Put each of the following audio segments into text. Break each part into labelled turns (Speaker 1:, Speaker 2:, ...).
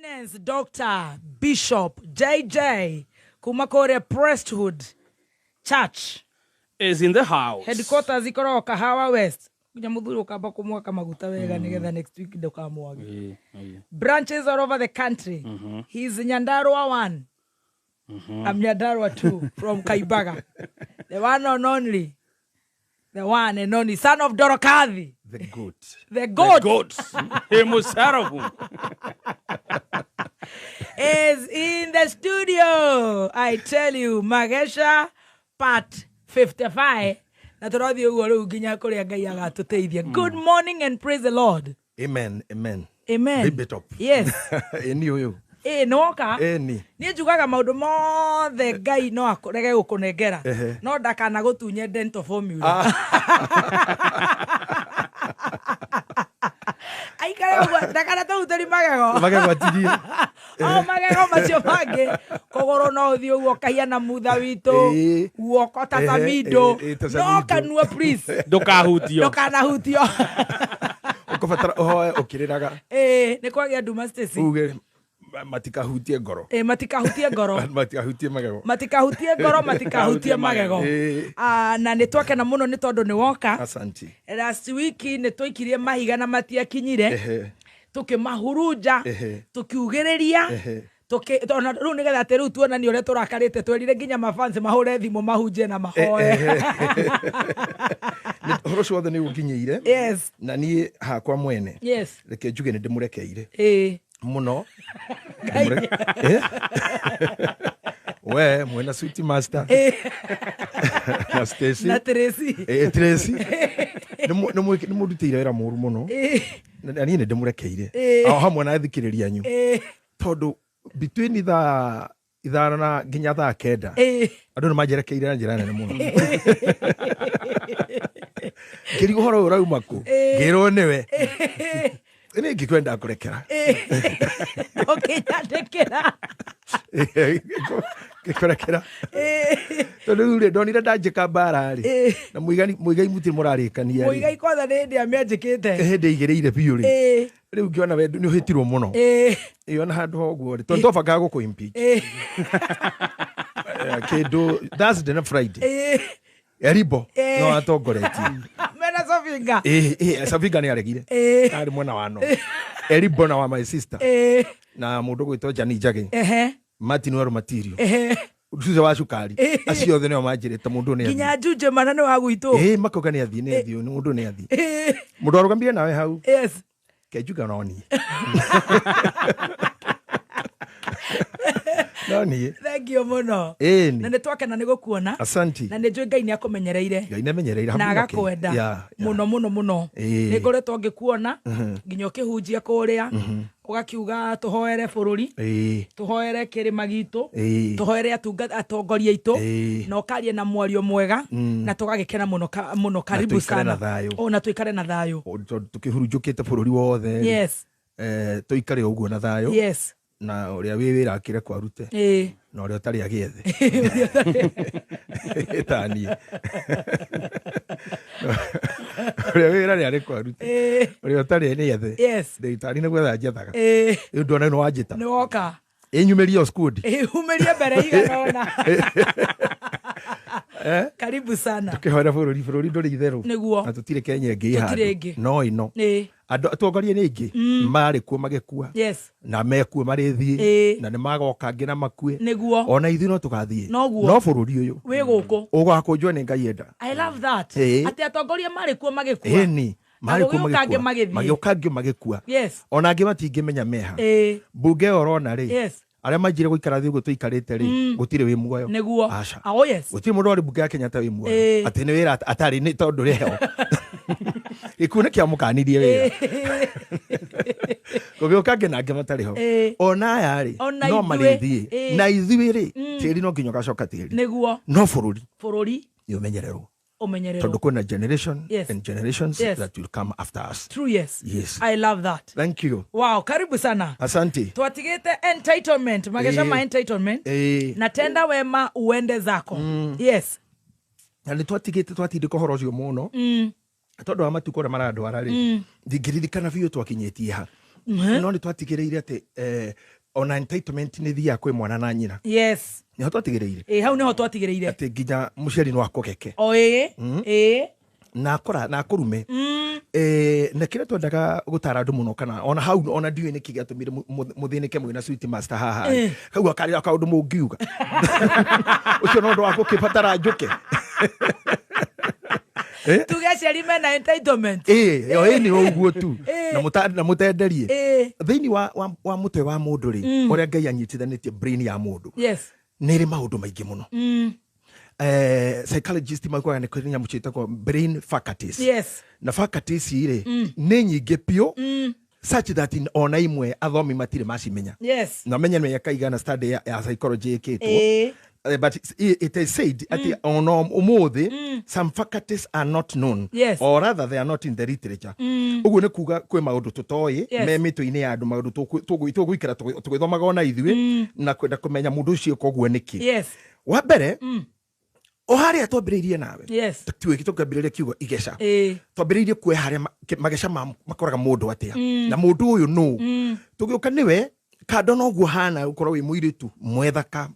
Speaker 1: Eminence Dr. Bishop JJ Kumakore Priesthood Church
Speaker 2: is in the house.
Speaker 1: Headquarters ikoro Kahawa West. Kunyamudhuru kaba kumwaka maguta wega nigeza next week ndoka mwage. Branches all over the country. He's Nyandarua 1. I'm Nyandarua 2 from Kaibaga. The one and only. The one and only son of Dorokadhi.
Speaker 3: The goat.
Speaker 1: The goat.
Speaker 2: The goat.
Speaker 1: Is in the studio. I tell you, Magesha part 55. Good morning and praise the Lord.
Speaker 3: Amen. Amen.
Speaker 1: Amen.
Speaker 3: Rip it up.
Speaker 1: Yes.
Speaker 3: You.
Speaker 1: No ka.
Speaker 3: Ni
Speaker 1: jugaga maundu mo the guy no akorege gukunengera. No ndakana gutunye dental formula. Ai kare ndakana to utari magego.
Speaker 3: Magego atiri.
Speaker 1: Magego macio mage. Kogoro no thio uo kahia na mutha wito. Uoko tatamido. No kanua please.
Speaker 2: Ndukahutio.
Speaker 1: Ndukanahutio.
Speaker 3: Ukofatara okiriraga.
Speaker 1: Ni kwagia nduma station.
Speaker 3: Uge matikahutie ngoro.
Speaker 1: Matikahutie ngoro.
Speaker 3: Matikahutie magego.
Speaker 1: Matikahutie ngoro, matikahutie magego. Na nitwake na muno ni tondu ni woka.
Speaker 3: Asante.
Speaker 1: Last week ni twikirie mahiga na matia kinyire. Tukimahurunja, tukiugiriria. Tona ru nigetha ati ru tuona ni ore turakarite twerire nginya mafansi mahure thimo mahunje na mahoe.
Speaker 3: Horo ciothe ni ukinyiire.
Speaker 1: Yes.
Speaker 3: Na nie hakwa mwene.
Speaker 1: Yes.
Speaker 3: Reke njuge ni ndimurekeire. Muno. We mwena sweet master. Na Stacy.
Speaker 1: Na Tracy.
Speaker 3: Tracy. Ni mudutire wera muru muno. Na nie ni ndimurekeire. Hamwe na thikiriria nyu. Tondu between ithano na nginya thaa kenda andu ni majerekeire na njira nene muno. Ngiri uhoro urauma ku ngiro niwe ni ngikwenda kurekera
Speaker 1: ndekera
Speaker 3: ngikurekera tondu ri ndonire ndanjika mbara ri na muigai muti murarikania ri
Speaker 1: muigai kotha ni ndi amianjikite
Speaker 3: hende igereire biu ri riu ngiona we ni uhitirwo muno iyo na handu hoguo ri tondu banga guku impeach kindu Thursday na Friday Eribo no atongoreti
Speaker 1: mena Sofinga
Speaker 3: Sofinga ni aregire ari mwana wano Eribo na wa my sister na mundu gwitwo Jani Njagi Martin Waro Material usuze wa cukari acio othe no manjirite mundu ni
Speaker 1: kinya njuje mana no agwito
Speaker 3: makoga ni athie ni athio ni mundu ni athie mundu arugambire nawe hau
Speaker 1: yes
Speaker 3: kejuga noni noni
Speaker 1: thank you muno na nitwake na nigukuona
Speaker 3: asante
Speaker 1: na njui Ngai ni akumenyereire
Speaker 3: Ngai ni menyereire
Speaker 1: na agakwenda muno ni ngoretwo ngikuona nginya ukihunjia kuria ugakiuga tuhoere bururi tuhoere kirima gitu tuhoere atongoria itu na ukarie na mwario mwega na tugagikena muno karibu sana na tuikare na thayo
Speaker 3: tukihurunjukite bururi wothe
Speaker 1: yes
Speaker 3: tuikare uguo na thayo
Speaker 1: yes
Speaker 3: na uria wira akire kwarute na uria utari agiethe etani uria wira ni ari kwarute uria utari ni ethe
Speaker 1: yes
Speaker 3: nditari ni gwetha njethaga ndona no wajita
Speaker 1: ni woka
Speaker 3: enyumerio squad
Speaker 1: humeria mbere igana karibu sana
Speaker 3: tukihora bururi nduri itheru
Speaker 1: niguo
Speaker 3: na tutire Kenya ngi handu no ino andu atongoria ni ingi mari kuo magekua
Speaker 1: yes
Speaker 3: na mekuo marithie na ni magoka ngi na makue
Speaker 1: niguo
Speaker 3: ona ithi no tugathie
Speaker 1: no
Speaker 3: bururi uyu
Speaker 1: wi guku
Speaker 3: ugakunjwa ni Ngai enda
Speaker 1: I love that ati atongoria mari kuo magekua
Speaker 3: ni mari kuo magioka magekua
Speaker 1: yes
Speaker 3: ona ngi matingimenya meha bunge orona ri
Speaker 1: yes
Speaker 3: aria majire guikara thi gutu ikarite ri gutire wi muoyo
Speaker 1: niguo yes
Speaker 3: gutire mundu ari bunge ya Kenya ta wi muoyo ati ni wira atari ni tondu riheo ikune kia mukanirie wira kugioka ngi na matari ho ona yari no marithie na ithui ri tiri no nginyo gacoka tiri
Speaker 1: niguo
Speaker 3: no bururi
Speaker 1: umenyererwo
Speaker 3: tondu kuna generation and generations that will come after us.
Speaker 1: True, yes. I love that.
Speaker 3: Thank you.
Speaker 1: Wow, karibu sana.
Speaker 3: Asante.
Speaker 1: Tuatigete entitlement, Magesha entitlement. Natenda wema uende zako. Yes.
Speaker 3: Na ni twatinde kohoro cio muno. Tondu wa matuko na marandwara ri. Ndingirithikana biu twakinyetie ha. no ni twatigireire ati ona entitlement ni thia kwi mwana na nyina.
Speaker 1: Yes.
Speaker 3: Ni twatigireire.
Speaker 1: Hau niho twatigireire.
Speaker 3: Ati nginya muciari no akogeke. Na akora na akurume. Na kira twendaga gutara andu muno kana ona hau ona ndiwe niki giatumire muthinike mwina sweet master haha. Kau akarira kaundu mungiuga. Ucio no ndo akukibatara njuke.
Speaker 1: Tugaciari mena entitlement.
Speaker 3: Yo ni uguo tu. Na mutenderie. Thiini wa mutwe wa mundu ri uria Ngai anyitithanitie brain ya mundu.
Speaker 1: Yes.
Speaker 3: Nere maundu maingi muno. Psychologist magwa ne kwenya muchita ko brain faculties.
Speaker 1: Yes.
Speaker 3: Na faculties ire ne nyingi pio. Such that in ona imwe athomi matire macimenya.
Speaker 1: Yes.
Speaker 3: Na menya me yakaigana study ya psychology eketwo. But it is said at some faculties are not known.
Speaker 1: Yes.
Speaker 3: Or rather they are not in the literature. Ugu ne kuga kwe maundu tutoye me mitwe-ini ya andu maundu tugwikira tugithomaga ona ithuĩ na kwenda kumenya mundu ucio koguo niki.
Speaker 1: Yes.
Speaker 3: Wa mbere o haria twambiriirie nawe.
Speaker 1: Yes.
Speaker 3: Tuwe kitokambiriirie kiugo igesha. Twambiriirie kwe haria magesha makoraga mundu atia. Na mundu uyu no. Tugiuka niwe kado no guo hana ukorwo wi muiritu mwethaka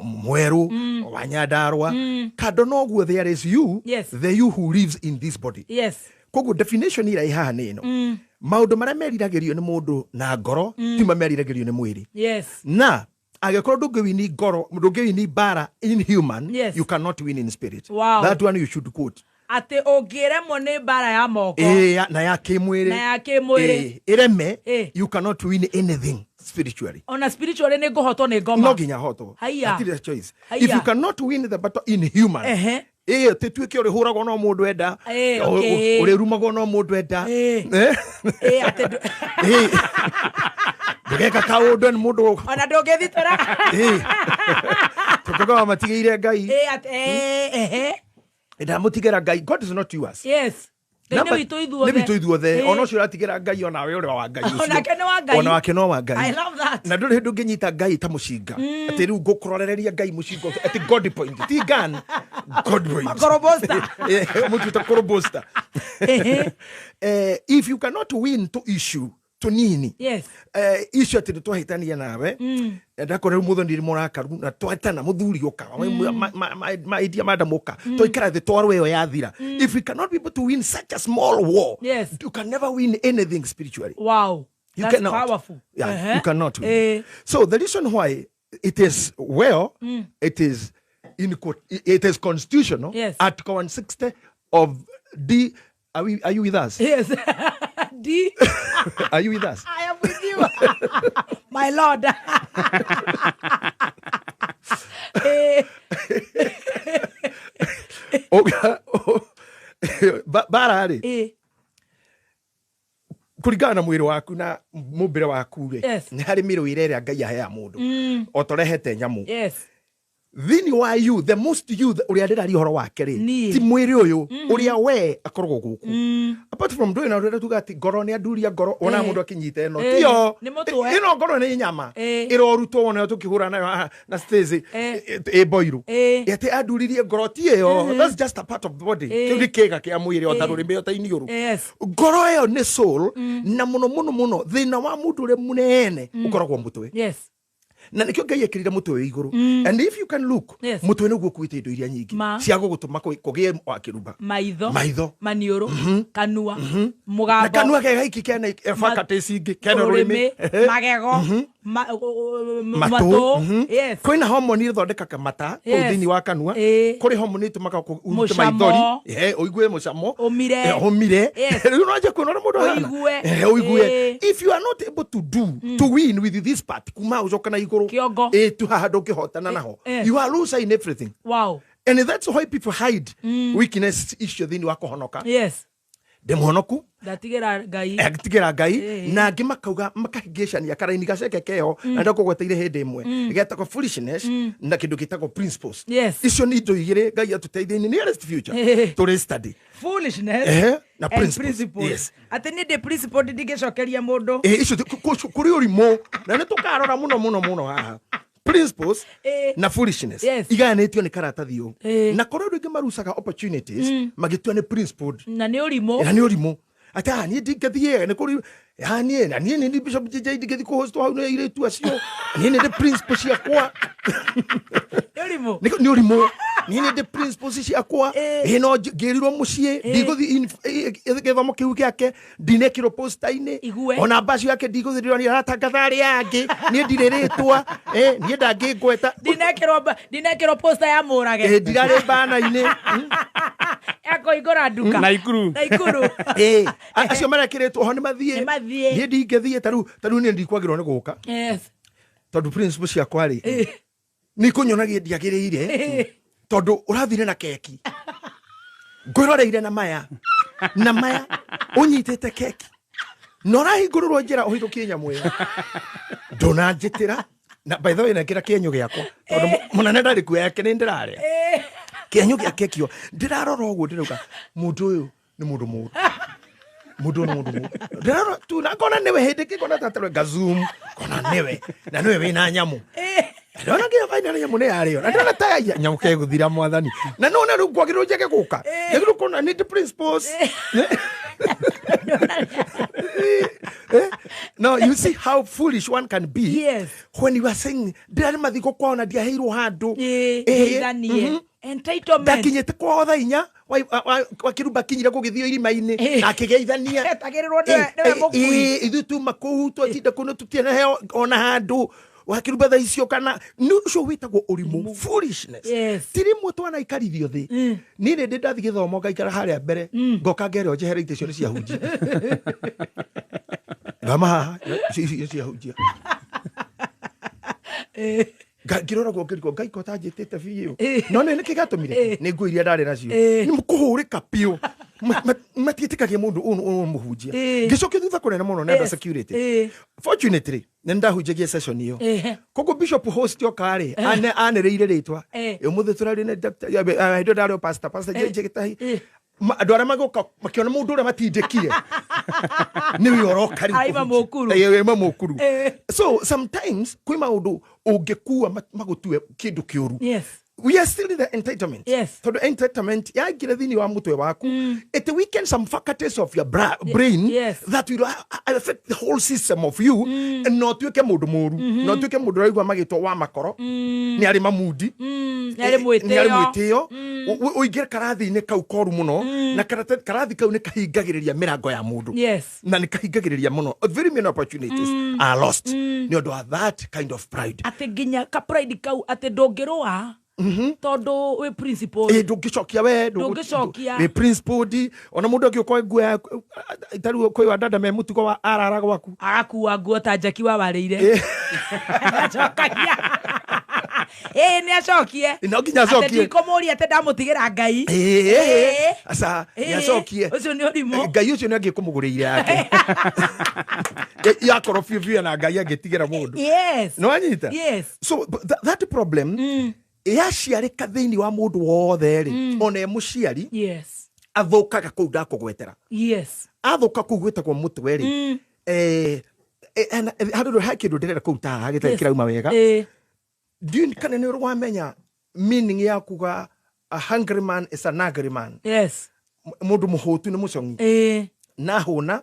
Speaker 3: mweru wanyandarwa kado no guo there is you.
Speaker 1: Yes.
Speaker 3: The you who lives in this body.
Speaker 1: Yes.
Speaker 3: Koguo definition ira ihaha nino maundu maria meriragirio ni mundu na ngoro tima meriragirio ni mwiri.
Speaker 1: Yes.
Speaker 3: Na agekorwo ndungewini ngoro ndungewini bara in human.
Speaker 1: Yes.
Speaker 3: You cannot win in spirit.
Speaker 1: Wow.
Speaker 3: That one you should quote.
Speaker 1: Ate ogiremwo ni bara ya moko
Speaker 3: na ya kimwiri ireme you cannot win anything spiritually.
Speaker 1: Ona spiritually ni gohoto ni ngoma
Speaker 3: no ginya hoto atire choice. If you cannot win the battle in human tituike uri huragwo no mundu enda uri rumagwo no mundu enda
Speaker 1: ate
Speaker 3: ndugeka kaundu ni mundu
Speaker 1: ona ndungithitora
Speaker 3: tukoga matigire Ngai
Speaker 1: ate
Speaker 3: mutigera Ngai. God is not yours.
Speaker 1: Yes. Ni vitu
Speaker 3: ithuothe ona ucio uratigera Ngai ona we uri wa Ngai ucio ona wake no wa Ngai.
Speaker 1: I love that.
Speaker 3: Na nduri hindu nginyita Ngai ta mucinga ati riu ngukurorereria Ngai mucinga ati God point ti gun God point
Speaker 1: makorobosta
Speaker 3: mutu ta korobosta. If you cannot win to issue to nini.
Speaker 1: Yes.
Speaker 3: Issue ati twahitania nawe ndakore mutho ndiri murakaru na twatana muthuri uka maidia madamuka toikara the twaru yo yathira. If we cannot be able to win such a small war,
Speaker 1: yes,
Speaker 3: you can never win anything spiritually.
Speaker 1: Wow.
Speaker 3: That's
Speaker 1: powerful.
Speaker 3: Yeah, you cannot win. So the reason why it is it is it is constitutional.
Speaker 1: Yes.
Speaker 3: Article 160 of D. Are you with us?
Speaker 1: Yes. D.
Speaker 3: Are you with us?
Speaker 1: I am with you. My Lord.
Speaker 3: Barari. Kuringana na mwiri waku na mumbire waku ri ni hari mirwire ira Ngai ahea mundu otorehete nyamu.
Speaker 1: Yes.
Speaker 3: Thini wa you the most you uria ndirari horo wake ri ti mwiri uyu uria we akorwo guku. Apart from doing already tuga ati ngoro ni anduria ngoro ona mundu akinyita eno tio ino ngoro ni nyama irorutwo wona tukihura nayo na stage boiru ati anduririe ngoro tio. That's just a part of the body kiri kega kia mwiri otaruri mbe otaini uru ngoro yo ni soul na muno thina wa mundu ri munene ukoragwo mutwe.
Speaker 1: Yes.
Speaker 3: Na nikyo Ngai ekirire mutwe iguru. And if you can look mutwe niguo kuite indo iria nyingi cia gugutuma kugie wa kiruba maitho maniuru kanua mugambo na kanua kega iki kena faculties ingi kena rurimi magego matu. Yes. Kwina hormone ithondekaga mata thini wa kanua kuri hormone itumaka kuruta maithori oigue mucamo omire riu no nje kuona mundu oigue. If you are not able to win with this part kuma ucoka na iguru tu hahando kihotana naho you are losing in everything.
Speaker 1: Wow.
Speaker 3: And that's why people hide weakness issue thini wa kuhonoka.
Speaker 1: Yes.
Speaker 3: Demuhonoku
Speaker 1: ndatigera Ngai
Speaker 3: na ngi makauga makahingicania karaini gaceke keo na ndakugweteire hindi imwe getako foolishness na kindu gitako principles. Icio ni indo igire Ngai atuteithie in nearest future to study
Speaker 1: foolishness
Speaker 3: na principles. Yes.
Speaker 1: Ati ni the principle ndigicokeria mundu
Speaker 3: icio kuri urimo na nitukarora muno haha principles na foolishness iganetio ni karatathi na korwo ngi marusaga opportunities magitua ni principled
Speaker 1: na ni urimo
Speaker 3: ata ni ndingathie ne kuri ni ni bishop JJ ndingathie ko host hau ne ile tu acio ni the principal ciakwa ni urimo ni the principal ciakwa no ngirirwo mucie ndiguthi githomo kiu giake ndinekiro poster-ini ona bacio yake ndiguthirwo ni aratangatha ari angi ni ndiriritwa ni ndangingweta
Speaker 1: ndinekiro poster ya murage
Speaker 3: ndirari bana-ini
Speaker 1: eko igora duka
Speaker 2: Naikuru
Speaker 3: acio marekiritwo ho ni mathie ni ndingathie taru ni ndikwagirwo ni guka tondu principal ciakwa ri ni kunyonagia ndiagirire tondu urathire na keki ngwiroreire na maya unyitete keki norahingururwo njira uhitukie nyamu iyo ndona njitira na by the way nekira kienyo giakwa tondu munane ndari ku yake ni ndiraria kienyo gia keki yo ndirarora uguo ndiruga mundu uyu ni mundu muru ndirarora tu na kona niwe hindiki kona tatarwe gazoom kona niwe na niwe wina nyamu ndona nginya final nyamu ne ario na ndona ta nyamu ke guthira mwathani na nona ru kwagirwo njeke guka ngiru kona ni the principles no, you see how foolish one can be when you are saying ndari mathiko kwaona ndiaheirwo handu
Speaker 1: entitlement
Speaker 3: dakinyete kwa thainya wa kiruba kinyira kugithio irima-ini akigeithania
Speaker 1: tagirirwo niwe mukui
Speaker 3: ithu tu makuhu twatinda kuno tutiana heo ona handu wakiruba tha icio kana nucio witagwo urimu foolishness tirimwe twana ikarithio thi ni ndi ndathi githomo ngaikara haria mbere ngoka ngerio njehere icio ni cia hunjia ngama cia hunjia ngirora gwongeriko ngaiko tanjitete biũ no nĩ kigatumire nĩ nguo iria ndarĩ nacio nĩ mũkũhũrĩka piũ matiĩtĩkagia mũndũ mũhunjia ngĩcokia thutha kũnene mũno nenda security fortunately nĩ ndahunjagia session iyo koguo bishop host okarĩ anĩrĩire rĩtwa ũmũthĩ tũrarĩ na hĩndĩ ndarĩ pastor Gitahi andũ arĩa magoka makiona mũndũ ũrĩa matindĩkire nĩwe ũroka mũkuru so sometimes kwĩ maũndũ ũngĩkua magũtue kĩndũ kĩũru we are still in the entitlement. So the entitlement, ya gira thini wa mutwe waku. It weakens some faculties of your brain that will affect the whole system of you. And not to ke mudu moru, not to ke mudu raigwa magito wa makoro. Ni ari mamudi. Ni ari mweteo. Uigera karathi ne kau koru muno. Na karathi kau ne kahingagiriria mirango ya mundu. Na ni kahingagiriria muno. Very many opportunities are lost. Ni ondo that kind of pride.
Speaker 1: Ate ginya ka pride kau ate dogeroa. Todo we principal
Speaker 3: ndugicokia we we principal di ona mundu ngĩũka nguo ya itaru koi wa dada me mutugo wa arara gwaku
Speaker 1: arakuwa nguo ta Jackie wa warĩire acokagia ni acokie
Speaker 3: no nginya acokie
Speaker 1: ndikomoria ate ndamũtigĩra Ngai
Speaker 3: asa ni acokie
Speaker 1: ucio ni ũrimũ
Speaker 3: Ngai ucio nĩ angĩkũmũgũrĩire yake yakoro biũ na Ngai angĩtigĩra mũndũ no anyita so that problem yaciarĩka thĩinĩ wa mũndũ wothe rĩ ona mũciari athũkaga kũu ndakũgwetera athũka kũu gwĩtagwo mũtwe rĩ handũ ha kĩndũ ndĩrenda kũu taha gĩtarĩ kĩrauma wega ndiũ kana nĩ ũrwamenya meaning ya kuga a hungry man is an angry man mũndũ mũhũtu nĩ mũcong'i na hũna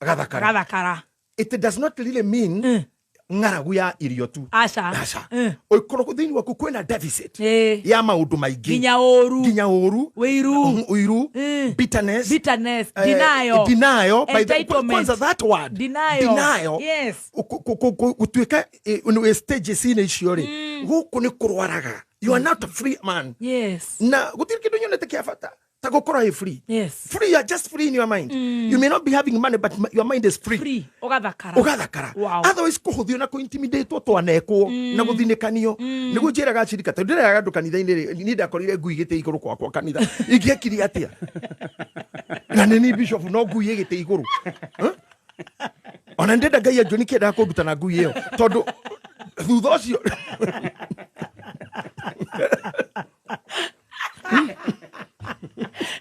Speaker 3: gathakara it does not really mean ngaragu ya irio tu aca oikoro thĩinĩ waku kwĩna deficit ya maũndũ maingĩ nginya ũru ũiru bitterness denial by the kwanza that word denial gũtuĩka stages inĩ icio rĩ gũkũ nĩ kũrwaraga you are not a free man na gũtirĩ kĩndũ nyonete kĩa bata ta gũkorwo free free, you are just free in your mind you may not be having money but your mind is free ugathakara otherwise kũhũthio na kũ-intimidate twanekwo na gũthinĩkanio nĩguo njĩraga cirika tondũ ndĩraga andũ kanitha-inĩ nĩ ndakorire ngui gĩtĩ igũrũ kwakwa kanitha ingĩekire atĩa na nĩ bishop no ngui ĩgĩtĩ igũrũ ona ndenda Ngai anjũ nĩkĩendaga kũnduta na ngui ĩyo tondũ thutha ũcio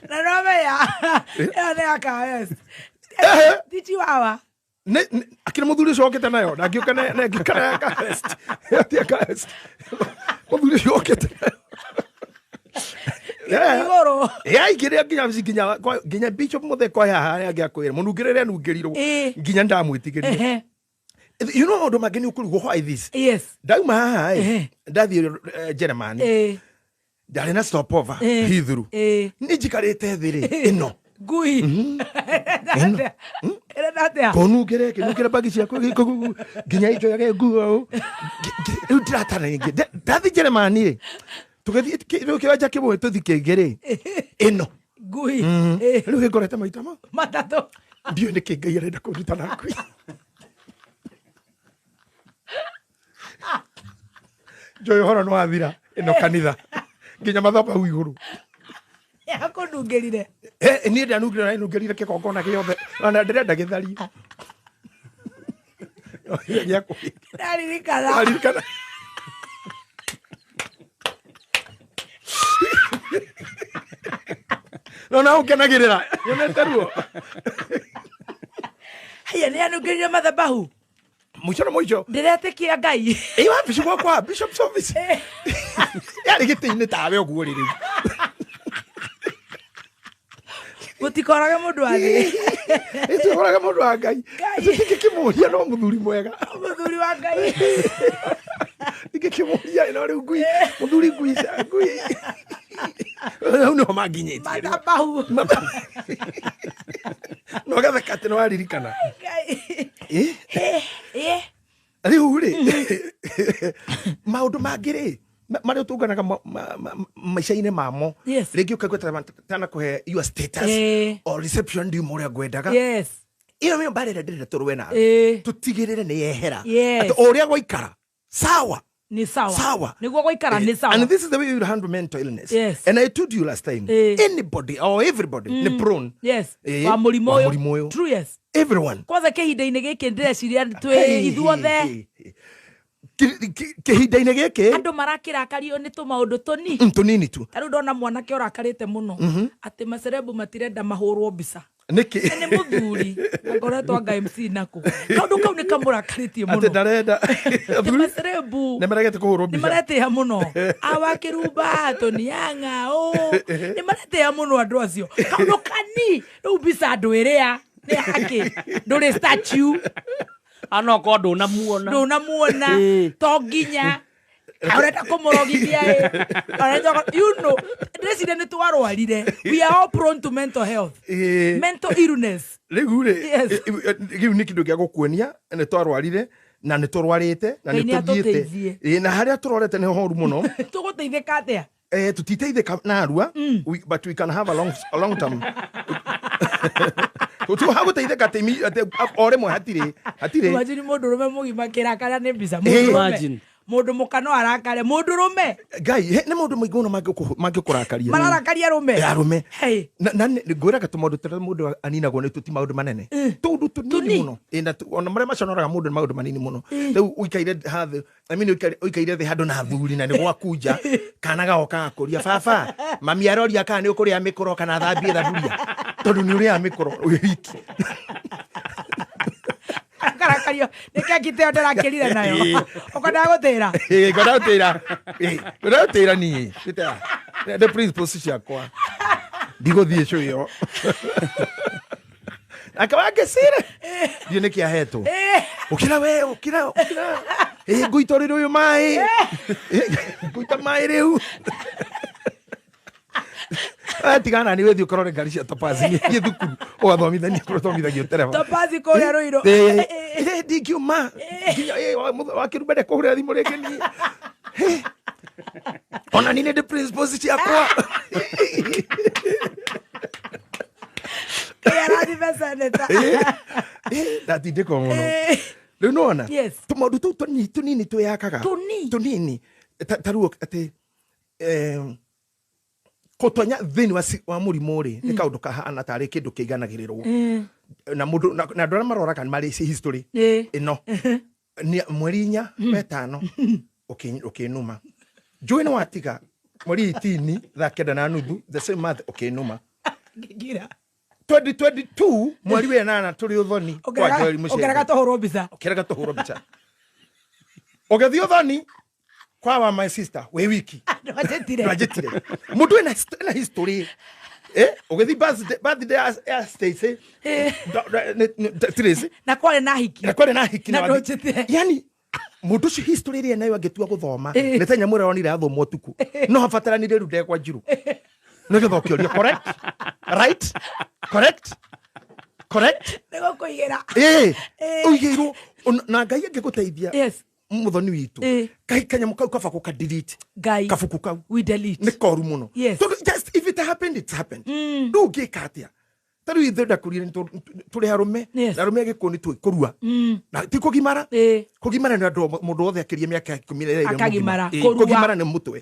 Speaker 1: na robe ya ne akawes did you awa
Speaker 3: akina muthuri cokete nayo na ngĩũka na ngĩkara ya kawest muthuri cokete
Speaker 1: igoro
Speaker 3: ikiria nginya bishop mutheko haha angiakwira munungirire nungirirwo nginya ndamwitigiria. You know ndo mageni ukuru why this?
Speaker 1: Yes.
Speaker 3: Dauma haha ndathi Germany. Ndari na stopover hithuru. Nijikarite thiri ino.
Speaker 1: Gui. Era natea.
Speaker 3: Konungire kinungire bagi cia nginya ijo yake guo. Utrata ningi. Ndathi Germany. Tugethi kiwanja kimwe tuthikengere ino.
Speaker 1: Gui.
Speaker 3: Riu ngorete maita ma.
Speaker 1: Matatu.
Speaker 3: Ndio nikingai arenda kuruta naku. Joy horo no athira ino kanitha. Nginya mathapa hu iguru.
Speaker 1: Ya konungerire.
Speaker 3: Ni nungerire kikongona giothe. Ana ndirenda githari.
Speaker 1: Ndaririkana.
Speaker 3: No ukenagirira. Yonete ruo.
Speaker 1: Haya ni anungerire mathabahu.
Speaker 3: Mwicho.
Speaker 1: Ndiretekia Ngai.
Speaker 3: Wa bishop kwa bishop service. Yari gitini tawe oguo riri.
Speaker 1: Gutikoraga mundu wa thi.
Speaker 3: Itikoraga mundu wa Ngai. Ikikimuria no muthuri mwega.
Speaker 1: Muthuri wa Ngai.
Speaker 3: Ikikimuria no riu ngui. Muthuri ngui. No maginyete.
Speaker 1: Mathabahu.
Speaker 3: No gathekate no aririkana.
Speaker 1: Ngai.
Speaker 3: Riu ri. Maundu mangiri. Mario tunganaga maisha-inĩ mamo rĩngĩ ũkaigua tana kũhe your status or reception ndiuma ũrĩa ngwendaga ĩyo mĩo mbarĩra ndĩrenda tũrũe nayo tũtigĩrĩre nĩ yehera atĩ o ũrĩa gwaikara sawa
Speaker 1: ni sawa niguo gwaikara ni sawa.
Speaker 3: And this is the way you handle mental illness. And I told you last time anybody or everybody ni prone
Speaker 1: wa mũrimũ ũyũ. True. Yes,
Speaker 3: everyone.
Speaker 1: Kwanza kĩhinda-inĩ gĩkĩ ndĩreciria twĩ ithuothe
Speaker 3: kihinda-inĩ gĩkĩ
Speaker 1: andũ marakĩrakario nĩ tũmaũndũ
Speaker 3: tũnini tu.
Speaker 1: Tarĩu ndona mwanake ũrakarĩte mũno atĩ macerebu matirenda mahũrwo mbica
Speaker 3: nĩkĩ
Speaker 1: nĩ mũthuri ngoretwo anga MC nako kaũndũ kau nĩ kamũrakarĩtie mũno
Speaker 3: atĩ ndarenda
Speaker 1: macerebu
Speaker 3: nĩ maregete kũhũrwo mbica
Speaker 1: nĩ maretĩha mũno awakĩrumba tũnianga nĩ maretĩha mũno andũ acio kaũndũ kani rĩu mbica ndwĩrĩa nĩ haki ndũrĩ statue
Speaker 2: anoko ndunamuona
Speaker 1: to nginya arenda kumurogithia you know ndĩreciria nĩ twarwarire. We are all prone to mental health, mental illness.
Speaker 3: Rĩu rĩu nĩ kĩndũ gĩa gũkuonia nĩ twarwarire na nĩ tũrwarĩte na nĩ tũthiĩte na harĩa tũrorete nĩ horu mũno.
Speaker 1: Tũgũteithĩka atĩa?
Speaker 3: Tutiteithĩka na arua but we can have a long term. Tu haguteithĩka timi o rĩmwe hatirĩ.
Speaker 1: Imagine mũndũrũme mũgima kĩrakara nĩ mbica. Mundu mukano arakare mundu rume
Speaker 3: Ngai nĩ maũndũ maingĩ mũno mangĩkũrakaria
Speaker 1: mararakaria rume
Speaker 3: na ngwĩraga tũmaũndũ tũrĩa mũndũ aninagwo nĩ tũti maũndũ manene tũndũ tũnini mũno ona marĩa maconoraga mũndũ nĩ maũndũ manini mũno. Rĩu ũikaire hathĩ ũikaire thĩ handũ na thuri na nĩ gwakunja kana gaoka gakũria baba mami aroria kana nĩ ũkũrĩa mĩkũro kana thambie thaburia tondũ nĩ ũrĩa mĩkũro wiki
Speaker 1: karakario nĩkĩo ngiteo ndĩrakĩrire nayo ũkona gũtĩra
Speaker 3: ngũtĩra niĩ the principles ciakwa ndigũthiĩ cũ ĩyo akawangĩcire ndiũ nĩ kĩahetwo ũkĩra we ũkĩra ngũitũrĩre ũyũ maĩ ngũita maĩ rĩu tigana ni wethi ukorore ngari cia topazi ni thukuru ugathomithania kuthomithagio tereba
Speaker 1: topazi kũrĩa Rũirũ
Speaker 3: ndingiuma wakĩrumbere kũhũrĩra thimũ rĩngĩ ni ona ni nĩ principles ciakwa ndatindĩko mũno rĩu nĩwona tũmaũndũ tũu tũnini twĩyakaga tũnini taruo atĩ kotonya thĩinĩ wa mũrimũ rĩ nĩ kaũndũ kahana tarĩ kĩndũ kĩiganagĩrĩrwo na mũndũ na andũ arĩa maroraga marĩ history ĩno mweri 4 5 ũkĩnuma njũĩ nĩ watiga mweri 18 thaa 9:30 the same month ũkĩnuma 2022 mweri wa 8 tũrĩ ũthoni
Speaker 1: ũkĩraga tũhũrwo mbica
Speaker 3: ũgĩthiĩ ũthoni kwa my sister we wiki
Speaker 1: Ndwajetire
Speaker 3: mundu ena history ugethi birthday as Stacy Tracy
Speaker 1: na kwale na hiki na ndwajetire
Speaker 3: yani mundu ci history ria nayo agetua guthoma netanya mura onire athomo tuku no habatarani ru ndekwa njiru no githokioria correct
Speaker 1: nego kuigera
Speaker 3: uigirwo na ngai angiguteithia
Speaker 1: yes
Speaker 3: muthoni witu kai kanya mukau kabaku ka delete kabuku kau
Speaker 1: we delete
Speaker 3: ni koru muno
Speaker 1: yes.
Speaker 3: So just if it happened it happened do gikatia taru ithenda kurire turi harume na rume gikoni tu kurua na ti kugimara kugimara ni mundu wothe akiria miaka 10 kugimara ni mutwe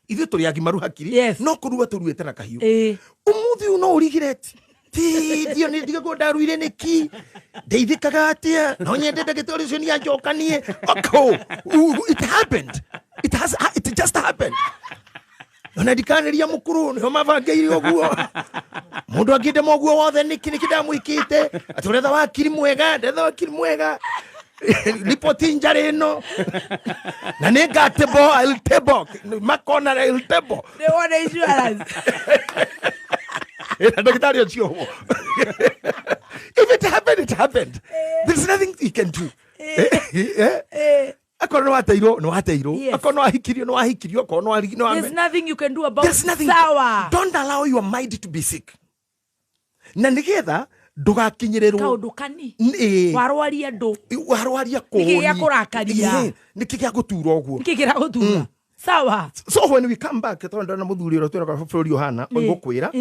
Speaker 3: ithu turi agimaru hakiri no kurua turuite na kahiu umuthi uno urigireti dio ni ndigo ndaruire niki ndeithikaga atia no nyende ndagĩtarĩ ũcio ni anjokanie it happened it just happened ona ndikaniria mukuru ni mabangeire oguo mundu anginde moguo wothe niki ndamwikite aturetha wakiri mwega ripoti njari no na nĩ ngatebo altebo makona altebo
Speaker 1: they want insurance
Speaker 3: if it happened, it happened. There's nothing you can do. Akono ateiro. Akono ahikirio.
Speaker 1: There's nothing you can do about
Speaker 3: it. Don't allow your mind to be sick. Na nigetha ndugakinyirerwo
Speaker 1: kaundu kani warwaria ndu
Speaker 3: koni
Speaker 1: niki gya kurakaria
Speaker 3: niki gya gutura oguo
Speaker 1: niki gira gutura sawa.
Speaker 3: So when we come back tonda na muthuri ro twera kwa bũrũri Yohana oigukwira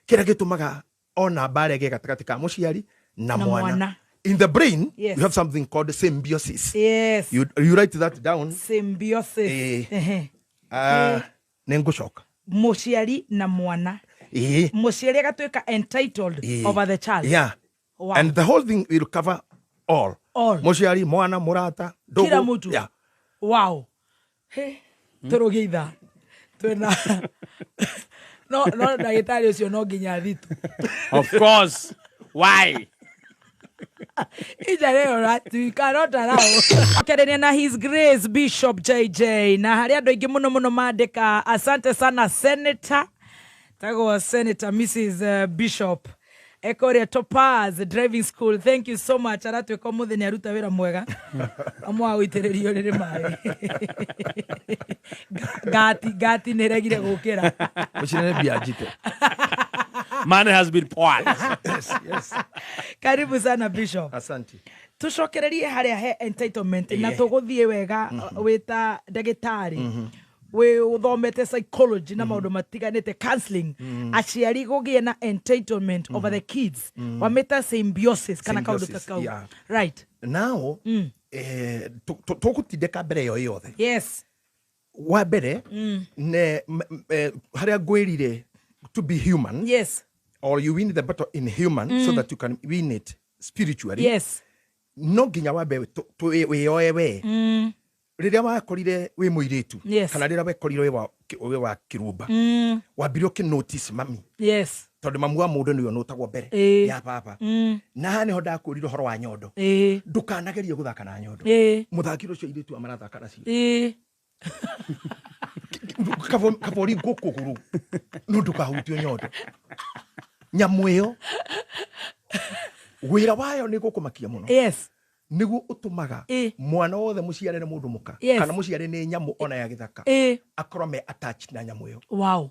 Speaker 3: kira gitumaga ona barege gatakati ka muciari na mwana. In the brain, you have something called symbiosis.
Speaker 1: Yes.
Speaker 3: You write that down.
Speaker 1: Symbiosis.
Speaker 3: Nengushoka.
Speaker 1: Muciari na mwana. Muciari agatuika entitled over the child.
Speaker 3: Yeah. Wow. And the whole thing will cover all. Muciari, mwana, murata, dogo.
Speaker 1: Kila mutu.
Speaker 3: Yeah.
Speaker 1: Wow. Hey, turugeitha. Twena No, ndagĩtarĩ ũcio no nginya thitu.
Speaker 2: Of course. Why?
Speaker 1: Ija leo ratu ikarota rao. Kerenia na His Grace Bishop JJ na hari andu aingi muno mandika asante sana Senator. Tago Senator Mrs. Bishop. Ekoria Topaz Driving School. Thank you so much. Aratu ko muthenya aruta wira mwega. Amwa gwitiririo riri mai. Gati neregire gukira.
Speaker 3: Mucine biajite.
Speaker 2: Money has been poured.
Speaker 3: Yes.
Speaker 1: Karibu sana Bishop.
Speaker 3: Asante.
Speaker 1: Tucokererie haria he entitlement na tuguthie wega wita ndagĩtarĩ. We uthomete psychology na maundu matiganite counseling aciari gugie na entitlement over the kids wameta symbiosis kana kaundu kakau right
Speaker 3: now tugutindeka mbere yo yothe
Speaker 1: yes
Speaker 3: wa mbere ne haria gwirire to be human
Speaker 1: yes
Speaker 3: or you win the battle in human so that you can win it spiritually
Speaker 1: yes
Speaker 3: no nginya wa mbere we we riria wakorire we muiritu kana riria wekorire we wa kirumba wambire ki notice mami
Speaker 1: yes
Speaker 3: tondu mamu wa mundu niyo notagwo mbere ya baba na hani ho ndakurire horo wa nyondo ndukanagerie guthaka na nyondo muthakiro cio iritu amarathaka nacio kabori gukuguru no ndukahutio nyondo nyamu iyo wira wayo ni gukumakia muno
Speaker 1: yes
Speaker 3: nigu utumaga mwana wothe muciare ne mundu muka kana muciare ne nyamu ona ya githaka akorwo me attached na nyamu iyo
Speaker 1: wow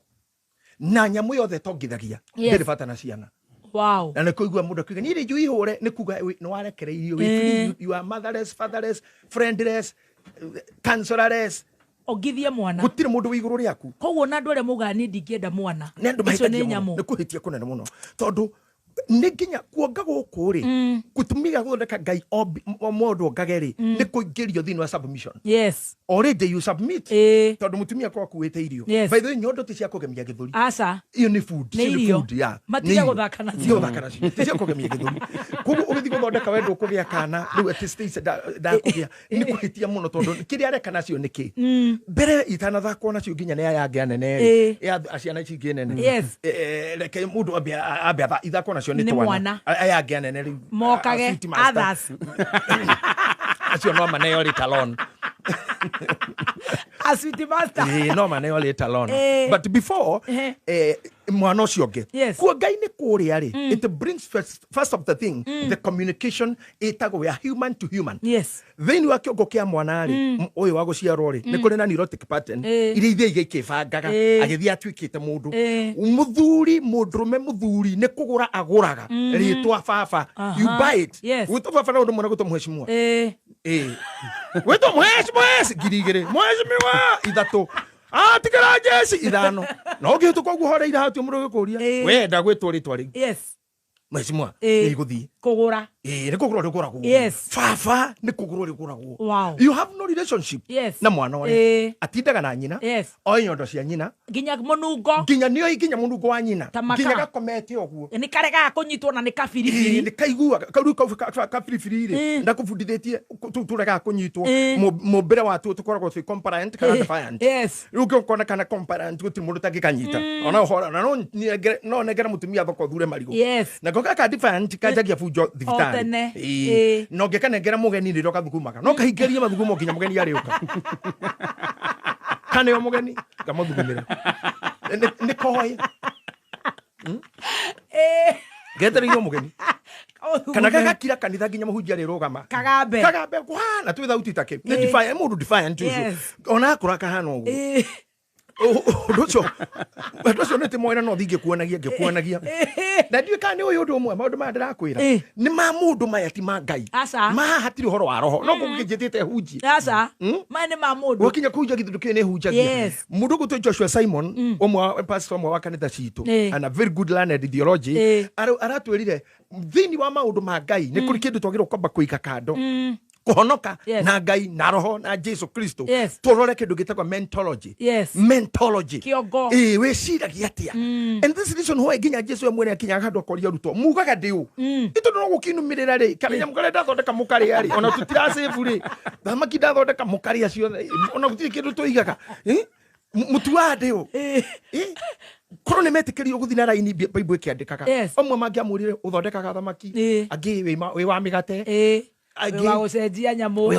Speaker 3: na nyamu yothe tongithagia ndiri bata na ciana
Speaker 1: wow na
Speaker 3: nikuigua mundu akiuga ni njui hure nikuga ni warekereirio you are motherless fatherless friendless cancerless
Speaker 1: ogithia mwana
Speaker 3: gutire mundu wiguru riaku
Speaker 1: koguo na andu aria muga ni ndingienda mwana
Speaker 3: icio ni nyamu nikuhitia kunene muno tondu niginya kuonga gukuri gutumiga guthondeka ngai modo ngageri ni kuingirio thini wa submission
Speaker 1: yes
Speaker 3: already you submit tondu mutumia kwa kuwete irio by the way nyondo ti cia kugemia githuri
Speaker 1: asa
Speaker 3: iyo ni food ya
Speaker 1: matiga guthaka na
Speaker 3: ti cia kugemia githuri kugu ugithi guthondeka wendo kugia kana riu at stage da kugia ni kuhitia muno tondu kiria areka nacio niki mbere itana thakwo nacio nginya ne yange anene ya aciana ici nginene reke mundu abia ithakwo nacio ni twana ayange anene
Speaker 1: mokage others
Speaker 3: acio no maneyo ritalon
Speaker 1: A sweet master.
Speaker 3: No man, all later on. But before, mwana ucio nge. Kuo Ngai ni kuria ri. It brings first of the thing, the communication itago ya human to human.
Speaker 1: Yes.
Speaker 3: Then wa kiongo kia mwana ri, uyu wa guciarwo ri, ni kuri na neurotic pattern. Iri ithia igaikibangaga, agithia atwikite mundu. Mudrume muthuri ni kugura aguraga. Ritwa baba. You buy it. Wito baba na undu mwana guto mheshimiwa. Wito mheshimiwa, girigire. Mheshimiwa ithatu. Tikira jesi ithano. No gitu kwa guhoreira hatu mundu gikuria. Wenda gwitwo ritwa ri.
Speaker 1: Yes.
Speaker 3: Mheshimiwa, ni guthii.
Speaker 1: Kugura.
Speaker 3: Ni kugura riguragwo.
Speaker 1: Yes.
Speaker 3: Baba ni kugura riguragwo.
Speaker 1: Wow.
Speaker 3: You have no relationship.
Speaker 1: Yes.
Speaker 3: Na mwana ore. Atindaga na nyina.
Speaker 1: Yes.
Speaker 3: O nyondo cia nyina.
Speaker 1: Ginya munungo.
Speaker 3: Ginya nio iginya munungo wa nyina. Ginya gakomete ogwo.
Speaker 1: Ni karega kunyitwo na ni kabiribiri.
Speaker 3: Ni kaigua karu kabiribiri ri. Ndakubundithĩtie turega kunyitwo. Mumbere watu tukoragwo twi compliant kana defiant.
Speaker 1: Yes.
Speaker 3: Ruko kona kana compliant gutiri mundu tangikanyita. Ona hora na no negera mutumia thoko thure marigo.
Speaker 1: Yes.
Speaker 3: Na goka ka defiant kajagia fujo thibitari. No ngekanengera mugeni riro kathukumaga no kahingerie mathukumo nginya mugeni ariuka kana yo mugeni kamathugumira ni kohoya geteririo mugeni kana gakira kanitha nginya muhunjia rirugama
Speaker 1: kagambe
Speaker 3: kwana twi thauti take ni defiant mundu defiant ucio ona akura kahana uguo Docho nete moina no thige kuonagia na ndiwe kana uyu ndu umwe maundu ma ndirakwira ni ma mundu maya ti ma Ngai ma hatiri horo wa roho no kugijitite hunji ma ni ma mundu wakinya kuja githu kene hunjagia mundu gutwe Joshua Simon umwe pastor umwe wa kanitha citu and a very good learned theology aratwirire thini wa maundu ma Ngai ni kuri kindu twagirwo kwamba kuika kando kuhonoka na Ngai na roho na Jesu Kristo turore kindu gitagwa mentology
Speaker 1: kiogo
Speaker 3: weciragia atia and this reason why ginya Jesu mwene akinya handu akoria ruto mugaga ndiu itu no gukinumirira ri kana nyamukare ndathondeka mukari ari ona tutira save ri thamaki ndathondeka mukari acio ona gutiri kindu tuigaga mutu wa ndiu korwo nä metäkärio gå thi na raini Bible ĩkĩandĩkaga omwe mangĩamũrire ũthondekaga thamaki angĩ wĩ wa mĩgate
Speaker 1: wa gucenjia nyamu
Speaker 3: wĩ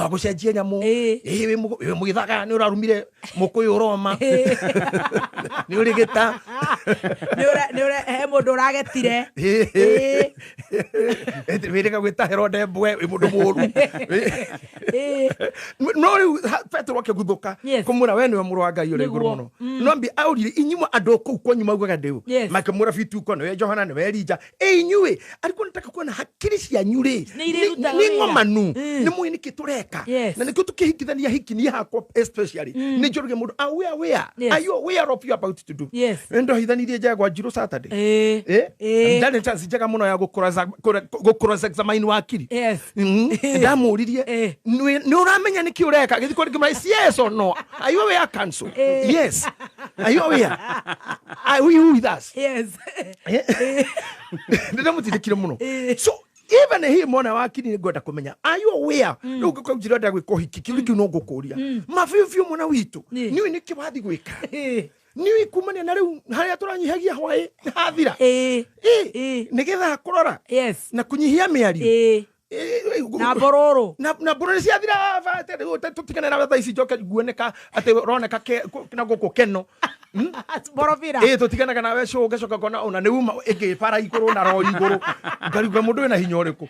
Speaker 3: mũgĩthaga nĩ ũrarumire mũkũyũ ũroma nĩ ũrĩgĩta
Speaker 1: he mũndũ ũragetire
Speaker 3: wĩrĩga gwĩtahĩrwo ndembwe wĩ mũndũ mũũru no rĩu Petero akĩguthũka kũmwĩra we nĩwe mũrũ wa Ngai ũrĩ igũrũ mũno no ambi aũrire inyuĩ andũ kũu kwanyu maugaga ndĩũ makĩmwĩra Fituko nĩwe Johana nĩwe Elija inyuĩ alikuwa nataka kuona hakiri cianyu rĩ nĩ ng'omanu nĩ mũĩ nĩkĩ tũreka na nĩkĩo tũkĩhikithania hiki niĩ hakwa especially nĩ njũrũge mũndũ are you aware of you about to do ndohithanirie njagwa njirũ Saturday ndarĩ chance njega mũno ya gũkross examine wakiri ndamũririe nĩ ũramenya nĩkĩ ũreka gĩthiko ngĩmwĩra yes or no are you aware council yes are you aware are you with us ndĩramũtindĩkire mũno so even he mwana wakiri ni ngwenda kumenya are you aware no gukujira nda gwiko hiki kindu no ngukuria mafiu mwana witu niwe niki wathi gwika niwe kumania na riu haria turanyihagia hwae hathira nigetha kurora na kunyihia miari
Speaker 1: na bororo
Speaker 3: na bororo cia thira vate tutikana na thaa ici njoke guoneka ati roneka na guku keno
Speaker 1: borovira
Speaker 3: tutikanaga nawe coka kona ona nĩ uma ĩngĩ bara igũrũ na rori igũrũ ngariuga mũndũ wĩna hinya ũrĩkũ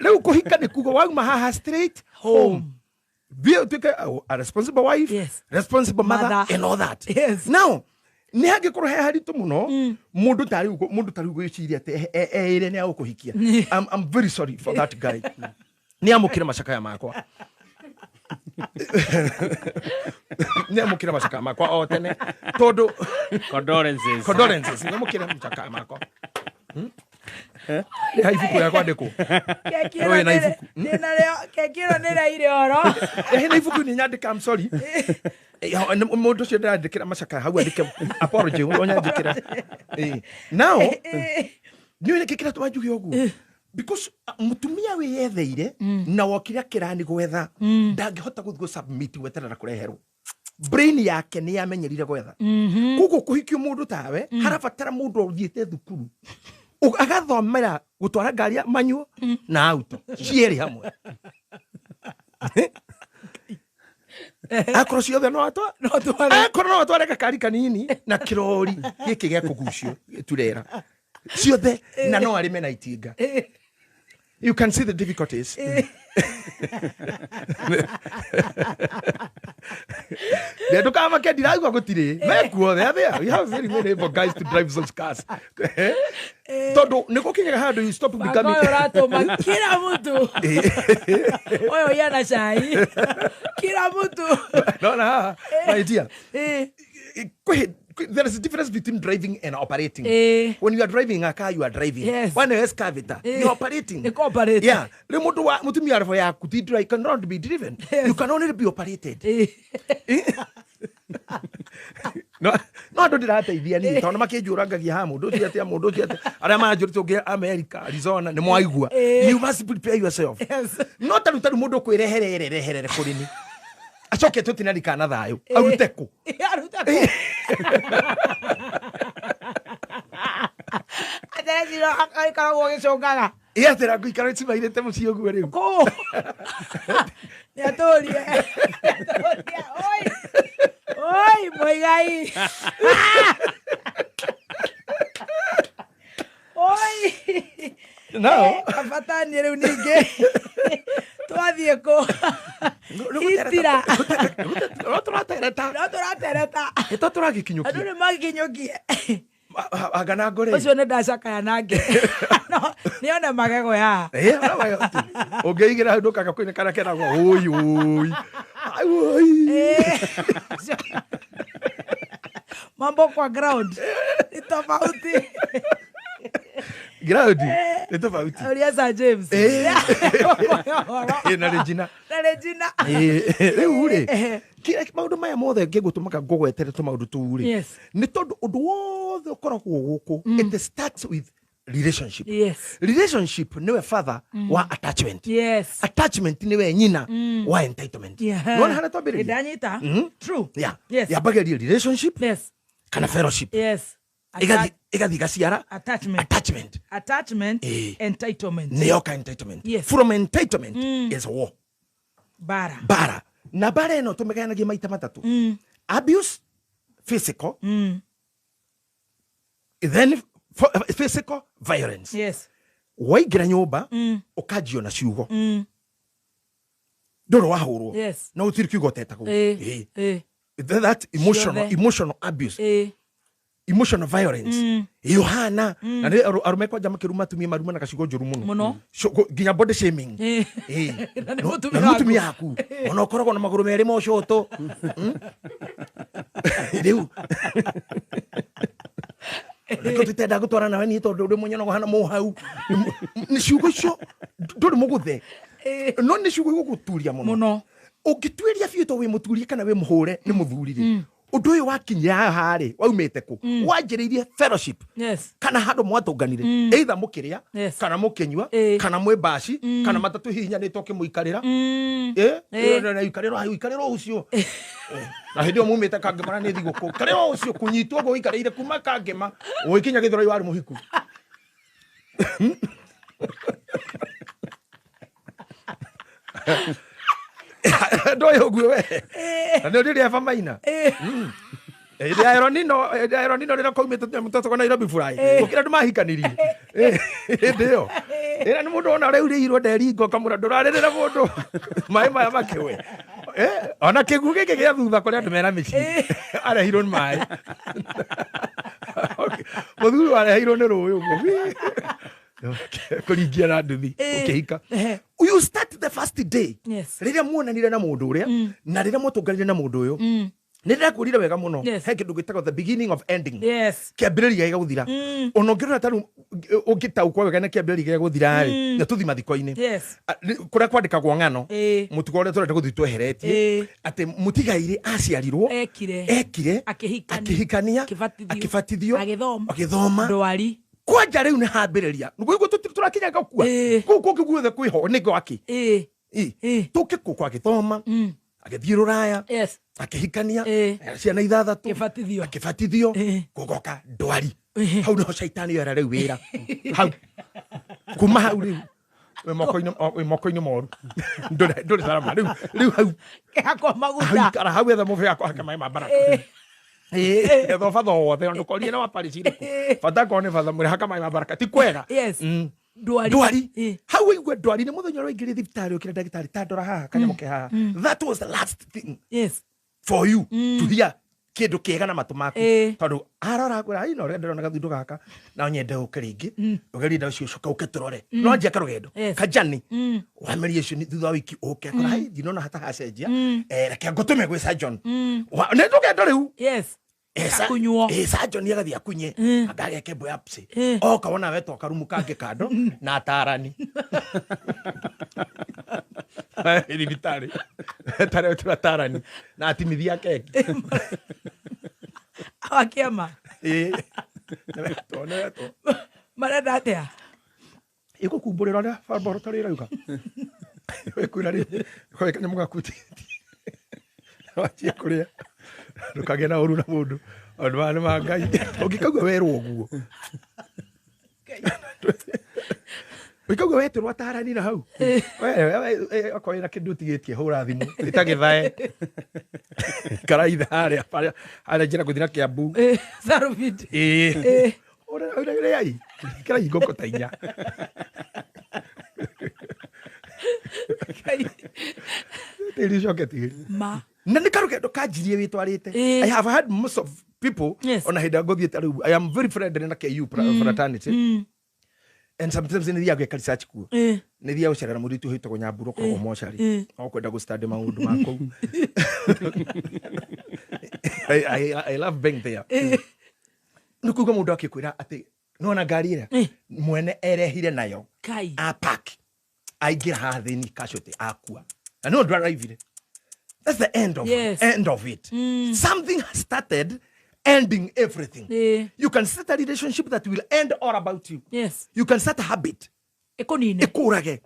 Speaker 3: rĩu kũhika nĩ kuga wauma haha straight home be a responsible wife responsible mother and all that now nĩ hangĩkorwo he haritũ mũno mũndũ ta rĩu gwĩciria atĩ ĩrĩ nĩ agũkũhikia I'm very sorry for that guy nĩ amũkire macakaya makwa nä må kä ra macaka makwa o tene tondå condolences nä må kä ra macaka makwa ha ibuku rä akwa ndä kå
Speaker 1: na ibuku kekiro nä raire oro
Speaker 3: hena ibuku nä nyandä ka sorry må ndå å cio ndä randä kä ra macaka hau andä ke apology onyandä kä ra now nä nä kä kä ra twanjuge å guo because mutumia we yetheire na wokira kirani gwetha ndangihota guthgo submit weterera kureherwo brain yake ni yamenyerire gwetha kuko kuhikio mundu tawe harabatara mundu uthiete thukuru agathomera gutwara ngari manyu na auto cieri hamwe Akorwo ciothe no atwa akorwo no atware gakari kanini na kirori giki gya kugucio turera ciothe na no arime na itinga. You can see the difficulties. They don't come and dirigua gutire. Mekuo there. We have very many guys to drive those cars. Todo niko kinga how do you stop becoming
Speaker 1: kila mtu. Oyo yana shai. Kila mtu.
Speaker 3: No, my dear. Go ahead. There is a difference between driving and operating. When you are driving a car, you are driving.
Speaker 1: Yes.
Speaker 3: When you are excavator, you are operating.
Speaker 1: Operating.
Speaker 3: Yeah. The mutu mi arfo ya kutidra cannot be driven. Yes. You can only be operated. No, ndo ndirateithia ni tondu makijuraga ha mundu ucio atia mundu ucio atia aria manjurite ngi America, Arizona ni mwaigua. You must prepare yourself. Yes. No taru mundu kwireherere kurini. Acoke tutina dikana thayo. Aruteko. Aruteko.
Speaker 1: Atera ziro akara woge chongaga.
Speaker 3: Atera kuikara tsima ile temu cio guo riu.
Speaker 1: Ko. Ni atoria. Oi. Oi, moigai. Oi.
Speaker 3: No.
Speaker 1: Afatani riu ninge. Twathie ko. Itira.
Speaker 3: No turatereta. Ito turagikinyukia.
Speaker 1: Andu ni magikinyukie.
Speaker 3: Agana ngore.
Speaker 1: Ucio ne ndacakaya nange. No, niona magego ya.
Speaker 3: Ona magego. Ungeigira ndu kaka kwine kana kenagwo. Oi. Oi. Mambo kwa ground. Itofauti. Ground. Itofauti. Uliasa James. Na Regina. Ure. Kira maundu maya mothe ngigutumaka ngogwetere to maundu tuuri. Ni tondu undu wothe ukoragwo guku. It starts with relationship. Yes. Relationship niwe father wa attachment. Yes. Attachment niwe nyina wa entitlement. Nona hana tobiri. Idanyita. True. Yeah. Yes. Ya bagari relationship. Yes. Kana fellowship. Yes. Igathi gaciara attachment entitlement. Neoka entitlement. Yes. From entitlement is war. Bara. Na bara eno tumeganagia maita matatu. Abuse, physical. Then physical violence. Yes. Waigira nyumba ukajio na ciugo. Ndoro wahurwo. Yes. Na utiri kiugo tetako. That emotional abuse. Emotional violence. Yohana. Na arume kwa jama kiruma tumia maruma na kashigo njuru muno. Ginya body shaming. Na mutumi yaku. Ona okoragwo na maguru meri mo shoto. Riu. Niko tutenda gutwara nawe ni tondu uri munyono hana mo hau. Ni ciugo cio nduri muguthe. No ni ciugo guguturia muno. Ungituiria fito wi muturie kana wi muhure ni muthurire. Undu uyu wakinya hari waumite ku wanjiririe fellowship. Yes. Kana handu mwatunganire either mukiria kana mukinywa kana mwe bashi kana matatu hinya ni toke muikarira na ikariro ucio na hindi o mumite kangema ni thiguku kariro ucio kunyitwo go ikarire kuma kangema uikinya githoro wari muhiku. Ndoyo guo we. Na ndio ndio yafa maina. Ironino rira koimete mtoto kona Nairobi furai. Ukira ndu mahikanirie. Ndio. Ira ni mundu ona reurirwo nderingo kamura ndurarerera mundu. Mai maya makiwe. Ona kiguge gya thutha kuri andu mera mici. Arehirwo ni mai. Okay. Muthuri arehirwo ni ruyu guo. Kuringia na nduthi ukihika. You start the first day. Yes. Riria muonanire na mundu uria na riria mutunganire na mundu uyu. Nira kurira wega muno. He kindu gitagwo the beginning of ending. Yes. Kiambiriria gya guthira. Onongera taru ugitaukwa wega na kiambiriria gya guthira ri. Na tuthi mathiko-ini. Yes. Kuria kwandikagwo ng'ano. Mutugo uria turenda guthi tweheretie. Ati mutigaire aciarirwo. Ekire. Akihikania. Akibatithio. Agithoma. Ndwari. Kwanja riu ni hambiriria. Ngugo turakinya gakua. Kuko guothe kwiho ni gwaki. Tukiko kwa githoma. Agithii Ruraya. Yes. Akihikania. Ciana ithathatu. Akibatithio. Gugoka ndwari. Hau no shaitani yara riu wira. Hau. Kuma hau riu. we moko-inĩ moru ndũrĩ salama rĩu hau
Speaker 1: Kehako maguta.
Speaker 3: kara hau etha mũbĩa yakwa hake maĩ ma baraka etho batha wothe ndũkorie na waparĩci irĩkũ bata korwo nĩ batha mwĩre haka maĩ ma baraka ti kwega
Speaker 1: Yes.
Speaker 3: ndwari hau igwe ndwari nĩ mũthenya ũrĩa waingĩrire thibitarĩ ũkĩra ndagĩtarĩ ta ndora haha kanyamũ ke haha that was the last thing for you to hear kĩndũ kĩega na matũ maku tondũ arora ngwĩra ino ũrĩa ndĩrona gathundo gaka na nyende ũke rĩngĩ ũgeria ũcio coka ũke tũrore no njia karũgendo kajani wameria ũcio thutha wa wiki ũke akora hai ndinona hata hacenjia reke ngũtũme gwĩ surgeon nĩ ndũgendo rĩu
Speaker 1: Kunyuo.
Speaker 3: Surgeon agathiĩ akunye agageke biopsy oka wona wetwo karumu kangĩ kando na atarani thibitarĩ tarĩ tũratarani na atimithia keki
Speaker 1: Awakiama. Marenda atia.
Speaker 3: Iko kumbũrĩra ũrĩa laboratory ĩrauga wĩkwĩra rĩ koe kanyamũ gaku wachie kũrĩa ndũkagĩa na ũru na mũndũ andũ aya nĩ ma Ngai ũngĩkaigua werwo ũguo ũngĩkaigua wetĩrwo atarani na hau okorwo na kĩndũ ũtigĩtie hũra thimũ ĩtagĩthae karaitha harĩa njĩra gũthiĩ na Kĩambu
Speaker 1: Saruvit.
Speaker 3: Oi kĩrai ngoko ta inya tĩri coke tigĩri na nĩ karũgendo kanjirie wĩtwarĩte I have had most of people ona hĩndĩ ĩrĩa ngũthiĩte rĩu I am very friendly na KU fraternity and sometimes nĩ thiaga gwĩka research kuo nĩ thiaga gũcerera mũirĩtu ũyũ wĩtagwo Nyambura ũkoragwo mocarĩ okwenda gũstudy maũndũ ma kũu I love being there nĩ kuuga mũndũ akĩkwĩra atĩ nona ngari ĩrĩa mwene erehire nayo apark aingĩra haha thĩinĩ casualty akua na no ndwararivire. That's the end of it. Something has started ending everything. You can start a relationship that will end all about you. You can start a habit. Ekurage.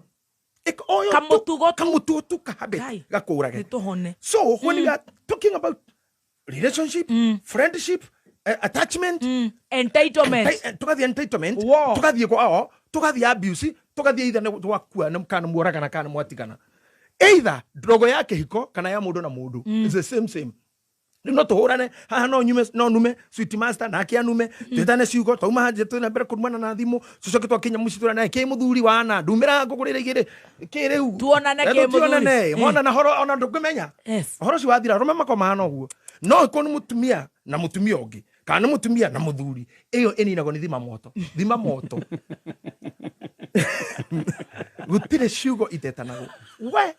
Speaker 3: Kamutugo habit. Gakurage. So when you are talking about relationship, friendship, attachment,
Speaker 1: entitlement.
Speaker 3: Tukathi entitlement. Tukathi kwao. Tukathi abuse. Tukathi either wakua na mkana muoraga na kana mwatigana. Either drogo yake hiko kana ya mudo na mudo. It's the same. No tuhurane haha no nume sweet master na akia nume twetane ciugo tauma haje twina mbere kurumana na thimu cocoke twakinya mucitura na ke muthuri wana ndumira ngugurire igire ke riu
Speaker 1: tuonane ke muthuri
Speaker 3: mwana na horo ona ndugumenya horo ci wathira roma makoma hana uguo no ko ni mutumia na mutumia ungi kana mutumia na muthuri iyo ininago ni thima moto gutire ciugo itetanago we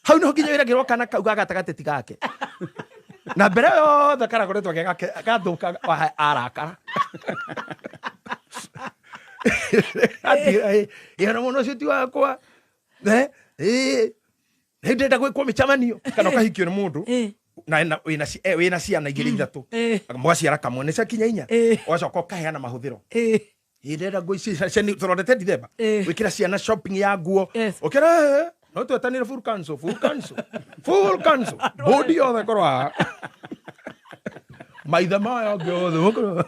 Speaker 3: hau no ginya wira giro kana kauga gatagate gake na mbere yothe karakoretwo gathuka arakara ĩona mũno ũcio ti wakwa ndĩrenda gwĩkwo mĩcemanio kana ũkahikio nĩ mũndũ na wĩna ciana igĩrĩ ithatũ mũgaciara kamwe nĩ ciakinya inya ũgacoka ũkaheana mahũthĩro ndĩrenda tũrondete Ndithemba gwĩkĩra ciana shopping ya nguo ũkĩra no twetanire full cancel bodi yothe korwa maitha mayo ngothe mũkorwo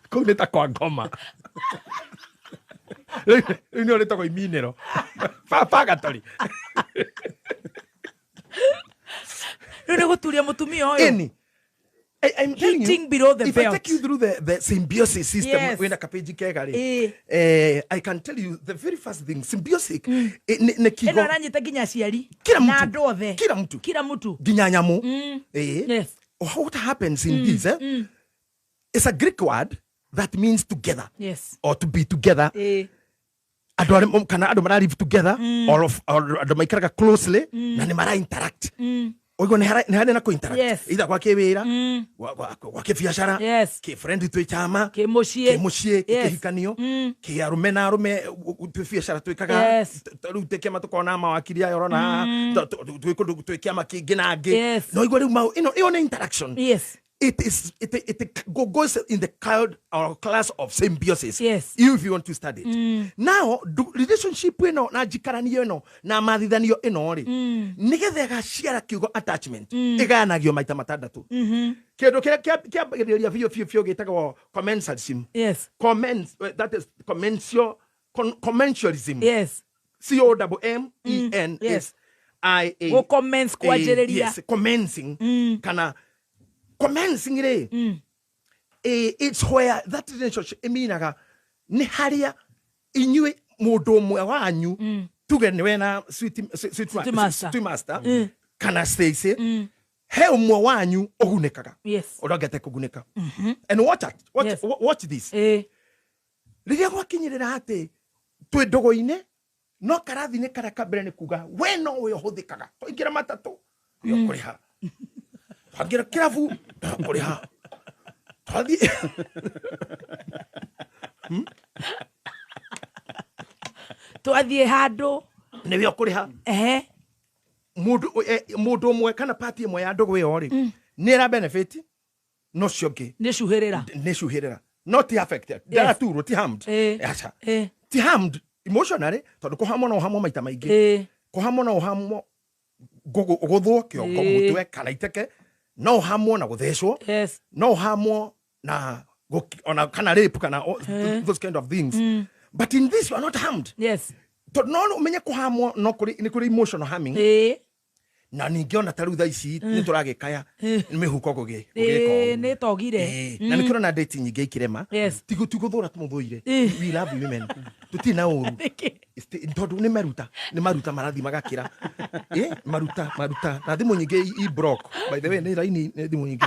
Speaker 3: kũu nĩ ta kwa ngoma rĩu nĩ ũrĩtagwo iminĩro pagatori
Speaker 1: rĩu nĩ gũturia mũtumia ũyũ
Speaker 3: I'm telling you,
Speaker 1: below the
Speaker 3: if
Speaker 1: belt.
Speaker 3: I take you through the symbiosis system, I can tell you the very first thing, symbiosis. Kila mtu. Ginyanyamu.
Speaker 1: Yes.
Speaker 3: What happens in this? It's a Greek word that means together.
Speaker 1: Yes.
Speaker 3: Or to be together. Ado mara live together. Or ado maikaraga closely. Na ni mara interact. Oigo ni hane na ku-interact. Either kwa kĩwĩra, kwa kĩbiacara, kĩ-friend twĩ chama, kĩ-mũciĩ, kĩ-kĩhikanio, kĩ-arũme na arũme twĩ biacara twĩkaga, rĩu twĩ kĩama tũkona mawakiri aya ũrona, twĩ kĩama kĩngĩ na ngĩ. No oigo rĩu ĩyo nĩ interaction. It goes in the class of symbiosis.
Speaker 1: Yes.
Speaker 3: If you want to study it. Now, relationship na jikaranio ino na mathithanio ino ri. Nigethe gaciara kiugo attachment. Iganagio maita matandatu. Kĩndũ kĩambagĩrĩria biũ gĩtagwo commensalism.
Speaker 1: Yes.
Speaker 3: That is commensio commensalism.
Speaker 1: Yes.
Speaker 3: COMMEN
Speaker 1: Yes.
Speaker 3: IA.
Speaker 1: Go commence kwajereria.
Speaker 3: Yes, commencing. Kana commencing re. It's where that relationship meanaga ni haria inywe mundu mwe wanyu tuge ni wena sweet master kana Stacy he umwe wanyu ogunekaga.
Speaker 1: Yes.
Speaker 3: Uragete kuguneka. And watch this. Riria gwakinyirira ati twi ndogo-ine no karathi ni karaka mbere ni kuga we no we huthikaga ingira matatu yo kuriha twangira kiravu kuriha twathi
Speaker 1: twathie handu
Speaker 3: ni we kuriha mundu mwe kana party mwe ya ndogo yo ri ni ra benefit no ciongi
Speaker 1: ni shuhirira
Speaker 3: not affected. There are two ti harmed. Ti harmed emotionally tondu kuhamwo na uhamwo maita maingi kuhamwo na uhamwo guguthwo kiongo mutwe kana iteke no uhamwo na guthecwo no uhamwo na ona kana rape kana those kind of things but in this you are not harmed.
Speaker 1: Yes.
Speaker 3: Tondu no umenye kuhamwo no kuri emotional harming na ningiona taru tha ici ni turagikaya ni mihuko gugi
Speaker 1: ni togire
Speaker 3: na nikiro na date nyingi ikirema tiguthura tumuthuire we love women tutina uru tondu ni maruta marathi magakira maruta na thimu nyingi i broke by the way ni raini ni thimu nyingi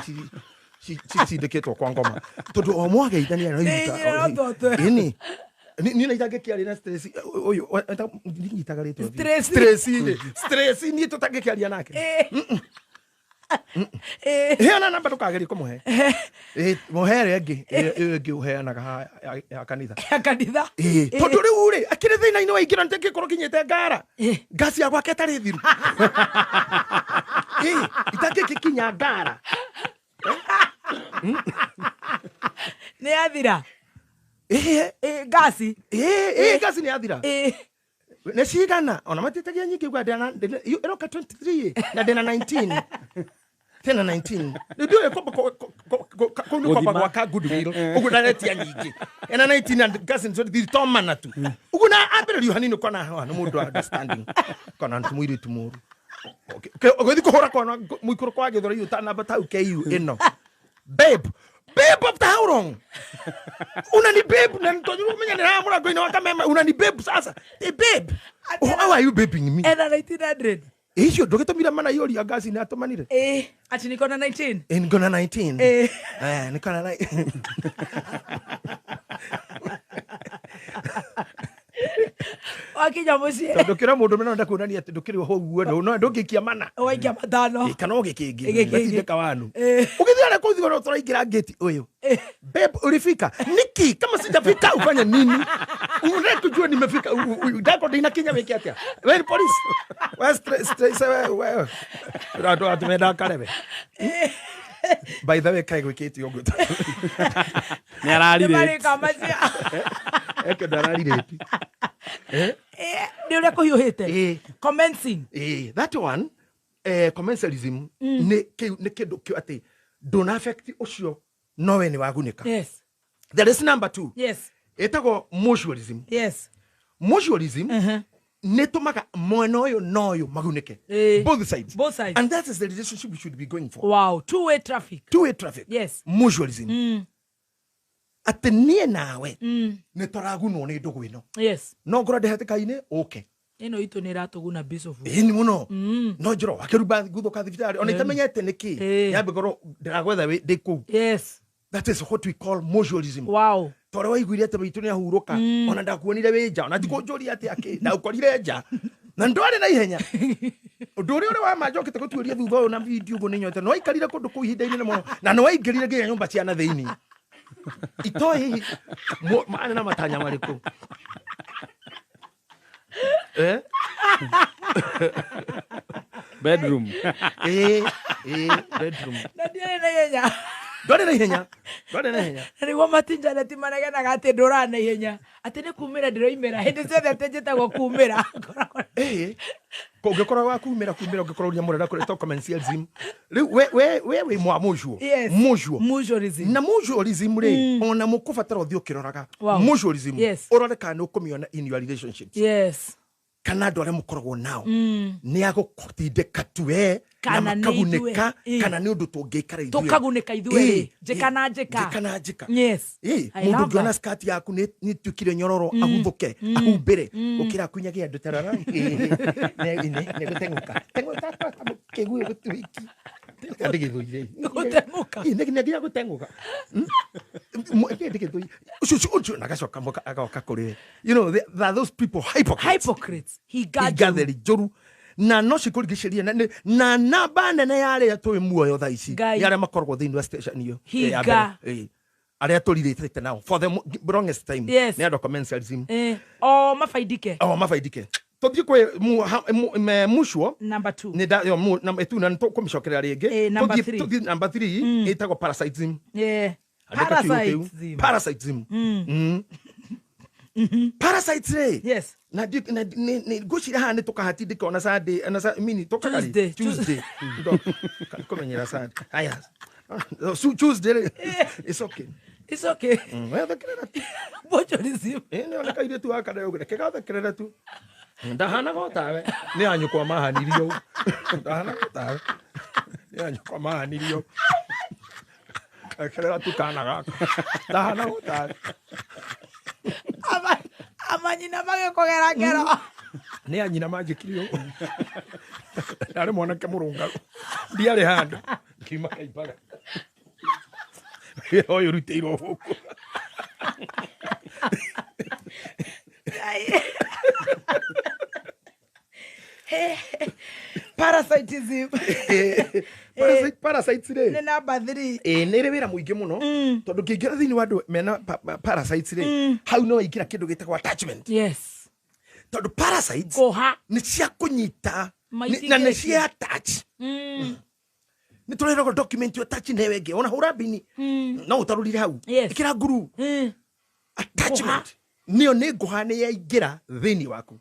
Speaker 3: cindikitwo kwa ngoma tondu o mwageithania no iruta ini ni na itange kiari na stress oyo nyitaga ritwa stress ni tutange kiari nake hena namba tukageri kumuhe muhere ngi uheanaga ya kanitha tondu riu ri akire thina ini waingira nteke koro kinyete ngara ngasi ya gwake tari thiru itange kikinya ngara
Speaker 1: ni athira gasi
Speaker 3: gasi ni athira ne cigana ona matitagia nyingi gwa dana eroka 23 na dana 19 tena 19 ndio kwa kwa goodwill ugunaretia nyingi ena 19 and gasi ndio thitomana tu uguna abere yohanini kona hawa no mundu understanding kona ntumwiri tumuru okay ogothi kuhora kona muikuru kwa githora yu tana batau ku eno babe after how long? Unani babe na ntoju umenya na mura go ina wa Kameme unani babe sasa. Babe. How are you babing me?
Speaker 1: Ena 1900.
Speaker 3: Hiyo dogeto mira mana yori ya gasi na atomanire.
Speaker 1: Ati niko na 19.
Speaker 3: Niko na 19. Niko na 19.
Speaker 1: Wakija mucie.
Speaker 3: Ndokira mundu mena nda kuonania ati ndukiri ho guo no ndugikia mana.
Speaker 1: Waikia matano.
Speaker 3: Kana ugikingi. Batindeka wanu. Ugithiana kuthigora turaingira gate uyu. Babe ulifika. Niki kama sijafika ufanya nini? Unataka kujua nimefika. Ndako ndina Kenya wiki atia. Wewe police. Wewe Rado atumenda karebe. By the way kai gwikiti yoguta.
Speaker 2: Ni ararire.
Speaker 1: Mari kamacia.
Speaker 3: Eke dararire.
Speaker 1: Ni ule kuhiuhite. Commencing.
Speaker 3: That one commensalism ne kedo kyo ati don't affect ucio no we ni wagunika.
Speaker 1: Yes.
Speaker 3: There is number 2.
Speaker 1: Yes.
Speaker 3: Etago mutualism.
Speaker 1: Yes.
Speaker 3: Mutualism ne tomaga monoyo noyo magunike. Both sides. And that is the relationship we should be going for.
Speaker 1: Wow, two-way traffic. Yes.
Speaker 3: Mutualism. Atenie nawe ne toraguno ne dogo ino.
Speaker 1: Yes.
Speaker 3: No ngora ndehete kaine okay.
Speaker 1: Ino ito ni ratuguna bisofu.
Speaker 3: Ni muno. No jiro akiruba guthoka thibitari ona itamenyete niki. Yambe ngoro ndiragwetha ndi ku.
Speaker 1: Yes.
Speaker 3: That is what we call mutualism.
Speaker 1: Wow.
Speaker 3: Tore waiguire ate bitu ni ahuruka ona ndakuonire wija ona ndikonjori ate ake na ukorire nja na ndware na ihenya nduri ore wa majokete guturia thutha na video go ninyote no ikarire kundu ku ihinda-ini na muno na no waingirire nginya nyumba cia na theini itoi maana na matanya mariku
Speaker 2: bedroom
Speaker 3: bedroom
Speaker 1: na dia na yenya
Speaker 3: Ndore na ihenya. Ndore na ihenya.
Speaker 1: Nĩguo matinjane ti manegenaga atĩ ndũra na ihenya. Atĩ nĩ kumĩra ndĩroimĩra. Hĩndĩ ciothe atĩ njĩtagwo kumĩra.
Speaker 3: Kũngĩkorwo wa kumĩra ũngĩkorwo ũria mũrenda kũreta commencialism. Rĩu we mwa mujuo. Mujuo.
Speaker 1: Mujuorism.
Speaker 3: Na mujuorism rĩ ona mũkũbatara ũthiĩ ũkĩroraga. Mujuorism. Ũrore kana ũkũmĩona in your relationships.
Speaker 1: Yes.
Speaker 3: Kana andũ arĩa mũkoragwo nao nĩ agũtindĩka tu na makagunĩka kana nĩ ũndũ tũngĩikara ithuĩ
Speaker 1: tũkagunĩka ithuĩ njĩka na njĩka. Yes.
Speaker 3: Mũndũ ũngĩona skati yaku nĩ tuĩkire nyororo ahuthũke ahumbĩre ũkĩra kunyagia andũ tarara nĩ gũteng'ũka kĩguũ gũtuĩki ndigithũire
Speaker 1: gũteng'ũka
Speaker 3: nĩ gũteng'ũka ucio nagacoka agoka kũrĩ you know there are those people hypocrites
Speaker 1: he
Speaker 3: gathered njũru na no cikũrigicĩria na namba nene ya arĩa tũĩ muoyo thaa ici arĩa makoragwo thĩinĩ wa station iyo arĩa tũrirĩte nao for the longest time nĩ andũ commensalism mabaidike tũthiĩ kwĩ mutual
Speaker 1: number 2
Speaker 3: nĩ number 2 na tũkũmĩcokerera rĩngĩ tũthiĩ number 3 ĩtagwo parasitism parasitism parasites
Speaker 1: yes
Speaker 3: na gushira hane tukahatindika ona Sunday na mini tokagari Tuesday komenyera Sunday haya Tuesday it's okay well the kirera
Speaker 1: mujuorism
Speaker 3: ne ona kaire tu akada yogre kega the kirera tu ndahana gotawe ni anyu kwa mahanirio ndahana gotawe ni anyu kwa mahanirio kirera tu kana gaka ndahana gotawe
Speaker 1: amanyina magĩkũgera ngero
Speaker 3: nĩ anyina manjĩkirio arĩ mwanake mũrũngarũ ndiarĩ handũ kiuma kaimbaga wĩra ũyũ rutĩirwo gũkũ
Speaker 1: parasitism
Speaker 3: parasites rĩ
Speaker 1: nĩ number 3
Speaker 3: nĩ rĩ wĩra mũingĩ mũno tondũ kĩingĩra thĩinĩ wa andũ mena parasites rĩ hau no ingĩra kĩndũ gĩtagwo attachment
Speaker 1: yes
Speaker 3: tondũ parasites nĩ cia kũnyita na nĩ cia attach nĩ tũreragwo document attach newe ngĩ ona hũra mbini no ũtarũrire hau ĩkĩra nguru attachment nĩyo nĩ ngũha nĩ yaingĩra thĩinĩ waku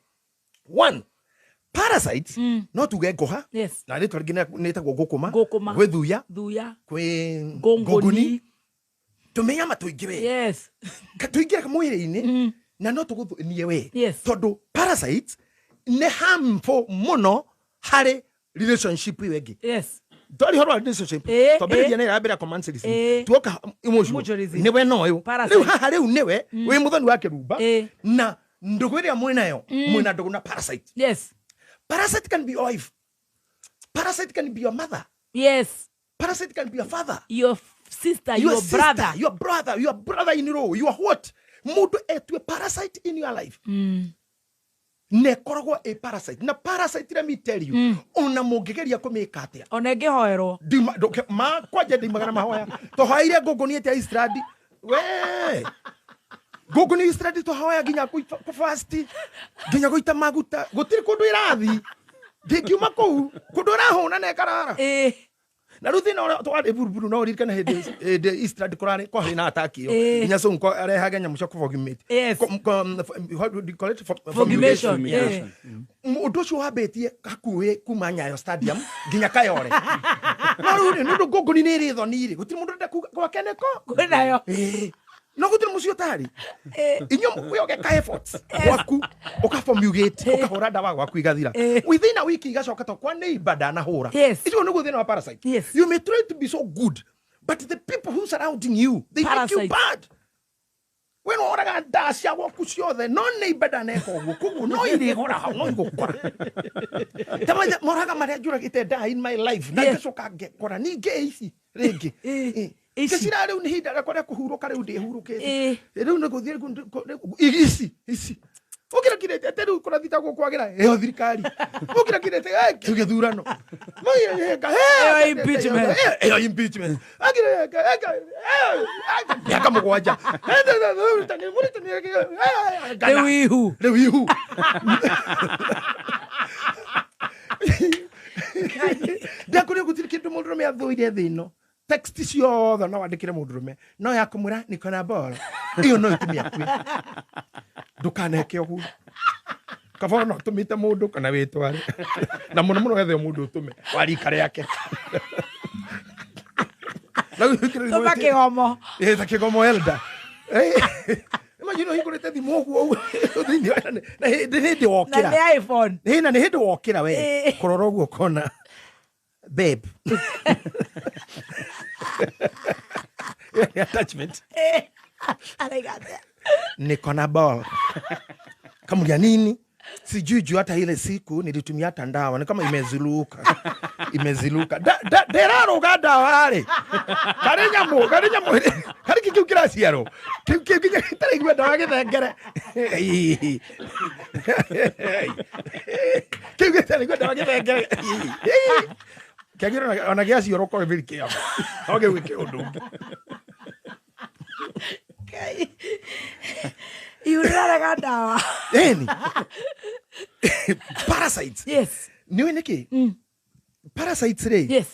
Speaker 3: parasites no tuge ngoha na rĩtwa rĩngĩ nĩ ĩtagwo ngũkũma gwĩthuya kwĩ ngũngũni tũmenyama tũingĩ we tũingĩra mwĩrĩ-inĩ na no tũgũthũnie we tondũ parasites nĩ harmful mũno harĩ relationship iwe ĩngĩ ndori horo relationship tobĩrĩria nĩ ĩrambĩra commensalism tuoka emotionalism nĩwe no ũyũ rĩu haha rĩu nĩwe wĩ mũthoni wa kĩrumba na ndũgũ ĩrĩa mwĩnayo mwĩna ndũgũ na parasite parasite can be your wife. Parasite can be your mother.
Speaker 1: Yes.
Speaker 3: Parasite can be your father.
Speaker 1: Your sister, your brother.
Speaker 3: Your brother-in-law, your what? Mudu etwe parasite in your life. Nekoragwo a parasite. Na parasite, let me tell you, ona mũngĩgeria kũmĩka atĩa.
Speaker 1: Ona ĩngĩhoerwo.
Speaker 3: Ma kwaje ndimagana mahoya. Tũhoire ngũngũni ĩte Istradi. We. Ngũngũni Istradi tũhoya nginya kũfasti. Nginya gũita maguta. Gũtirĩ kũndũ ĩrathi. Ndĩkiuma kũu. Kũndũ ĩrahũna na ĩkarara. Na rĩu thĩna ũrĩa twarĩ buruburu no ũririkane hĩndĩ Istradi kũrarĩ kwarĩ na attack ĩyo. Nginya Sonko arehaga nyamũ cia kũfogumate. Fumigation. Ũndũ ũcio wambĩtie hakuhĩ kuma Nyayo Stadium nginya Kayore. Na rĩu nĩ ũndũ ngũngũni nĩ ĩrĩ thoni rĩ. Gũtirĩ mũndũ ũrenda gwake neko.
Speaker 1: Kwĩnayo.
Speaker 3: No gũtirĩ mũciĩ ũtarĩ. Inyuĩ wĩogeka efforts gwaku ũkafumigate ũkahũra ndawa gwaku igathira. Within a week igacoka to kwa neighbor ndanahũra. Icio nĩguo thĩna wa parasite. You may try to be so good, but the people who surrounding you, they make you bad. When oraga nda cia gwaku ciothe no neighbor ndaneka ũguo koguo no irĩgũra hau no igũkora. Tamaitha moraga marĩa njũragĩte nda in my life na ngacoka ngekora ningĩ ici rĩngĩ. Kĩcira rĩu nĩ hinda rĩakwa rĩa kũhurũka rĩu ndĩhurũkĩte. Rĩu nĩ gũthiĩ ici. Ũkĩra kirete atĩ rĩu kũrathita gũkwagĩra ĩyo thirikari. Ũkĩra kirete gĩthurano. Ĩyo impeachment. Mĩaka mũgwanja. Rĩu ihu. Ndakũrĩa gũtirĩ kĩndũ mũndũ athũire thĩ ĩno. text ciothe no wandikire mundu rume no yakumura niko na ball iyo no itumia kwi ndukaneke ogu kabona no tumite mundu kana witware na muno muno wethe mundu utume wari kare yake
Speaker 1: tuma kigomo
Speaker 3: kigomo elda imagine higurite thimu ogu na hindi wokira
Speaker 1: na ni iPhone
Speaker 3: na ni hindi wokira we kurora ogu kona babe attachment
Speaker 1: I got that
Speaker 3: niko na ball kamulia nini sijui hata ile siku nilitumia hata ndawa ni kama imeziluka deraro gada wale karinyamo kari kikiu kirasiaro kikiu kitare gwe dawa githengere kikiu kitare gwe dawa githengere kagira ona giasi oroko vile kia oge wiki undu
Speaker 1: Yurara gadawa.
Speaker 3: Eni. Parasites.
Speaker 1: Yes.
Speaker 3: Niwe niki? Parasites re.
Speaker 1: Yes.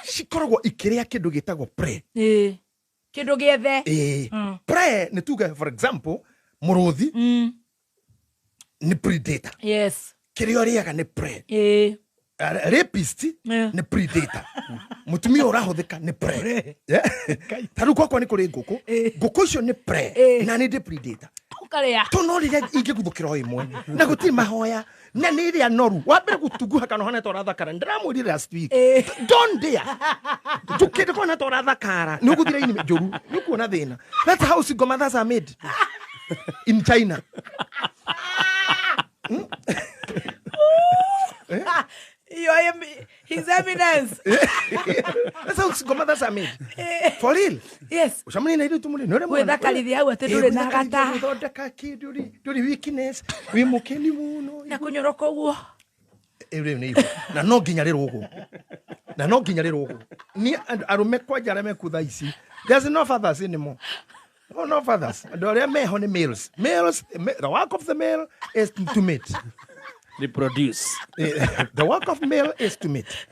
Speaker 3: Shikoragwo ikiria kindu gitagwo prey.
Speaker 1: Kindu giethe.
Speaker 3: Prey ni tuga for example muruthi. Ni predator.
Speaker 1: Yes.
Speaker 3: Kiria riaga ni prey. Rapist ni predator. Mutumia urahuthika ni prey. Taru kwakwa ni kuri nguku. Nguku icio ni prey na ni predator.
Speaker 1: Ukaria.
Speaker 3: Tono ri ingiguthukira o imwe. Na gutiri mahoya. Na ni ria noru. Wambere gutunguha kana hana tora thakara. Ndiramwirire last week. Don't dare. Tukende kona tora thakara. Ni uguthira ini njoru. Ni kuona thina. That's how single mothers are made. In China.
Speaker 1: His eminence.
Speaker 3: That's how single mothers are made. For real.
Speaker 1: Yes.
Speaker 3: Ushamani na ile tumuli.
Speaker 1: Wetha kalithi au atendure na gata.
Speaker 3: Thondeka kindu ri weakness. Wi mukeni muno.
Speaker 1: Na kunyoroka uguo.
Speaker 3: Ere ni na no nginyariro uguo. Na no nginyariro uguo. Ni arume kwa jara me kutha ici. There's no fathers anymore. Oh, no fathers. Dore me ho ni males. The work of the male is to mate.
Speaker 2: Reproduce.
Speaker 3: The work of male is to mate.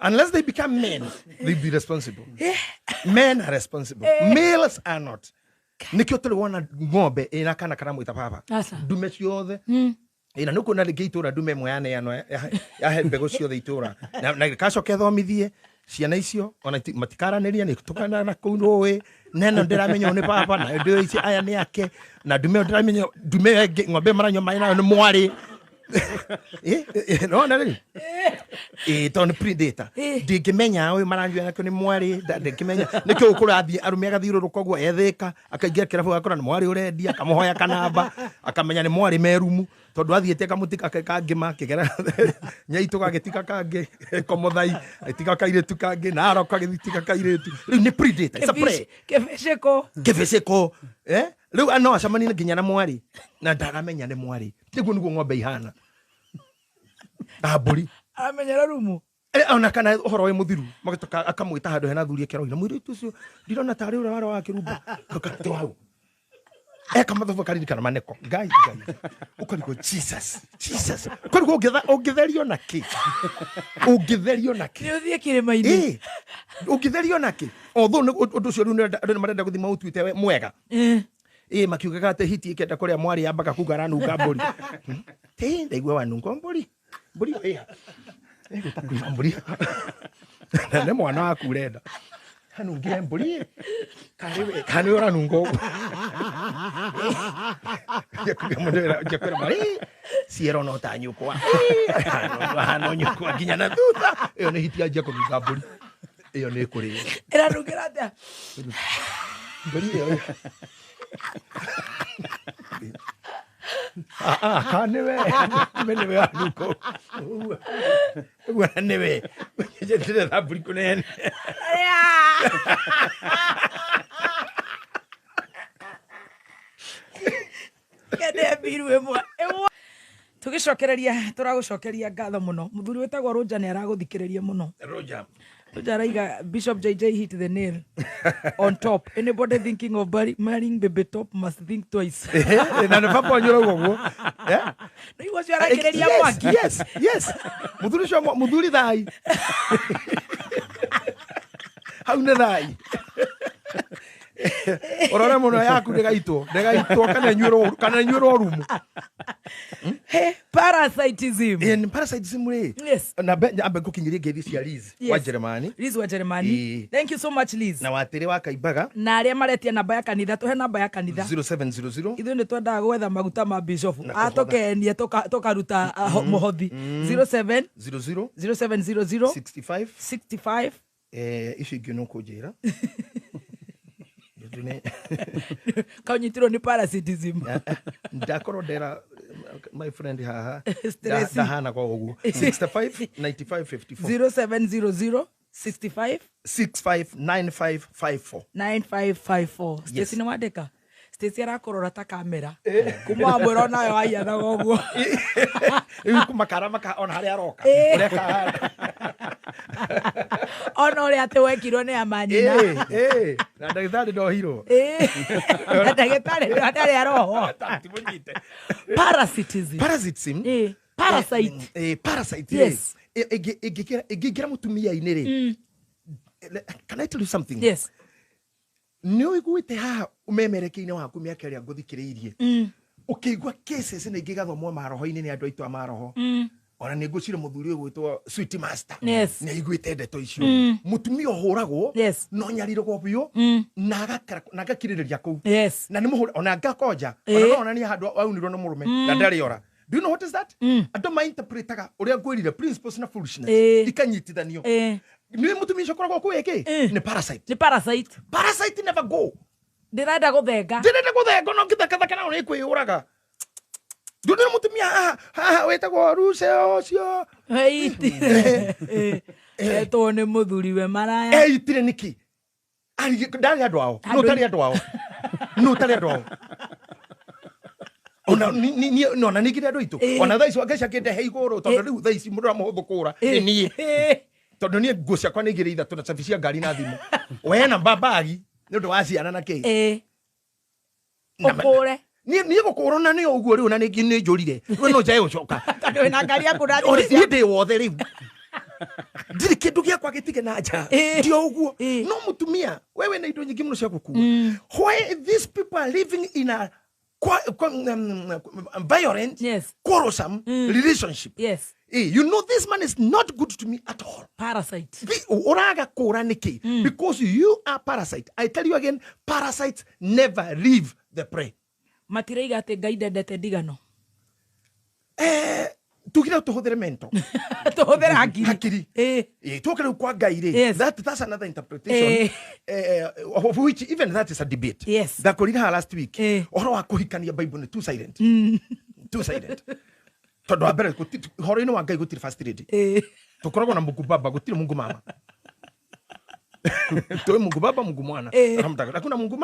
Speaker 3: Unless they become men, they'll be responsible. Men are responsible. Males are not. Nikio tuli wana ng'ombe inakana kana mwita papa. Dume ciothe. Ina nuko na ligitura dume mwana ya mbego ciothe itura. Na kacoke thomithie ciana icio ona matikaranĩria nĩ tukana na kũu rũĩ neno ndiramenya ni papa na ndio ici aya ni yake na dume ndiramenya dume ng'ombe maranywa maĩ nayo nĩ mwarĩ no na rĩ ton predator ndingĩmenya ũyũ maranywa nake nĩ mwarĩ ndingĩmenya nĩkĩo ũkũrathiĩ arume agathiũrũrũka ũguo ethĩka akaingĩra kĩrabu akora nĩ mwarĩ ũrendia akamuhoya kanamba akamenya nĩ mwarĩ merumu tondu athiĩte kamutika kangĩma kĩgera nyaitu gagĩtika kangĩ komothai itika kairĩtu kangĩ na aroka gĩtika kairĩtu rĩu nĩ predator it's a prey kĩbeceko rĩu ano acamani nginya na mwarĩ na ndaramenya nĩ mwarĩ nĩguo nĩguo ng'ombe ihana mbũri
Speaker 1: amenyera rumu
Speaker 3: ona kana ũhoro wĩ mũthiru magĩtoka akamwĩta handũ hena thuri kĩroina mũirĩtu ũcio ndirona tarĩ ũrĩa wara wa kĩrumba kakati wau kamathobo kariri kana maneko ngai ukariko Jesus ukariko ũngĩtherio na kĩ
Speaker 1: nĩ ũthiĩ kĩrĩma-inĩ
Speaker 3: ũngĩtherio na kĩ although ũndũ ũcio rĩu andũ nĩ marenda gũthima ũtuĩte mwega makiugaga atĩ hiti ikenda kũrĩa mwarĩ yambaga kuga ranunga mbũri ndaigua wanunga mbũri gũtakuiga mbũri nĩ mwana waku ũrenda hanungire mbũri kanĩ ũranunga ũguo njekwĩra marĩ ciero no ta nyũkwa hano nyũkwa nginya na thutha ĩyo nĩ hiti yanjia kũnunga mbũri ĩyo nĩ kũrĩo
Speaker 1: ĩranungĩra atĩa
Speaker 3: mbũri ĩyo kanĩwe nĩwe wanunga ũguo nĩwe njetĩretha mbũri kũnene
Speaker 1: kende biru emwe tugicokereria turagucokeria ngatho muno muthuri wetagwo Roja ni araguthikiriria muno
Speaker 3: Roja
Speaker 1: Jaraiga Bishop JJ hit the nail on top. Anybody thinking of marrying baby top must think twice.
Speaker 3: Na ne papa nyoro gogo. Yeah.
Speaker 1: No, was your like
Speaker 3: yes. Muduri dai. How ne dai? Orora mono yaku negaito kana nyuro rumu.
Speaker 1: Parasitism.
Speaker 3: In parasitism way.
Speaker 1: Yes.
Speaker 3: Na ambe kukinyirie gethi cia Liz wa Jeremani.
Speaker 1: Liz wa Jeremani. Thank you so much Liz.
Speaker 3: Na watiri wa Kaibaga.
Speaker 1: Na aria maretia namba ya kanitha, tuhe namba ya kanitha
Speaker 3: 0700.
Speaker 1: Ithu ni twendaga gwetha maguta ma bishop. Atokenie tokaruta muhothi 0700 65
Speaker 3: icio ingĩ no kũnjĩra
Speaker 1: kaunyitirwo ni parasitism.
Speaker 3: ndakorwo ndera my friend haha ndahana kwa ũguo 65 95 54
Speaker 1: 0700 65
Speaker 3: 9554
Speaker 1: 9554. Stacy ni wandika Stacy arakorora ta kamera kuma mwero nayo aiyana goguo
Speaker 3: makara ona harĩa aroka
Speaker 1: ona ũrĩa atĩ wekirwo nĩ amanyina
Speaker 3: na ndagĩtarĩ ndohirwo
Speaker 1: na ndagĩtarĩ ndarĩ aroho. Parasitism.
Speaker 3: Parasite. Yes. Ingĩkĩra mũtumia-inĩ rĩ. Can I tell you something?
Speaker 1: Yes.
Speaker 3: Nĩ ũiguĩte haha umemerekeine waku mĩaka ĩrĩa ngũthikĩrĩirie. Ũkĩigua cases na ingĩ gathomwo maroho-inĩ nĩ andũ aitũ a maroho. Ona nĩ ngũcira mũthuri ũyũ gwĩtwo Sweet Master.
Speaker 1: Nĩ
Speaker 3: aiguĩte ndeto icio. Mũtumia ũhũragwo no nyarirwo biũ na agakirĩrĩria kũu. Na nĩ mũhũra ona ngakonja ona onania handũ aunirwo nĩ mũrũme na ndarĩ ora. Do you know what is that? Andũ mainterpretaga ũrĩa ngwĩrire principles na foolishness ikanyitithanio. Nĩ mũtumia ũcio koragwo kwĩ kĩ? Nĩ parasite. Parasite never go.
Speaker 1: Ndĩrenda gũthenga
Speaker 3: no ngĩthekatheka nayo nĩ kwĩyũraga. Ndio nĩ mũtumia haha wetagwo Ruce ũcio.
Speaker 1: Etwo nĩ mũthuri we maraya.
Speaker 3: Itire nĩkĩ? Ndarĩ andũ ao. No tarĩ andũ ao. Ona nĩ ngire andũ aitũ. Ona thaa ici Magesha kĩndehe igũrũ tondũ rĩu thaa ici mũndũ aramũhũthũ kũra nĩ niĩ. Tondũ niĩ nguo ciakwa nĩ igĩrĩ ithatũ na cabi cia ngari na thimũ. We na mbagi nĩ ũndũ wa ciana na kĩ.
Speaker 1: Ũkũre.
Speaker 3: Niĩ gũkũrwo na nĩ ũguo rĩu na nĩ njũrire. We no njae ũcoka.
Speaker 1: Tondũ wĩna ngari yaku na
Speaker 3: thimũ cia. Niĩ ndĩ wothe rĩu. Ndirĩ kĩndũ gĩakwa gĩtige na nja. Ndio ũguo. No mũtumia wewe na indo nyingĩ mũno cia gũkua. Why these people are living in a violent, quarrelsome relationship.
Speaker 1: Yes.
Speaker 3: You know this man is not good to me at all.
Speaker 1: Parasite.
Speaker 3: Oraga kora niki. Because you are parasite. I tell you again, parasites never leave the prey.
Speaker 1: Matireiga ate gaide ndete ndigano.
Speaker 3: Tukira tuhudhere mento.
Speaker 1: Tuhudhere hakiri.
Speaker 3: Tukira kwa Ngai. That's another interpretation. Of which even that is a debate.
Speaker 1: Yes.
Speaker 3: That kolira last week. Oro wa kuhikania Bible ni two silent. Two silent. Tondu abere horo-inĩ wa Ngai gũtirĩ first lady. Tukoragwo na Mungu Baba gũtirĩ Mungu Mama. Tuwe Mungu Baba, Mungu Mwana. Hakuna Mungu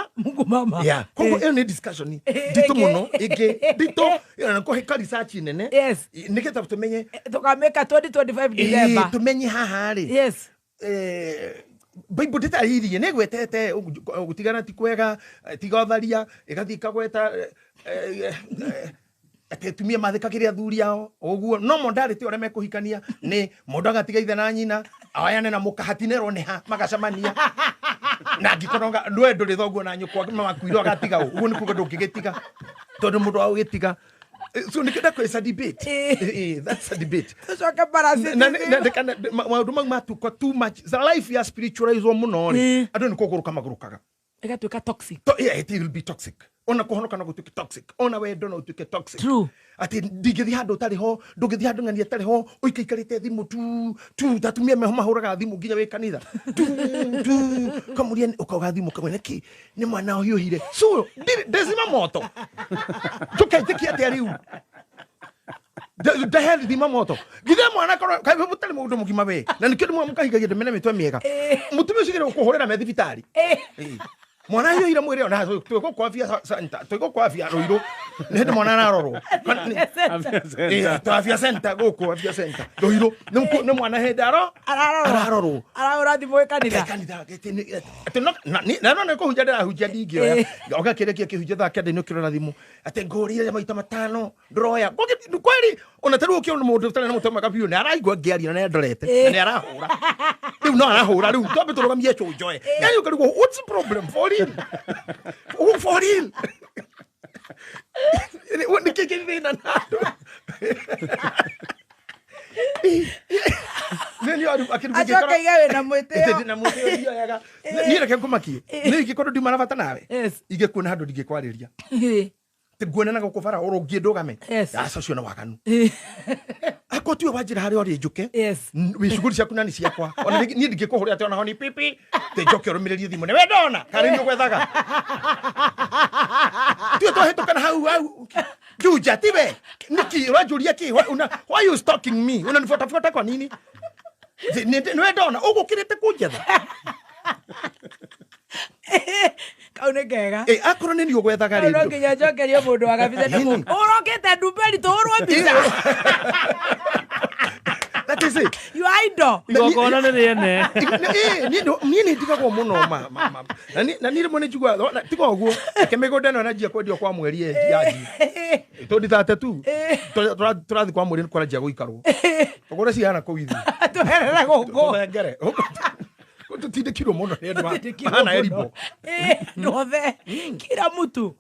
Speaker 1: Mama.
Speaker 3: Yeah. Kogo eo ni discussion ni. Dito muno. Dito. Nako research nene.
Speaker 1: Yes.
Speaker 3: Niketa tumenye.
Speaker 1: Tukameka 2025 December.
Speaker 3: Tumenye hahari.
Speaker 1: Yes.
Speaker 3: Bible dita hiri ne gwetete gutigana ti kwega tigatharia igathi kagweta atetumia mathikagiria athuri ao uguo no mondarite ore mekuhikania ni mundu agatiga ithe na nyina ayane na mukahatinero ni ha magacamania na ngikonoga ndwe nduri thoguo na nyukwa makuiro agatiga uguo ni kuga ndungigitiga tondu mundu wa ugitiga. So nikenda kwa a debate. That's a debate.
Speaker 1: So ka parasite.
Speaker 3: Maundu mau matuka too much. The life ya spiritualized muno ri. Ando ni kuguruka magurukaga.
Speaker 1: Igatuika toxic.
Speaker 3: Yeah, it will be toxic. Ona kuhonoka na gutuike toxic. Ona we ndono utuike toxic.
Speaker 1: True.
Speaker 3: Ati ndigithi handu tari ho, ndugithi handu ngani tari ho, uikaikarite thimu tu tatumia meho mahuraga thimu nginya we kanitha. Kamuria ukoga thimu kamwe neki ni mwana uyu hire. So ndezima moto. Tukaitiki ati ariu. Ndaheli thima moto. Githe mwana kai butari mundu mugima we. Na nikio mwa mukahigagia ndemene mitwe miega. Mutumia ucigire gukuhurira me thibitari. Mwana yo ira mwere ona twiko kwa afya center twiko kwa afya roiro nende mwana naroro to afya center goko afya center roiro ne mwana hedaro araroro
Speaker 1: di moe kanitha
Speaker 3: atino na ko hujada hujia digio ya oka kile kile hujada kade no kilo rathimu ate ngori ya maita matano droya kweli ona taru ukio no mundu tane no mutoma kabiu ne araigwa ngiaria na ndorete ne arahura riu no arahura riu tobe turugamie chujoe yani ukarigo what's the problem for him for him what the kike thina nado neni
Speaker 1: ajoka igawe na mweteo
Speaker 3: na mweteo hiyo yaga ni reke kumaki ni igikondo ndimara bata nawe igekuona handu ndigikwariria tiguona na gukubara urugie ndugame aca cio na waganu ako tiwe wajira hari ori njuke wicuguri ciaku nani ciakwa ona ni ndingikuhuria ati ona honi pipi te njoke urumiririe thimu ni we ndona kari ni gwethaga tiwe twahetũkana hau juja tiwe niki urajuria ki why you stalking me unanifuata kwa nini ni we ndona ugukirite kunjetha
Speaker 1: kaune kega
Speaker 3: akoro nini ugwethaga rindu
Speaker 1: no nginya njokerie mundu wa kabitha ni urokete nduberi tuhurwo mbica
Speaker 3: that is it
Speaker 1: you idol
Speaker 2: igokona ni riene
Speaker 3: ni ndigagwo muno na ni rimwe njigwa tiga oguo kemigonde no najia kwendio kwa mweri yaji tondithate tu turathi kwa mweri kwa njia guikarwo tugure ciana kuithi
Speaker 1: tuherere guku
Speaker 3: ngere tutindikirwo muno ni andu mahana eribo
Speaker 1: ndothe kila mtu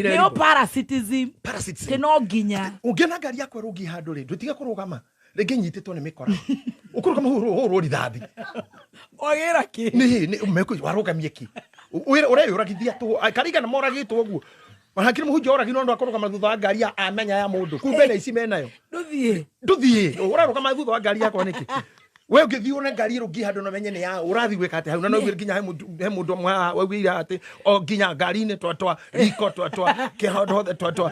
Speaker 1: ni parasitism teno nginya
Speaker 3: ungena ngari yakwa rungi handu ri ndutiga kurugama rege nyititwo ni mikora ukurugama huru rithathi
Speaker 1: ogira ki
Speaker 3: ni umeko warugamie ki ureyuragithia tu kariga na moragitwo guo hakiri muhunjia oragirwo ndo akorugama thutha wa ngari amenya ya mundu kumbe na ici menayo nduthie urarugama thutha wa ngari yakwa niki we ngithii una ngari rungi handu no menye ni ya urathi gwika ati hau na no nginya he mundu mwa wawira ati o nginya ngari-ini twatwa riko twatwa kihondo hothe twatwa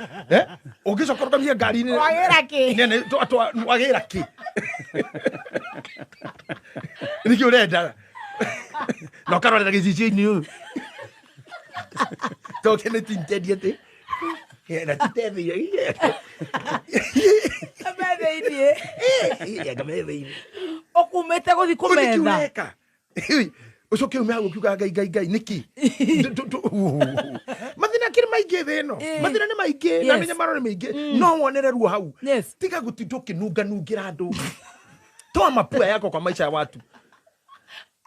Speaker 3: ungicoka rugamia ngari-ini
Speaker 1: wagira ki
Speaker 3: nene twatwa wagira ki niki urenda no karorera gicicio-ini uyu tokene tintendi ati na titetheire
Speaker 1: kametheini okumete guthi kumetha
Speaker 3: ucoke ume hagu kiuga ngai niki mathina kiri maingi thino mathina ni maingi na menya maro ni maingi no wonereruo hau tiga gutinda ukinunganungira andu toa mapua yako kwa maisha ya watu.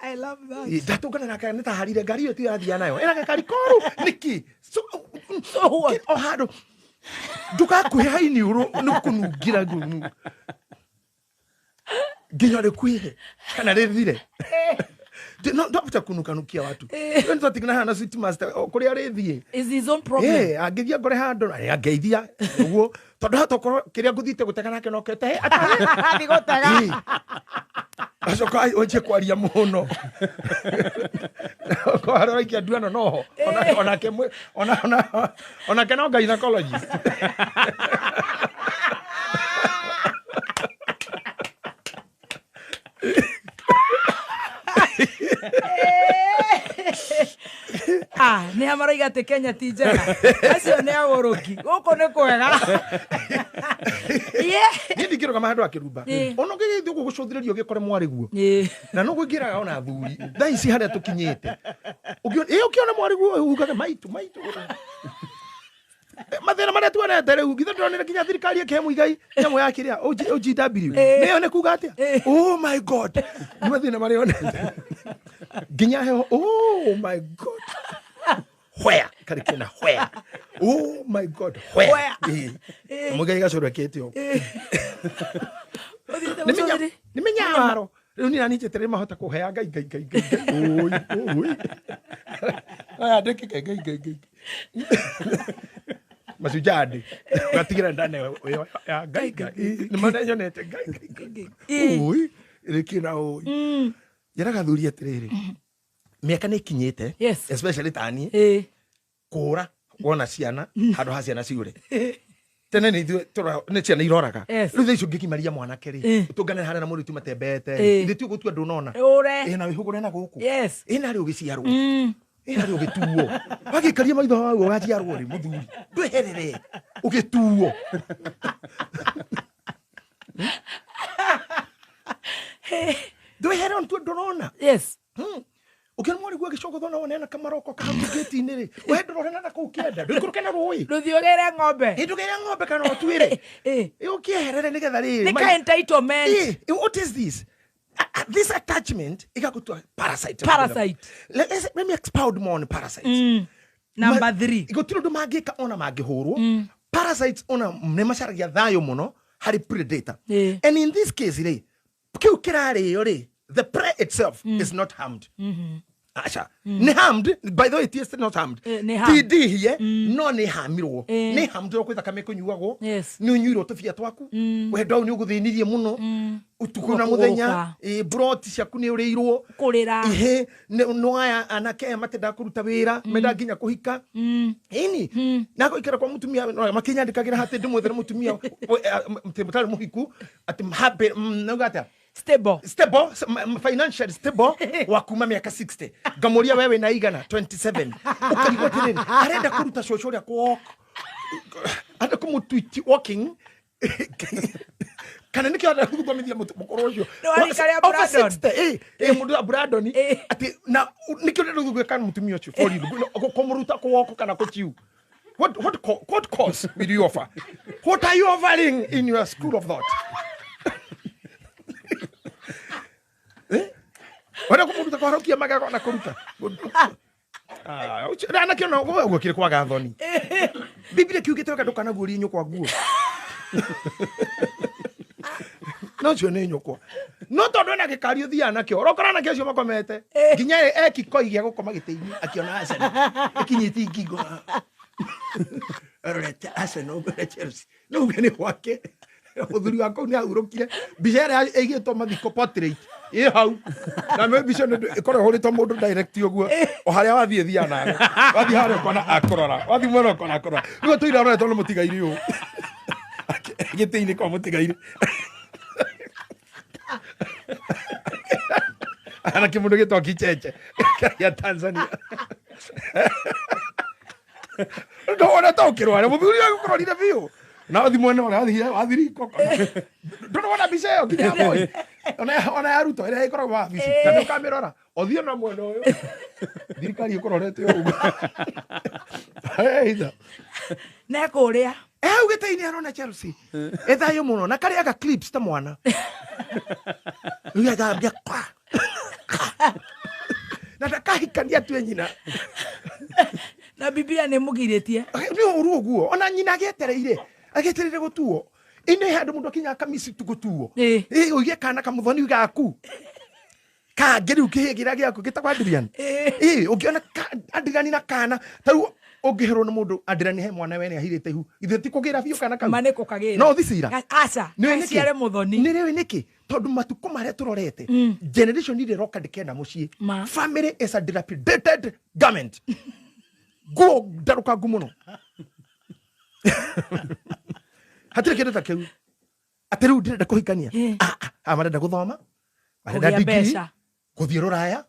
Speaker 1: I love that.
Speaker 3: Datugana na kana ta harire ngari yo tirathia nayo era gakari koru niki so what o hado duka ku haini uro nukunungira ngunu ginyore kuihe kana rethire no ndapata kunukanukia watu ndio tikina hana sweet master kuri arethie
Speaker 1: is his own problem
Speaker 3: agithia ngore hando ageithia uguo tondu hatokoro kiria nguthite gutega nake nokete
Speaker 1: athi gutega
Speaker 3: acoka oje kwaria muno ko arorikia nduano noho ona kemwe ona kenonga gynecologist
Speaker 1: ni amaroiga te Kenya ti njega acio ni agoroki guko ni kwega
Speaker 3: ni ndikiro kama handu akirumba ono ngigithio gugucuthiririo gikore mwari guo na no gwingiraga ona thuri thaici haria tukinyite ukiona mwari guo ugaga maitu mathina maria tuonete riu githe ndonire kinya thirikari ikemu igai nyamu ya kiria OGW niyo ne kuga atia oh my god ni mathina maria onete ginya he oh my god where karikina where oh my god where mugai gacoro ketio ni menya maro riu ni nani chetere mahota kuhea ngai oi aya ndeke ngai masujadi gatigira ndane ya ngai ni manenyo nete ngai oi rikina oi yara gathuri atiriri miaka ni kinyite especially tani kura wona ciana handu ha ciana ciure tene ni ni ciana iroraga riu thaicu ngikimaria mwana keri tungane hana na muri tu matembete ndi tu gutua ndunona na wihugure na guku na ri ugiciarwo Ari ugituo. Wagikaria maitho wawe wajiarwo ri muthuri. Ndweherere. Ugituo. Ndweherere ontu ndorona.
Speaker 1: Yes.
Speaker 3: Ukimwona gwa gicoko thona wona na kamaroko kahambugeti-ini ri. We ndorona na kukienda. Ndikuruka rui.
Speaker 1: Nduthiogere ng'ombe.
Speaker 3: Ndugere ng'ombe kana otwire. Ukieherere nigetha ri.
Speaker 1: Nika entitlement.
Speaker 3: What is this? This attachment ikakutoa parasite. Let me expound more on parasites.
Speaker 1: Number 3.
Speaker 3: Igotiro ndo magika ona magihurwo. Parasites ona nemasharagia thayo muno hari predator. And in this case kiu kirare yore the prey itself is not harmed. Asha. Ni harmed, by the way, it is not harmed. TD here, no ni hamirwo. Ni harmed yo kwitha kameko nyuago. Ni unyuro tofia twaku. We ndo ni uguthinirie muno. Utuku na muthenya, broti ciaku ni urirwo.
Speaker 1: Kurira.
Speaker 3: No aya anake matenda kuruta wira, menda nginya kuhika. Ini. Nako ikara kwa mutumia makinya ndikagira hati ndimwe thera mutumia mutari muhiku ati happy ngata. Stable, financial stable, wakuma miaka 60. Gamuria wewe na igana 27. Ukarigwa tinini. Arenda kuruta shoshori ya walk. Anda kumutwiti walking. Kana niki ada kugwa mithia mukorojo.
Speaker 1: No ari kare Brandon.
Speaker 3: Mundu wa Brandon ati na niki ndo kugwa kana mutumia chu for you. Komuruta ko walk kana ko chiu. What course will you offer? What are you offering in your school of thought? Wala kumuruta kwa rokia magaga na kuruta. Ana kiona gwo kire kwa gathoni. Biblia kiugite kadoka na guri nyoko guo. No chone nyoko. No tondo na gikario thia na kio. Rokora na kio makomete. Ginya ekikoigia gukoma giteini akiona Arsenal. Ekinyiti ngigo. Areta Arsenal na Chelsea. No ngene wake. Muthuri wako ni ahurukire. Bijera egitwo mathiko portrait. Hau na mbica ikore horito mundu direct uguo o haria wathie thia nawe wathie haria kona akorora wathie mwena kona akorora nigo tuira rore tono mutigairi u gitiini kwa mutigairi ana kimundu gitwa kicheche ya Tanzania ndo ona tokirwa muthuri akororire biu na wathie mwena wathie riko ndo wana bica yo kinya boy ona aruto ira ikoragwo wabici kana kamerora othio na mwena uyu thirikari ikororete ugu heitha
Speaker 1: na kuria
Speaker 3: ugiteini arona Chelsea ethayo muno na kari aga clips ta mwana uyaga bia kwa na takahikania tu nyina
Speaker 1: na Biblia ne mugiritie
Speaker 3: ni uru uguo ona nyina agetereire gutuo ine handu mundu kinya kamisi tugutuo uige kana kamuthoni gaku kangeri ukihigira giaku gitakwa Adrian ukiona Adrian na kana tau ungihero na mundu Adrian he mwana we ni ahirite hu ithe ti kugira biu kana kau
Speaker 1: maneko kagira
Speaker 3: no thicira
Speaker 1: aca ni ciare muthoni
Speaker 3: ni rewe niki tondu matuko mare turorete generation ile roka dikenda mucii family is a dilapidated garment go daruka gumuno hatire kindu ta kiu ateru ndirenda kuhikania marenda guthoma marenda degree kuthie ruraya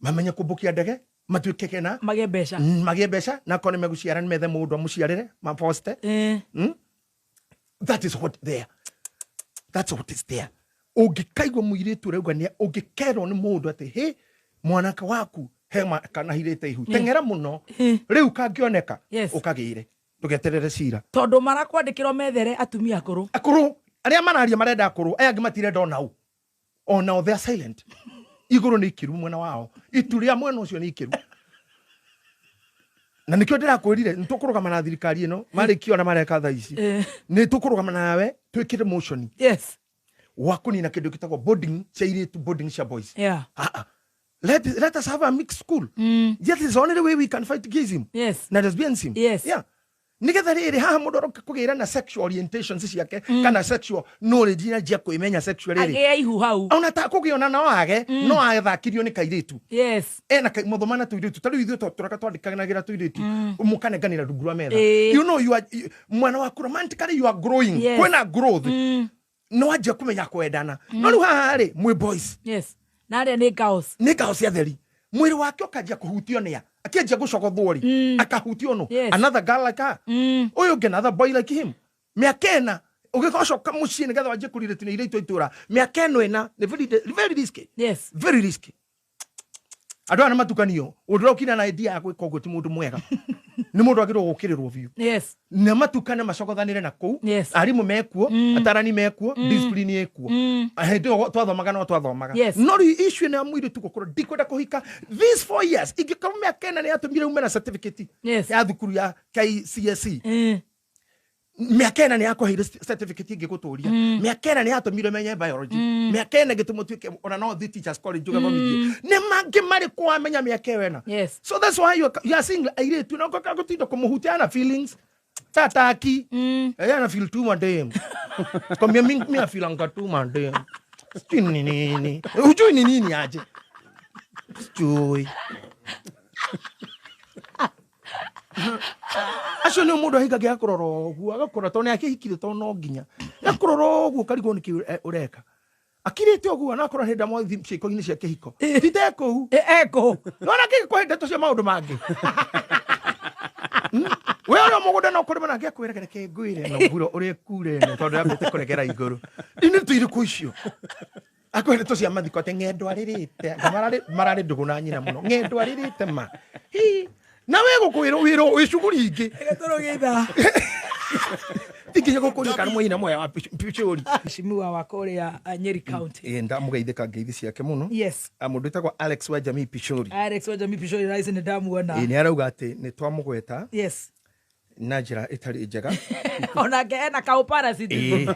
Speaker 3: mamenya kubukia ndege matuike kena magie mbeca na kone meguciara ni methe mundu amuciarire maposte that is what there that's what is there ungikaigwa muiritu rauga ni ungikero ni mundu ati he mwanaka waku he kana hirite ihu tengera muno riu kangioneka ukagire tugeterere cira
Speaker 1: tondu marakwandikirwo methere atumia akuru aria mararia marenda akuru aya ngimatire ndona u ona they are silent iguru ni ikiru mwena wao ituria mwena ucio ni ikiru na nikio ndirakwirire nitukurugama na thirikari ino marikio na mareka tha ici ni tukurugama nawe twikire motion wakunina kindu kitagwo boarding chairi to boarding sha boys let us have a mixed school that is the only way we can fight gayism na lesbianism nigetha riri haha mundu aroka kugira na sexual orientations ciake kana sexual knowledge na jia kuimenya sexual riri age ihu hau
Speaker 3: ona ta kugiona na wage no athakirio ni kairitu na muthomana tuiritu tari ithu turaka twandikanagira tuiritu umukane ganira rugura metha you know you are mwana wa romantically you are growing kwena growth no ajia kumenya kwendana no ru haha ri mwe boys
Speaker 1: na ria ni girls
Speaker 3: ya theri mwiri wake ukajia kuhutio nia akijia gucogothwo ri akahutio no another girl like her uyu nge another boy like him miakena ugicoka mucii nigetha wajie kurire tune ire itura miakeno ina very risky very risky adu ana matukanio udrokina na idea yakwe kogo ti mundu mwega ni mundu agiro gukirirwo biu na matukane macogothanire na kou arimu mekuo atarani mekuo discipline ekuo ahendo twathomaga no twathomaga no issue na mwiri tukokoro dikwenda kuhika these 4 years igikoma akena ni atumire umena certificate ya thukuru ya KCSE miakena ni akoheire certificate ngiguturia miakena ni atumire menye biology miakena gitumutwike ona no the teachers college juga thomithie ni mangi mari kwa menya miake wena so that's why you are seeing aire tu no gutindo kumuhutiana feelings tataki yana feel too madem kwa mimi I feel anga too madem nini ujui nini aje ujui acio ni mundu ahingaga akororo oguo agakora to ni akihikire to no nginya akororo oguo karigo niki ureka akirite oguo na akora henda mo ciiko-ini cia kihiko titeko eko nona kiko henda to cia maundu mangi we ora muguda no kuri mana ngekwiregere ke nguire no buro uri kure no tondu ambite kuregera iguru ini tuiri kuicio akwende to cia mathiko te ngendo aririte marari ndugu na nyina muno ngendo aririte ma hi na we gukwiro wiro icuguri ingi egetorogitha tikinya gukuria kana mwina moya wa pichori shimiwa wa Korea Nyeri County ndamugeithika ngeithi ciake muno mundu etagwo Alex wa Jamii Pichori rise ni ndamuona ni arauga ati ni twamugweta na njira itari njega ona ke na ka parasite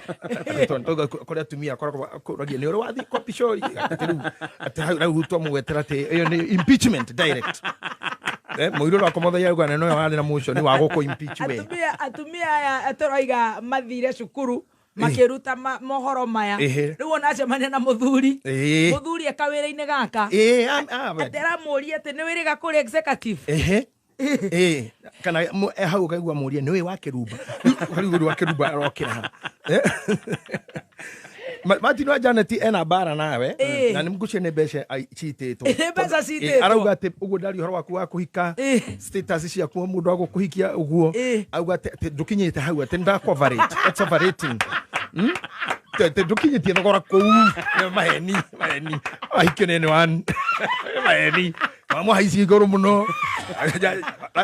Speaker 3: tonto koria tumia kuragia ni uri wathi kwa Pichori ati rau twamugwetera ati iyo ni impeachment direct muiro ra komotha ya ugana no wali na muco ni wa guko impeach we atumia atoroiga mathire cukuru makiruta mohoro maya riu ona acemania na muthuri akawira-ini gaka atera muri ati ni wiriga kuri executive kana hau kaigua muria ni we wa kirumba riu wa kirumba arokira Martin wa Janet ena bara nawe na nimgucie ne besha chiteto arauga ati ugo ndari horo waku wa kuhika status cia ku mundu wa gukuhikia uguo auga ati ndukinyite hau ati nda coverage that's overrating te ndukinyite thogora ku maheni aikenene wan maheni mamo haisi igoro muno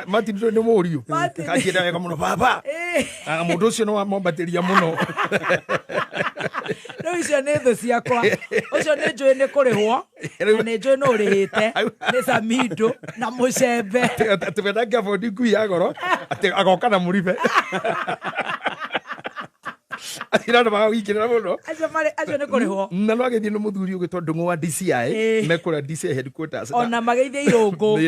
Speaker 3: Martin ni murio kajida wega muno baba mundu ucio no amombateria muno no icio nä thå ciakwa ucio nä njå nä kå rä hwo nä njå nä å rä hä te nä Samido na må cembe atä wenda ngä abondi ngui ya goro atä agoka na må ribe atira ba wikira muno acio nä kå rä hwo na no agethie no må thuri å gä tondå ngå wa DCI mekora DCI headquarters ona mageithie irungu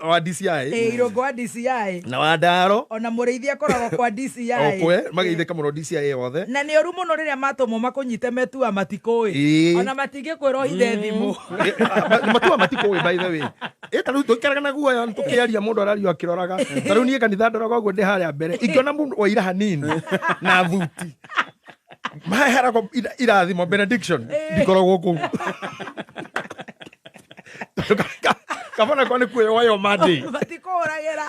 Speaker 3: wa DCI irungu wa DCI na wa Ndaro ona må rä ithia koragwo kwa DCI okwe mageithika muno DCI yothe na nä oru muno rä rä a matomwo makånyite metua matikå ona matingä kwä ra hithe thimå matua matikå by the way ta rä u tå ikaraga na guoya tå kä aria må ndå arario akä roraga ta rä u niä kanitha ndoraga å guo ndä harä a mbere ingäona må ndå waira hanini na thuti mahera irathimo benediction ndikoragwo ku kabona kwa ni kuyo wayo madi batikoragera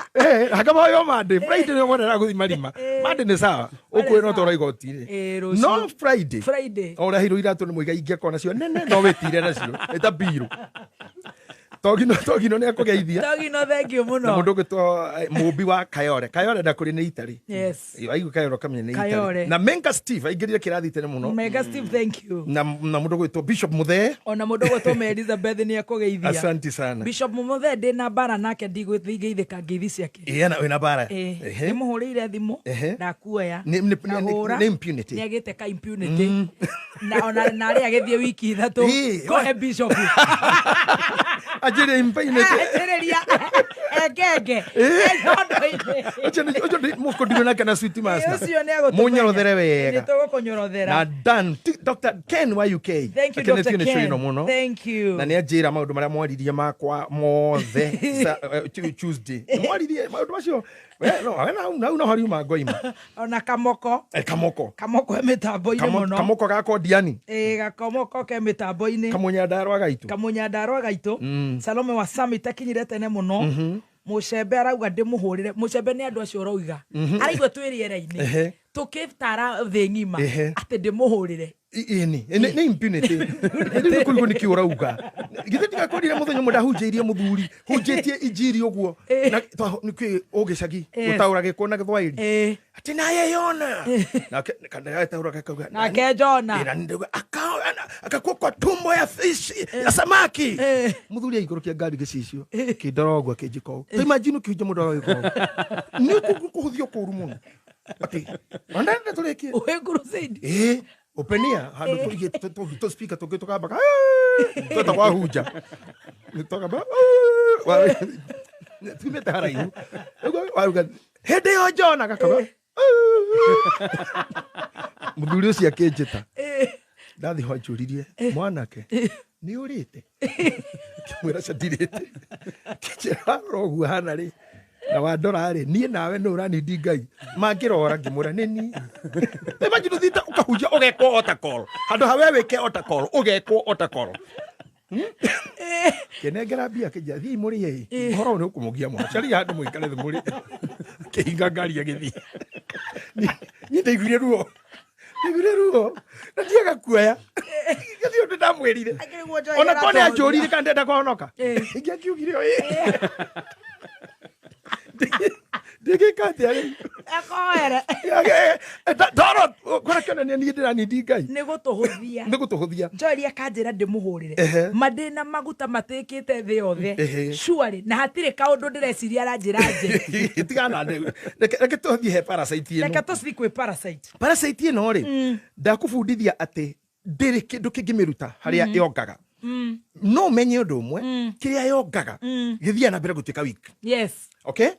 Speaker 3: hakama wayo madi Friday ni mwana guthi marima madi ni sawa ukwe no tora igotire no Friday ora hiro iratu ni muiga ingia kona cio nene no wetire nacio eta biro Togino ni akugeithia Togino thank you muno mundu gitwa mubi wa Kayore na kuri ni Itali aigu Kayore kamenya ni Itali na Menga Steve aingirire kirathi tene muno Menga Steve thank you na mundu gitwa Bishop Muthe ona mundu gitwa Elizabeth ni akugeithia asante sana Bishop Muthe ndi na bara nake ndigithika ngithi ciake na wina bara ni muhurire thimu na kuoya ni impunity ni agite ka impunity na ona nari agithie wiki ithatu ko Bishop ajire impunity
Speaker 1: Guteria. Egege.
Speaker 3: Ojo muko dino kana sweet master.
Speaker 1: Ucio nego.
Speaker 3: Munyorodhere wega.
Speaker 1: Nitogo konyorodhera.
Speaker 3: Na done. Dr. Ken YUK.
Speaker 1: Thank you, Dr. Ken. Thank you.
Speaker 3: Na nĩanjĩra maũndũ marĩa mwaririe makwa mothe Tuesday. Mwaririe maũndũ macio. No no hariuma ngoima.
Speaker 1: Ona kamoko.
Speaker 3: Kamoko.
Speaker 1: Kamoko emitambo-inĩ mũno.
Speaker 3: Kamoko gako Diani.
Speaker 1: Gakomoko ke mitambo-inĩ.
Speaker 3: Kamunyandarwa gaitũ.
Speaker 1: Kamunyandarwa gaitũ. Salome wa Summit akinyire tene mũno. Mucembe arauga ndimuhurire. Mucembe ni andu acio roiga. Araigua twiriere-ini. Tukitara thĩ ng'ima ati ndimuhurire.
Speaker 3: Ni impunity. Ndi kũrigwo nĩ kĩ ũrauga. Githĩ ndigakorire mũthenya ũmwe ndahunjĩirie mũthuri. Hunjĩtie injiri ũguo. Na nĩkĩ ũgĩcagi gũtaũra gĩkũ na Gĩthwaĩri. Ati naye yona. Na kana taũra gĩkauga.
Speaker 1: Nake Jona.
Speaker 3: Akakuwa kwa tumbo ya fish ya samaki. Mũthuri aigũrũkia ngari gĩcicio. Kĩndoro ũguo kĩnjiko. Ta imagine ũkĩhunjia mũndũ wa gĩkũ. Nĩ kũhũthio kũru mũno. Ati ondanda tũrĩkie.
Speaker 1: Ũhe crusade.
Speaker 3: Openia handu to speaker to get to back to wa huja to ba tumeta harayu hede yo Jona gakaba muthuri ucio akenjeta ndathi ho njuririe mwanake ni urite kimwira cadirite kichera rogu hana ri na wandora ri nie nawe no urani ndingai mangirora ngimura nini imagine thita ukahunjia ugekwo otakol handu hawe weke otakol ugekwo otakol kenengera bia kija thi muri ye horo ni ukumugia mwa cari handu muikare thi muri kihinga ngari agithi ni ndeiguire ruo na ndiaga kuoya gathi undu ndamwirire ona kone ajurire kandi ndenda kuhonoka ingiakiugire Dege kati ari.
Speaker 1: Ekoere.
Speaker 3: Doro kwa kana ni ndira ni ndigai.
Speaker 1: Nigutuhuthia.
Speaker 3: Nigutuhuthia.
Speaker 1: Njoria kanjira ndimuhurire. Madina maguta matekite thi yothe. Surely na hatire kaundu ndireciria aranjira nje.
Speaker 3: Itigana reke tuthie he parasite ino.
Speaker 1: Reke tuthi kwi parasite.
Speaker 3: Parasite ino ri. Ndakubundithia ati ndiri kindu kingimiruta haria yongaga. No menye undu umwe kiria yongaga githia na mbere gutika week.
Speaker 1: Yes.
Speaker 3: Okay?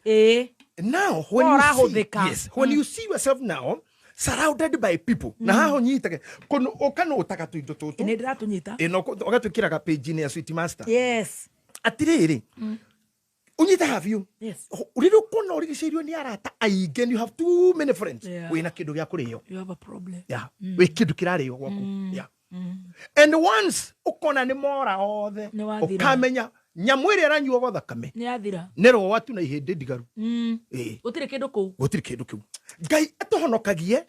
Speaker 3: Now when you see yourself now surrounded by people na haho nyitake kono okano utaka tuindo tutu
Speaker 1: ni ndiratunyita
Speaker 3: no ogatwikira ga page ni ya Sweet Master.
Speaker 1: Yes.
Speaker 3: Atiriri unyita have you?
Speaker 1: Yes.
Speaker 3: Uriru kono urigicirio ni arata aige you have too many friends. Wina kindu gya kuriyo.
Speaker 1: You have a problem.
Speaker 3: Yeah. We kindu kirariyo gwaku. Yeah. And once ukona ni mora othe ukamenya nyamwire aranyuo gotha kame
Speaker 1: ni athira
Speaker 3: nero watu na ihinde ndigaru
Speaker 1: gutire kindu ku
Speaker 3: ngai atohonokagie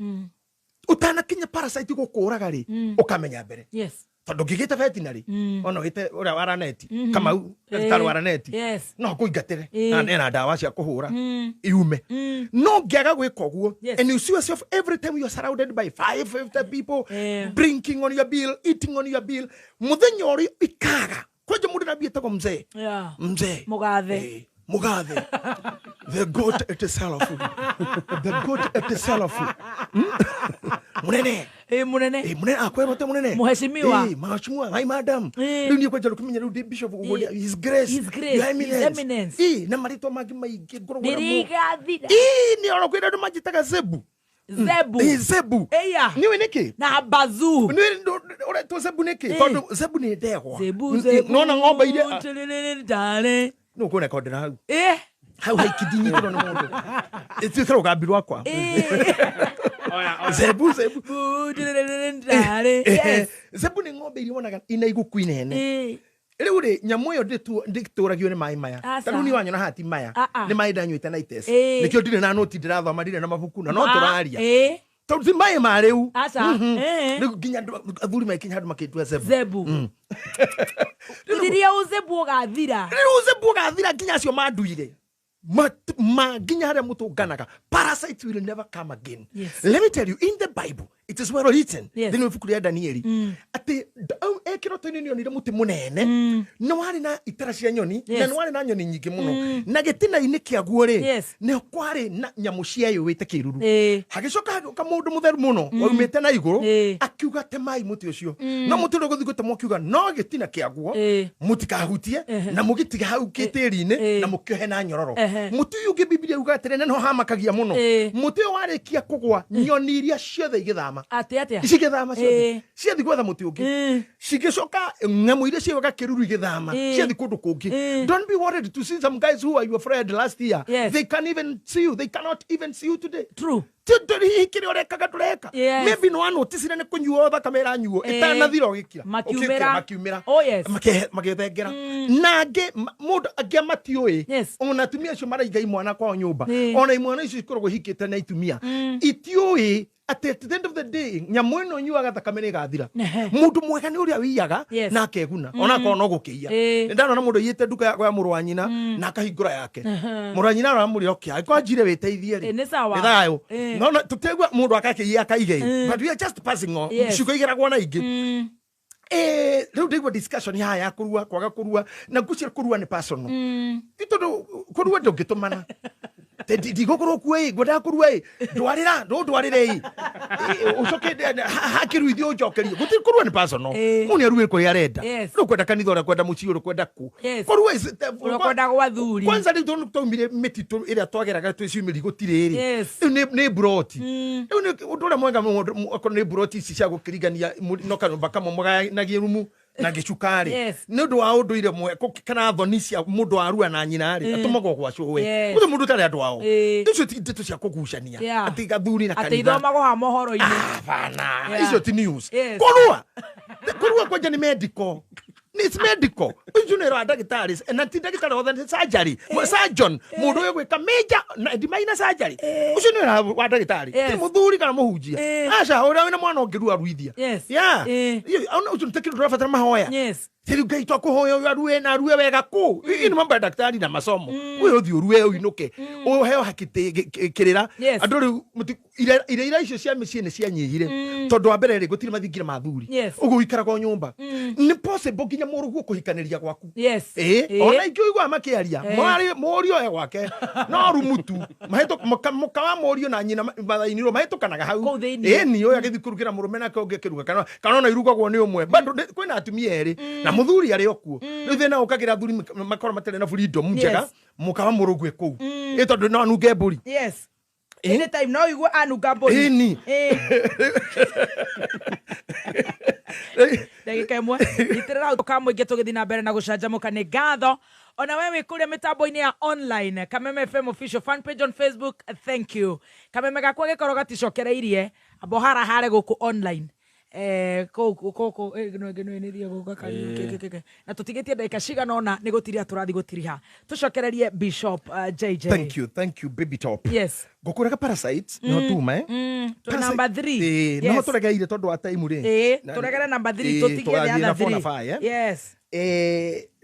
Speaker 3: utana kinya parasite gukuraga ri ukamenya mbere.
Speaker 1: Yes.
Speaker 3: Tondu ngigite veterinary ono gite uria waraneti kama ndagitari waraneti no kuingatire na nena ndawa cia kuhura iume no ngiaga gwika guo. And you see yourself every time you are surrounded by 550 people drinking on your bill, eating on your bill, muthenya uri ikaga kwaje mundu nabieta kwa mzee
Speaker 1: mugathe
Speaker 3: the goat at the salaf munene akwerote munene
Speaker 1: muheshimiwa
Speaker 3: my madam ndio kwa jalo kumenya ndio bishop his grace your eminence na marito magi maigi ngoro ni oro kwenda ndo majitaga zebu niwe niki
Speaker 1: na bazu
Speaker 3: niwe ore to zebu niki tondu zebu ni ndegwa nona ngomba ile
Speaker 1: dale
Speaker 3: no kona kodera hau hau haikidinyi kono mundu itithero gambirwa akwa zebu dale zebu ni ngombe ile wonaga ina iguku inene riu ri nyamu yo ndituragio ni mai maya tanu ni wanyu na hati maya ni mai ndanyuite na ites nikio ndire na noti ndirathoma ndire na mabuku na no turaria tondu mai ma riu riu ginya athuri mai kinya handu makitua zebu
Speaker 1: ndiria uzebu ugathira
Speaker 3: ginya acio manduire ma ginya haria mutunganaga parasites will never come again. Let me tell you, in the Bible it is well written. Then we fukuria Danieli. Ati ekiroto ni nyoni muti munene. No wari na itara cia nyoni, na no wari na nyoni nyingi muno. Na getina ini kiaguo ri. Ne kwari na nyamu cia yo wite kiruru. Hagicoka kamundu mutheru muno, waumite na iguru, akiuga temai muti ucio. No muti ro guthi gutemo akiuga no getina kiaguo, mutikahutie na mugitiga hau kitiri-ini na mukiohe na nyororo. Muti uyu ngi Biblia uga atirene no hamakagia muno. Muti warikia kugwa nyoni iria ciothe igithama.
Speaker 1: Atia.
Speaker 3: Cigithama ciothe. Ciathi gwetha muti ungi. Cigicoka ngamu iria ciaga kiruru igithama. Ciathi kundu kungi. Don't be worried to see some guys who are your friend last year. They can't even see you. They cannot even see you today.
Speaker 1: True.
Speaker 3: Maybe no one notice ne kunyuo thakame nyuo itanathira ogikira
Speaker 1: makiumira. Oh yes.
Speaker 3: Magethengera nage mundu agia matioi ona tumia cio maraigai mwana kwa nyumba ona imwana icio ikoragwo hikite na itumia itioi at the end of the day nyamu ino nyuaga thakame ni gathira mundu mwega ni uria wiyaga na akeguna ona kono gukiya ndana na mundu yite nduka ya muru wa nyina na akahingura yake muru wa nyina aramuri okia ko ajire witeithie ri
Speaker 1: ni sawa
Speaker 3: thayo no tutegwa mundu akakiya akaige but we are just passing on shuko igeragwo na ingi leo ndigwa discussion ya kurua kwaga kurua na gucira kurua ni personal itondo kurua ndogitumana ndigokorwo kuwe ngoda kurua ndwarire ucoke hakiruithio ujokerie guti kurua ni personal muni aruwe ko yarenda no kwenda kanitha ora kwenda muciĩ uru kwenda ku kurua
Speaker 1: kwenda gwa thuri
Speaker 3: kwanza ndi tumire mititu iria twageraga twicumiri gutiriri ni broti ni undura mwega akona ni broti ici cia gukirigania no kanumba kamwe nagie rumu na gicukari ni undu wa unduire mwe kana thoni cia mundu arua na nyina ri atumago gwa cuwe mutu mundu tari andu ao icio ti ndeto cia kugucania ati gathuri na kanitha
Speaker 1: atithomago ha mohoro-ini
Speaker 3: bana icio ti news kurua kwanja ni medical. It's medical. Engineer wa ndagitari na ti ndagitari wa surgery. Surgeon mundu uyu gwika major na minor surgery. Ucio ni wa ndagitari. Ti muthuri kana muhunjia. Aca ura wina mwana ongiru aruithia. Yeah. Ona ucio ntekiro turafatara mahoya. Tiri ngai twakuhoya uyu aruwe na aruwe wega ku. Ini mambo ya daktari na masomo. Uyu uthi uruwe uinuke. Uheo hakite kirira. Andu ira icio cia micii ni cianyihire. Tondu wa mbere ri gutiri mathingira mathuri. Ugu ikaraga nyumba. Ni possible ginya murugu kuhikaniria gwaku. Ona ikigwa makiaria. Morio gwake. No rumutu. Mukawa morio na nyina mathainiro mahitukanaga hau. Ni uyu agithikurukira murume na konge kiruga kana na irugagwo ni umwe. Bado kwina atumia eri. Na muthuri ari oku riu thina ukagira thuri makoro matele na freedom njega mukawa murugwe ku tondu no anunge mburi
Speaker 1: anytime no igwa anunga mburi ndagika imwe itirira ukamwingi tugithi na mbere na gucanjamuka ni ngatho ona wewe kuria mitambo-ini ya online Kameme FM official fan page on Facebook. Thank you Kameme gakwa gikoro gaticokereirie abohara hare guku online koko ngenoenirie guka kake na tutigetie ndagika cigana ona ni gutiria turathi gutiriha tucokererie Bishop JJ.
Speaker 3: Thank you baby top.
Speaker 1: Yes
Speaker 3: gukuraga parasites no tuma
Speaker 1: number 3
Speaker 3: no turegeire tondu wa time ri
Speaker 1: turegere number 3 tutige the other 3 yes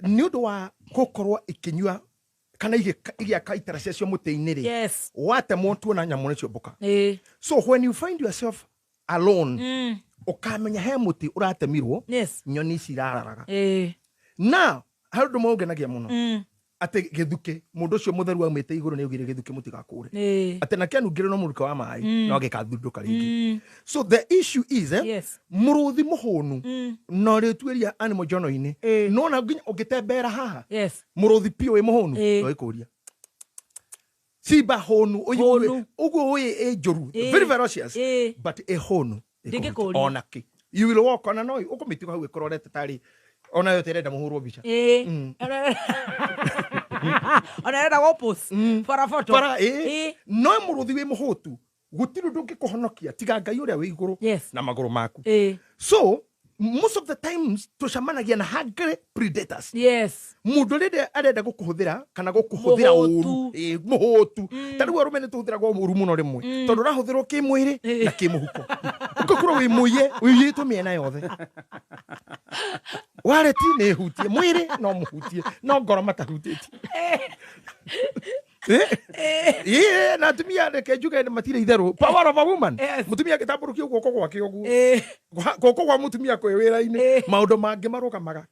Speaker 3: ni undu wa gukorwo ikinyua kana igia kaitara cio muti-ini ri watemwo tuona nyamu nicio mbuka so when you find yourself alone ukamenya he muti uratemirwo nyoni cirararaga na handu maugenagia muno ate githuke mundu ucio mutheru aumite iguru ni ugire githuke mutigakure ate na kianungire no muruka wa mai no gikathunduka ringi. So the issue is muruthi muhunu no retweria animal journal-ini no na nginya ugitembera haha muruthi pio we muhunu no ikuria siba honu ugu njuru very ferocious but a honu onaki you will walk on anoi ukomitigo hau ikororete tari ona yo terenda muhurwo bicha
Speaker 1: ona renda gopus para photo
Speaker 3: no muruthi we muhutu gutiru ndungikuhonokia tiga ngai uria we iguru na maguru maku so most of the times tucamanagia na hungry predators mundu rinde arenda gukuhuthira kana gukuhuthira uru muhutu tariu arume ni tuhuthira go uru muno rimwe tondu rahuthirwo ki mwiri na ki muhuko ukakuro wi muye wiyitwo miena yothe wareti ni hutie mwiri no muhutie no ngoro matahutiti na atumia reke njuge matire itherũ power of a woman mutumia gitamburukia guoko gwake uguo guoko gwa mutumia kwe wĩra-inĩ maũndũ mangĩ marũgamaga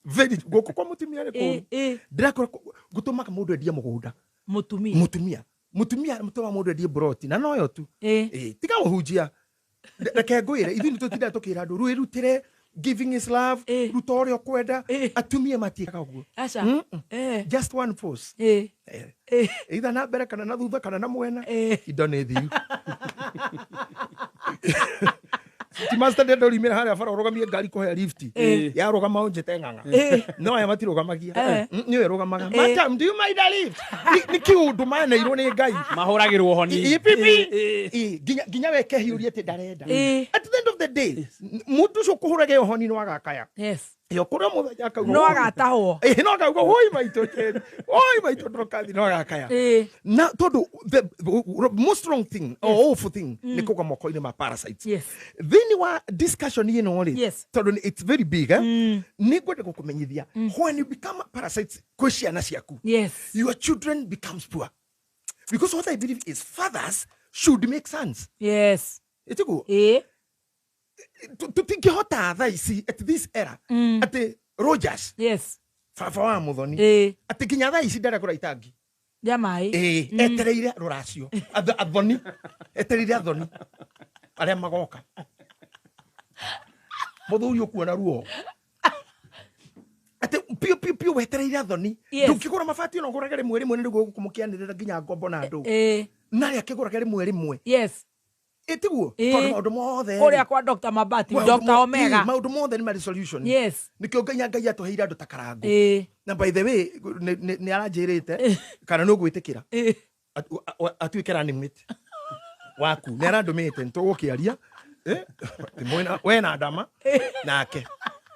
Speaker 3: very guoko kwa mutumia rĩ kũru ndirakora gũtũmaga mũndũ endia mũgũnda mutumia mũtũma mũndũ endie broti na noyo tu tiga ũhunjia reke ngwĩre ithuĩ nĩtũtindaga tũkĩra andũ rwĩrutĩre giving is love ruta ũrĩa ũkwenda atumia matiĩkaga ũguo just one force either na mbere kana na thutha kana na mwena indo nĩ thiu ti master ndio rimira haria bara urugamie ngari kuhe lift ya rugama unjete nganga no aya matirugamagia ni we rugamaga madam do you mind a lift ni kiundu maneirwo ni ngai
Speaker 2: mahuragirwo honi
Speaker 3: ginya weke hiurie te ndarenda at the end of the day mutu cio kuhurage honi no agakaya yo kura muthenya akauga
Speaker 1: no agatahwo
Speaker 3: no akauga hoi maito drokathi no agakaya na tondu the most wrong thing or awful thing ni kuga moko-ini ma parasites thini wa discussion ino ri tondu it's very big ni ngwenda gukumenyithia when you become parasites kwi ciana ciaku your children becomes poor because what I believe is fathers should make sons itigo tutingihota tha ici at this era ati Rogers baba wa muthoni ati nginya tha ici ndare kuraita ngi
Speaker 1: jamai
Speaker 3: etereire ruracio athoni etereire athoni aria magoka muthuri ukuona ruo ati pio wetereire athoni ndukigura mabati no nguragere mweri mwene niguo kumukianirira nginya ngombo na andu nari akiguragere mweri mwe etiguo tondu maundu mothe
Speaker 1: uria kwa Dr. Mabati Dr. Omega
Speaker 3: maundu mothe ni mari solution nikio ngai atuheire andu takarangu na by the way ni aranjirite kana no gwitikira atuikira ni mate waku ni arandumite ntugukiaria we na ndama nake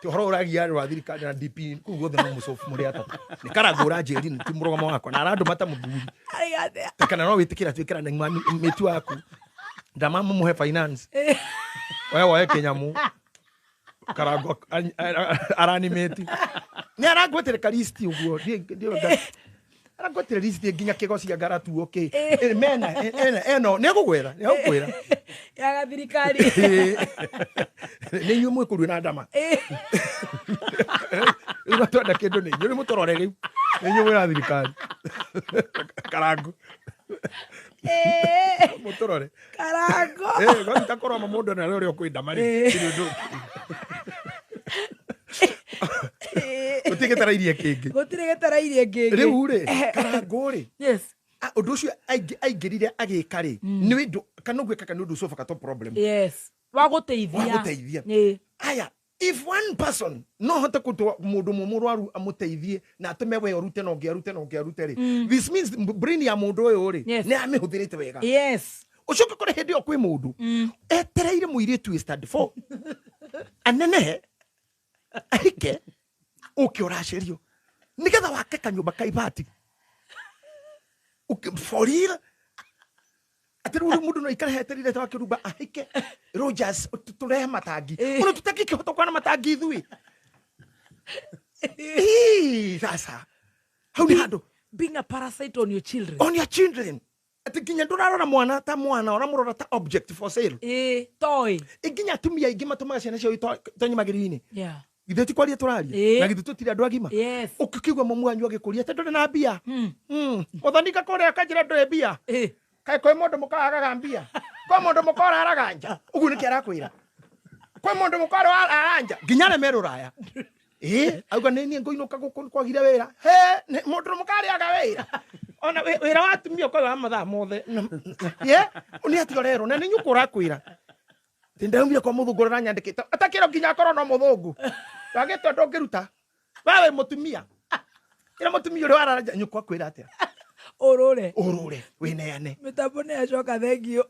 Speaker 3: ti horo uragia rwa thirikari na DP kuguo no musofu muri atatu ni karangura njeri ni timurugamo wakwa na arandumata muthuri kana no witikira tuikira ni mate waku ndama muhe finance wewe kenyamu karago aranimeti ni aragwetere kalisti uguo ndio aragwetere listi nginya kigoci ya garatu okay mena eno ne gugwera ya gathirikari ni yumwe kuru na ndama ino tonda kindu ni nyuri mutorore riu ni yumwe na thirikari karago mutorore karago gwata koroma mundu na rero kwenda mari ndu utigetarairie kingi riu ri karago ri undu ucio aingirire agikari ni windu kana gwika kana undu sofa kato problem
Speaker 1: wa guteithia
Speaker 3: aya if one person no hota kuto mundu mumurwaru amuteithie na atume we orute no ngiarute ri this means brain ya mundu uyu ri ni amihuthirite wega ucoke kore hindi okwi mundu etereire muiritu is stand for anene ahike ukiuracirio nigetha wake kanyumba kaibati for real atiru mundu no ikara heterire ta wakiruba ahike Rogers turehe matangi uno tutakike hotokwana matangi ithui sasa how ni hado
Speaker 1: being a parasite on your children
Speaker 3: ati ginya ndurarora mwana ta mwana ora murora ta object for sale
Speaker 1: toy
Speaker 3: iginya tumia ingi matumaga ciana cio tonyimagiri-ini githeti kwaria turaria na githeti tutire andu agima ukikigwa mamu anyu agikuria te ndore na mbia muthanika kore akajira ndore mbia kai koi mundu mukaraga mbia kwa mundu mukora araganja ugu niki arakwira kwa mundu mukora aranja ginya le meruraya auga ni ngoinuka guku kwagire wira mundu mukari aga wira ona wira watumio kwa wa mathaa mothe uni atigorero na ni nyukura kwira tindaumire kwa muthungura nyandikite atakiro ginya akoro no muthungu wagitwa ndongiruta wewe mutumia ira mutumia uri aranja nyukwa kwira atia
Speaker 1: urure
Speaker 3: wineane
Speaker 1: mitambo ne acoka thengio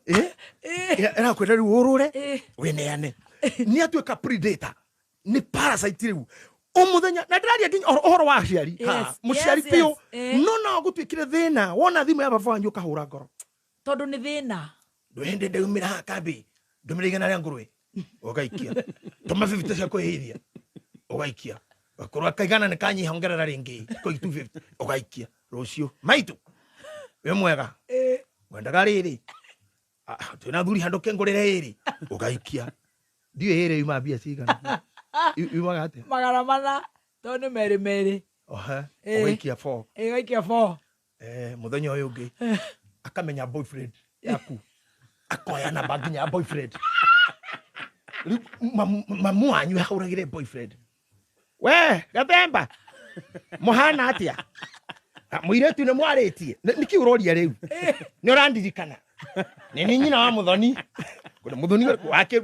Speaker 3: era kwenda riu urure wineane ni atuika predator ni parasite riu umuthenya na ndiraria nginya ohoro wa aciari muciari pio no na gutwikire thina wona thimu ya baba wanyu kahura ngoro
Speaker 1: tondu ni thina
Speaker 3: ndwende ndaumira ha kambi ndumirigana ria ngurwe ugaikia tuma 50 cia kuhithia ugaikia akorwa kaigana ni kanyi hongerera ringi ko 250 ugaikia rucio maitu we mwega wendaga riri twina thuri handuke ngurire iri ugaikia ndiwe iri yuma mbia cigana yuma gate
Speaker 1: magana mana to ni meri
Speaker 3: ugaikia 4
Speaker 1: igaikia 4
Speaker 3: muthenya uyu ungi akamenya boyfriend yaku akoya na baginya boyfriend mamu wanyu hauragire boyfriend we Gathemba muhana atia muiretu ne mwaritie niki uroria riu ni urandirikana ni nyina wa muthoni kuna muthoni wake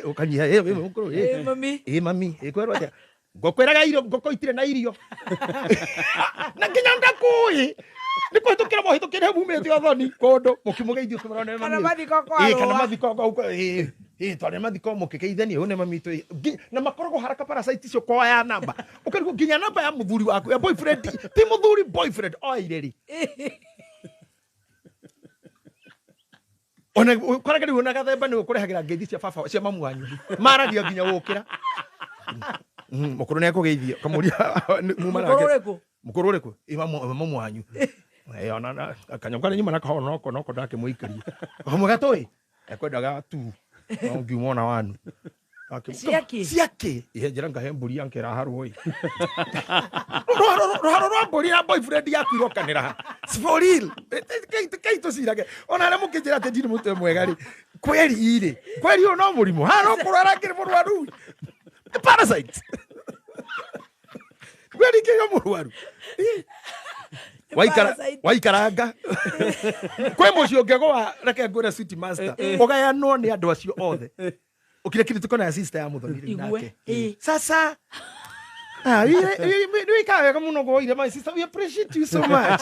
Speaker 3: ukanyia mukuru mami kwero atia ngokweraga irio ngokoitire na irio na nginya ndakui niko tukira mohitukire mumete othoni kondo mukimugeithio tumarone mami kana mathiko tware mathiko mukigeithania une mami tu na makorogo haraka parasite cio kwa ya namba ukarigo nginya namba ya muthuri waku ya boyfriend ti muthuri boyfriend oireri ona koraga riu na Gathemba ni ukurehagira ngeithi cia baba cia mamu wanyu maragia nginya gukira mukuru ne akugeithio kamuria mukuru riku mamu wanyu ona kanyongana nyuma na kahona noko ndake muikarie mugatoi ekwendaga tu ngiumona wanu siaki njira ngahe mburi yankera haroi roharo mburi na boyfriend yaku irokanira for real kaito sirage ona re mukijira te ndiri mutwe mwega ri kweri no murimo hano kurara kiri murwaru parasite kweri kiri murwaru waikaranga kwe mucio ngego reke ngure city master ogaya no ni andu acio othe ukire kiri tukona sister ya muthoni nake sasa we kawe kama muno go ire my sister we appreciate you so much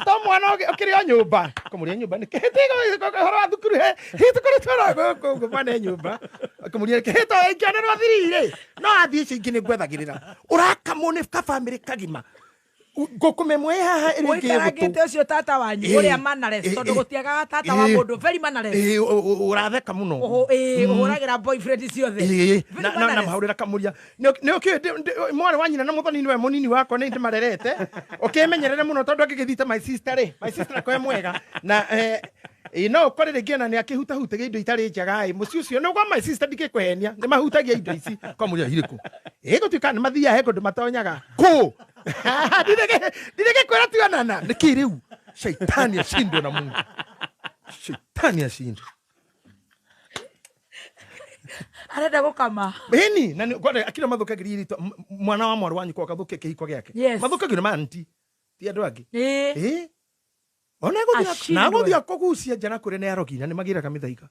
Speaker 3: ta mwana ukire nyumba kumuria nyumba ni kete horo thukuru he tukore twara go bane nyumba kumuria kete ikana no athirire no athie cingine gwethagirira urakamone ka family kagima gokumemwe haha iri
Speaker 1: ngiye ucio tata wanyu uria manarest tondu gutiaga tata wa mundu very manarest
Speaker 3: uratheka muno
Speaker 1: uhuragira boyfriend ciothe
Speaker 3: na mahurira kamuria ni okay mwana wanyina na muthoni niwe munini wako ni ndimarerete ukimenyerere muno tondu akigithita my sister ko mwega na no korere ngena ni akihutahutage indo itari njaga muci ucio no kwa my sister ndikikuhenia ni mahutagia indo ici kamuria hiriku gutuika ni mathia he kundu matonyaga ku Direge kwera tuanana nikiriu shaitani ashindwe na Mungu
Speaker 1: arenda gukama
Speaker 3: beni na kwenda akira mathukagiri mwana wa mwaru wanyu kwa kathuke kihiko giake mathukagiri manti ti andu angi ona guthia na guthia kugucia njana kure ne arogina ni magira kamithaika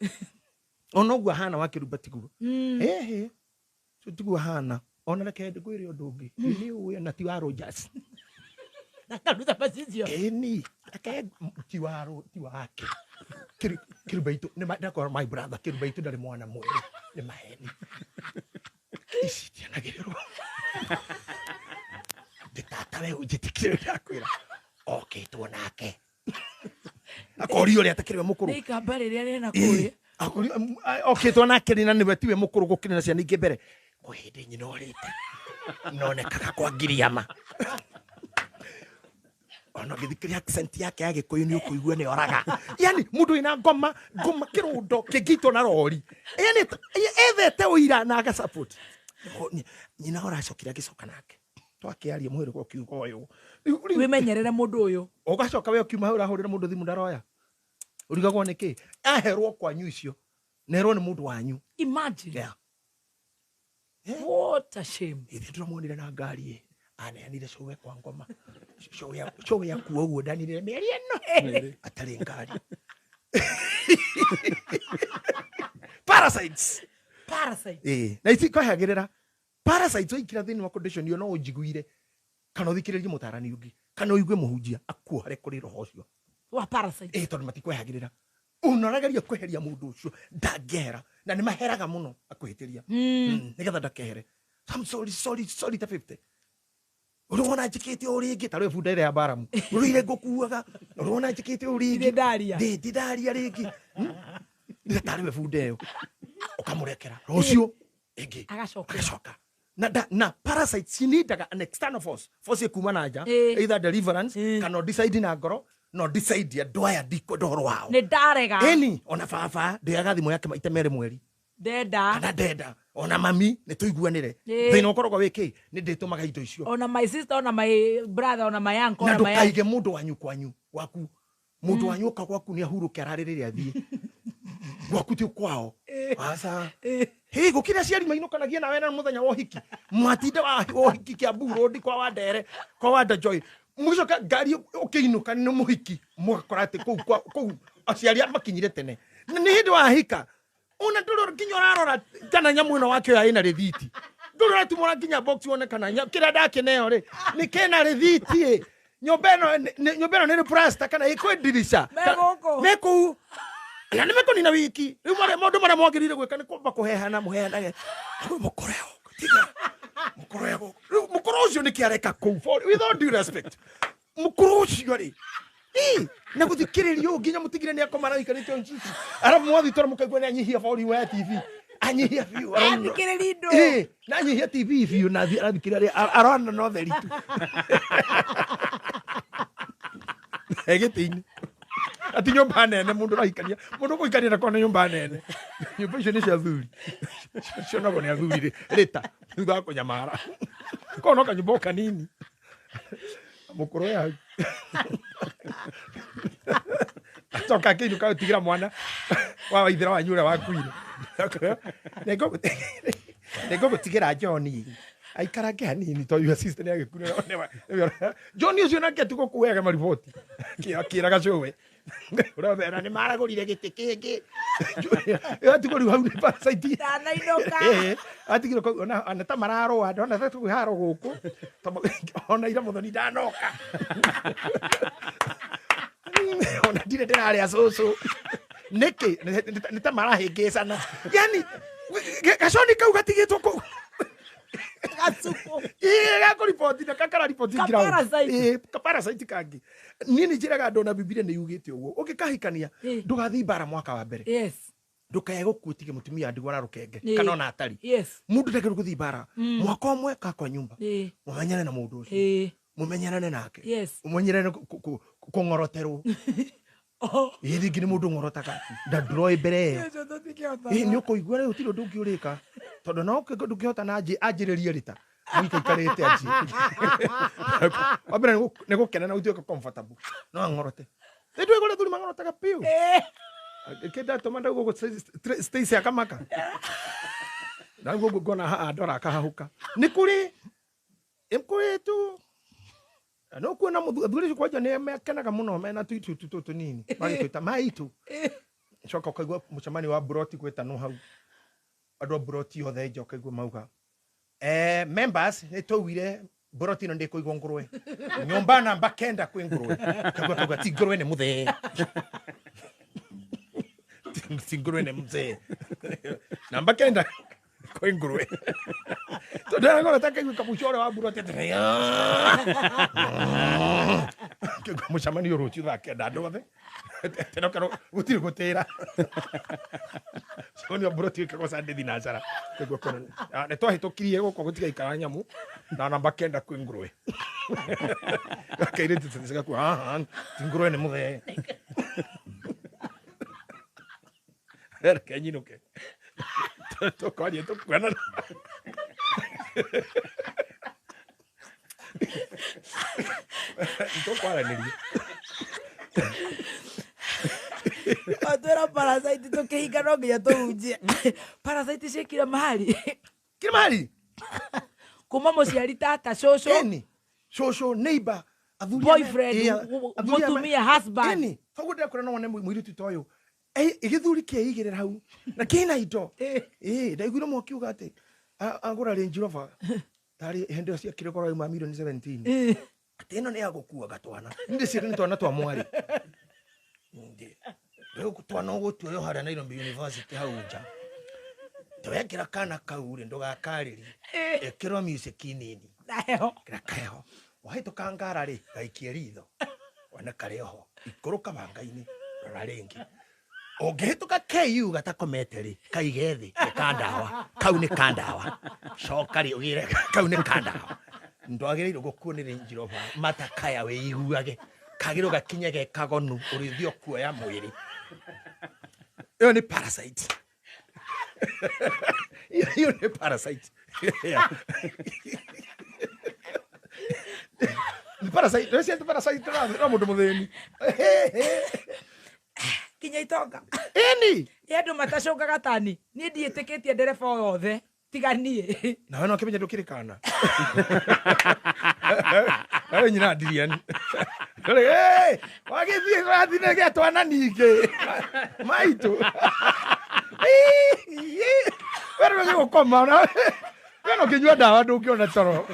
Speaker 3: ona ugwa hana wakiruba tiguo so tiguo hana ona reke ndugwire undu ungi ni uwe na ti wa Rogers
Speaker 1: nakarutha pasizio
Speaker 3: ni ake ti wake kirubaitu ni ndakora my brother kirubaitu ndari mwana mweru ni maheni isi tianagirwo nditatawe ujitikire yakwira okay tuonake akori uri atakiriwe mukuru
Speaker 1: ni kambare ria na kuri
Speaker 3: okay tuonake ni niwe tiwe mukuru gukirina cia ningi mbere kuhinde nyina orite nonekaga kwa ngiriama ona githikiri accent yake ya Gikuyu ni ukuigua ni oraga yani mundu ina ngoma kirundo kigito na rori yani ethete uira na aga support nyina oracokira gicoka nake twakiaria muhiri kwa kiugo uyu
Speaker 1: wimenyerere mundu uyu
Speaker 3: ugacoka we ukiuma hura hurira mundu thimu ndaroya urigagwo niki aherwo kwanyu icio nerwo ni mundu wanyu
Speaker 1: imagine what a shame
Speaker 3: ithi turamonire na ngari aneanire showe kwa ngoma showe ya kuo guo danire meri eno atari ngari parasites na ithi kwahagirira parasites ikira thini wa condition yo no ujiguire kana uthikiririe mutarani ungi kana uigue muhunjia akuhare kuri roho ucio
Speaker 1: wa parasites
Speaker 3: tondu matikwahagirira unaragaria kweheria mundu ucio ndangera na ni maheraga muno akuhitiria nigetha ndakehere I'm sorry ta 50 urona njikite uringi tarwe bunda ire ya baramu urire ngukuaga urona njikite uringi ndaria ringi tarwe bunda iyo ukamurekera rucio ingi agacoka na parasites you need an external force ya kuma na nja either deliverance kana decide na ngoro no decide ndoya ndiko ndoro wao
Speaker 1: nĩ ndarega
Speaker 3: eni ona baba ndoyaga thimo yake maita mere mweri
Speaker 1: ndenda
Speaker 3: kana ndenda ona mami nĩ tũiguanĩre thĩna ũkoragwo wĩkĩ nĩ ndĩtũmaga indo icio
Speaker 1: ona my sister ona my brother ona my uncle
Speaker 3: na
Speaker 1: ona my
Speaker 3: ndũkaige mũndũ wanyu kwanyu waku mũndũ wanyu ũka gwaku nĩ ahurũke ararĩrĩria athiĩ gwaku ti kwao asa hĩ gũkĩrĩa aciari mainũkanagia nawe na mũthenya wa ũhiki mwatinda wa ũhiki Kiambu Road kwa Wandere kwa Wanda Joy mũcoka ngari ũkĩinũka nĩ mũhiki mũgakora atĩ kũu aciari makinyire tene nĩ hĩndĩ wa hika ona ndũrora nginya ũrarora kana nyamũ ĩno wake ĩna rĩthiti ndũrora tumora nginya box wone kana kĩrĩa ndakeneo rĩ nĩ kena rĩthiti nyũmba ĩno nĩ plaster kana ĩkwe dirisha mekũ na nĩ mekũ nina wiki rĩu maũndũ marĩa mwagĩrĩire gwĩka nĩ kwamba kũhehana mũheanage mũkoreo tiga mũkoreo mũkoreo ũcio nĩ kĩareka kũu with all due respect mũkoreo ũcio rĩ na gũthikĩrĩrio nginya mũtigire nĩ akoma na ikarĩte on city arabu mwathitũra mũkaigua nĩ anyihia bori wa TV anyihia biũ
Speaker 1: athikĩrĩria indo
Speaker 3: na anyihia TV biũ na arathikĩrĩria arona no theri tu egĩtĩ-inĩ ati nyũmba nene mũndũ raikania mũndũ gũikania na kona nyũmba nene nyũmba icio nĩ cia athuri cionagwo nĩ athuri rĩta thutha wa kũnyamara korwo no kanyũmba kanini mũkũrũ ya acoka akĩinũka gũtigĩra mwana wa waithĩra wanyu ũrĩa wakuire nĩngũgũtigĩra John aikarange hanini tondũ assistant agĩkure John ũcio nake tũgũkuaga mariboti akĩraga cũwe ũrathera nĩ maragũrire gĩtĩ kĩngĩ atigwo rĩu hau nĩ parasite atigire ona ta mararũa ona ta tũkwĩharo gũkũ ona ira mũthoni ndanoka ona ndirĩ ndĩrarĩa cũcũ nĩkĩ nĩ ta marahĩngĩcana yani gaconi kau gatigĩtwo kũu gako ripoti na kakara ripoti ngira parasite kangi nini njiraga ndona Biblia nĩ yugĩte ũguo ũngĩkahikania ndũgathii bara mwaka wa mbere ndũkae gũkuotige mũtumia ndigwa na rũkenge kana ona atari mũndũ ndagĩrĩirwo gũthii bara mwaka ũmwe kakwa nyumba mũmenyane na mũndũ ũcio mũmenyane nake mũmenyane kũng'oroterwo hihi ngi nĩ mũndũ ng'orotaga ndandroĩ mbere nĩ ũkũigua rĩu ũtirĩ ũndũ ũngĩũrĩka tondũ no ndũngĩhota na anjĩrĩrie rĩta gĩikarĩte anji wambere nĩ gũkena na ũtuĩka comfortable no ang'orote nĩndũĩ kũrĩa thuri mang'orotaga piũ kĩndatũma ndauga Stacy akamaka naguo ngona andora akahahũka nĩ kũrĩ tu no kuona mũthuri kwanja nĩ mekenaga mũno mena tũitũ tũnini magĩtwĩta maitu coka ũkaigua mũcemanio wa Buroti gwĩtanwo hau andũ a Buroti othe nja ũkaigua mauga members nĩ twaugire Buroti ĩno ndĩkũigwo ngũrwe nyũmba namba 9 kwĩ ngũrwe kaigua ti ngũrwe nĩ mũthee ti ngũrwe nĩ mũthee namba 9 kwĩ ngũrwe tondũ aragora takaigua kamucore wa Buroti kĩgua mũcemanio rũciũ thaa 9 andũ othe tenoka gũtirĩ gũtĩra sonio Buroti wĩkagwo Sunday thinacara kĩgua kũnene nĩ twahĩtũkirie gũkũ gũtigaikara nyamũ na namba 9 kwĩ ngũrwe kairĩtu tũcigakua ti ngũrwe nĩ mũthee reke nyinũke tũkwarie tũkuana tũkwaranĩria
Speaker 1: atwĩra parasite tũkĩhinga no nginya tũhunjie parasite ciĩkire mahari kuma mũciari tata
Speaker 3: cũcũ neighbor
Speaker 1: boyfriend mũtumia husband
Speaker 3: koguo ndekũra no wone mũirĩtu ta ũyũ gĩthuri kĩigĩrĩra hau na kĩna indo ndaiguire mũkiuga atĩ agũra Range Rover tarĩ hĩndĩ ĩyo ciakire goro uma milioni 17 atĩ ĩno nĩ ya gũkuaga twana ndĩciĩrĩ nĩ twana twa mwari rĩu twana ũgũtuoyo harĩa Nairobi University hau nja twekĩra kana kau rĩ ndũgakarĩrie ĩkĩrwo music nini kĩra kaheho wahĩtũka ngara rĩ gaikie ritho wone karĩ oho ikũrũka banga-inĩ rora rĩngĩ ũngĩhĩtũka KU gatakomete rĩ kaige thĩ nĩ kandawa kau nĩ kandawa coka rĩ ũgĩre kau nĩ kandawa ndwagĩrĩirwo gũkuo nĩ Range Rover matakaya wĩiguage kagiro gakinye ge kagonu urithio kuoya mwiri iyo ni parasite iyo ni parasite ni parasite no siento parasite no mundu mutheni
Speaker 1: kinya itonga
Speaker 3: eni
Speaker 1: yendu matacoka gatani ni ndiitikitie ndereba yothe tiganie
Speaker 3: na wewe no kimenya ndukirikana ayo nyina ndiriani hey wagithie rathine ge twana ninge maitu wewe ndio ukoma na wewe no kinyua dawa ndungiona toro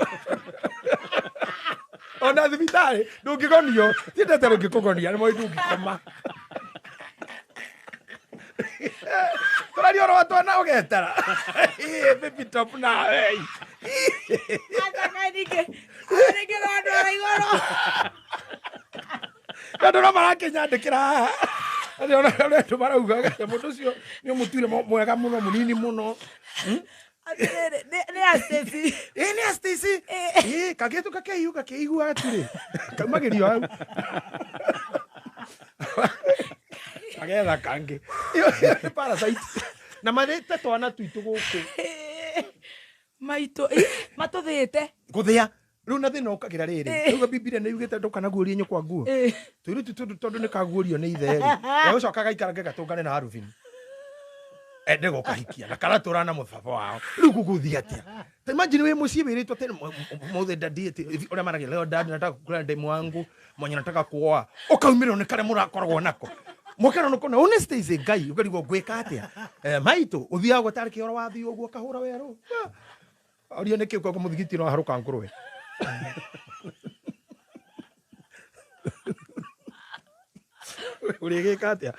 Speaker 3: ona thibitari ndungigonio tiendete ndungikugonia ni moi ndungikoma Turario ro twana ugetara baby top na hey
Speaker 1: ataka nige ndo igoro
Speaker 3: Kando na marake nyandikira ona ndo marauga mundu cio ni mutuire mwega muno munini muno
Speaker 1: ne astesi
Speaker 3: ni astesi kagetu kakeigu atire kamagirio au agetha kangi parasite na marete twana tuitu guku
Speaker 1: maito matuthite
Speaker 3: guthia riu na thina ukagira riri riu biblia ni yugite ndukana guorie nyukwa nguo tuiru tutu tondu ni kaguorio ni itheri ya ucoka gaikarange gatungane na harufini ende gukahikia na kana turana muthabo wao riu guguthia atia ta imagine we mucie wiritwo tena mothe dadiete ora marage leo dad nataka kukula demu wangu mwenye nataka kuoa ukaumira ni kare murakoragwo nako mukana nukona honesty is a guy ukarigwo gwika atia maito uthia gutari kioro wathi uguo kahura weru orio ne kiuko ko muthigiti no haruka ngurwe uri gika atia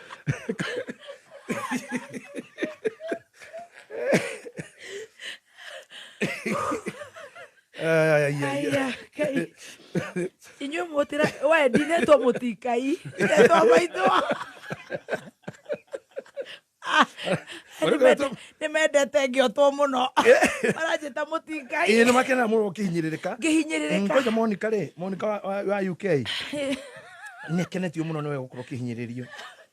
Speaker 1: aya kai inyo motira we dinetwo mutikai dinetwo maito ni mendete ngiotwo muno arajita mutikai
Speaker 3: ni makena muno kihinyiririka ngoja Monica wa UK ni kenetio muno niwe gukoro kihinyiririo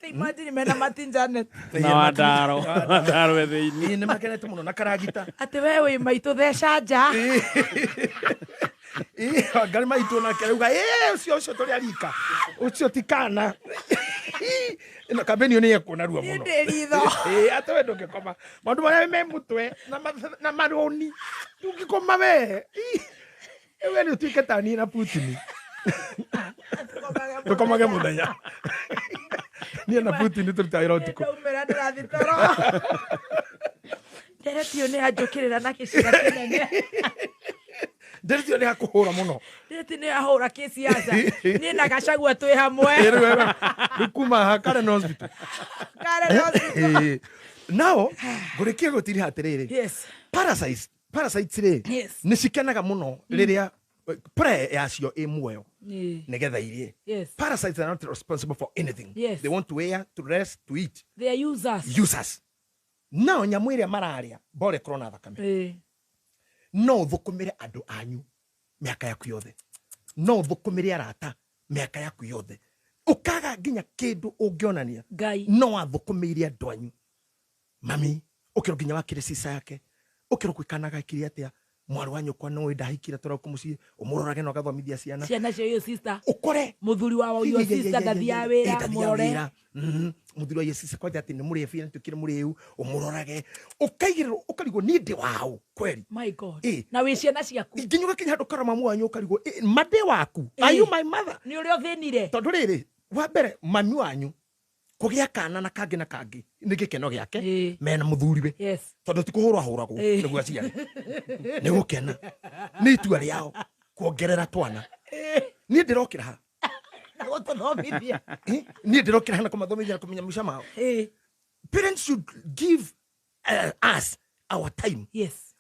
Speaker 1: imagine mena Martin Janet
Speaker 2: na wadaro wetheini
Speaker 3: ni makenete muno na karagita
Speaker 1: ati wewe maito theca nja
Speaker 3: ngari maito na kerauga ucio turi arika ucio tikana ino kabenio ni yekuona ruo muno
Speaker 1: nderitho
Speaker 3: ate we ndungikoma maundu maria me mutwe na maroni ndungikoma we we ni utuike tani na Putin tukomage muthenya ni na Putin turitaira utuko
Speaker 1: umera ndirathitoro nderetio ni anjukirira na kicira kinene
Speaker 3: nderetio ni akuhura muno
Speaker 1: nderetio ni ahura kisiasa ni na gacagua twi hamwe
Speaker 3: rukuma hakare no hospital now gurikie gutiri hatiriri
Speaker 1: yes
Speaker 3: parasites ri ni cikenaga muno riria pre yacio imweyo nigetha irie parasites are not responsible for anything they want to wear to rest to eat
Speaker 1: they are users
Speaker 3: now nyamu iria mararia bore corona thakame no thukumire andu anyu miaka yaku yothe no thukumire arata miaka yaku yothe ukaga nginya kindu ungionania no athukumire andu anyu mami ukiro nginya wakire sisa yake ukiro kwikanaga kiri atia mwaru wanyu kwa no ndahikira tora kumucie umurorage no gathomithia ciana
Speaker 1: cio yo sister
Speaker 3: ukore
Speaker 1: muthuri wao yo sister ndathia wira murore
Speaker 3: muthuri wa sister kwa ati ni muri efina tukire muri eu umurorage ukaigirwo ukarigo ni ndi wao kweli
Speaker 1: my god na wi ciana ciaku
Speaker 3: nginyuka kinya ndukara mamu wanyu ukarigo made waku are you my mother
Speaker 1: ni uri othinire
Speaker 3: tondu riri wa mbere mami wanyu kugia kana na kangi ni gikeno giake mena muthuriwe tondu tikuhurwa huragwo niguo aciari ni gukena ni itua riao kuongerera twana ni ndirokira ha
Speaker 1: na gututhomithia
Speaker 3: ni ndirokira ha na kumathomithia na kumenya musha mao parents should give us our time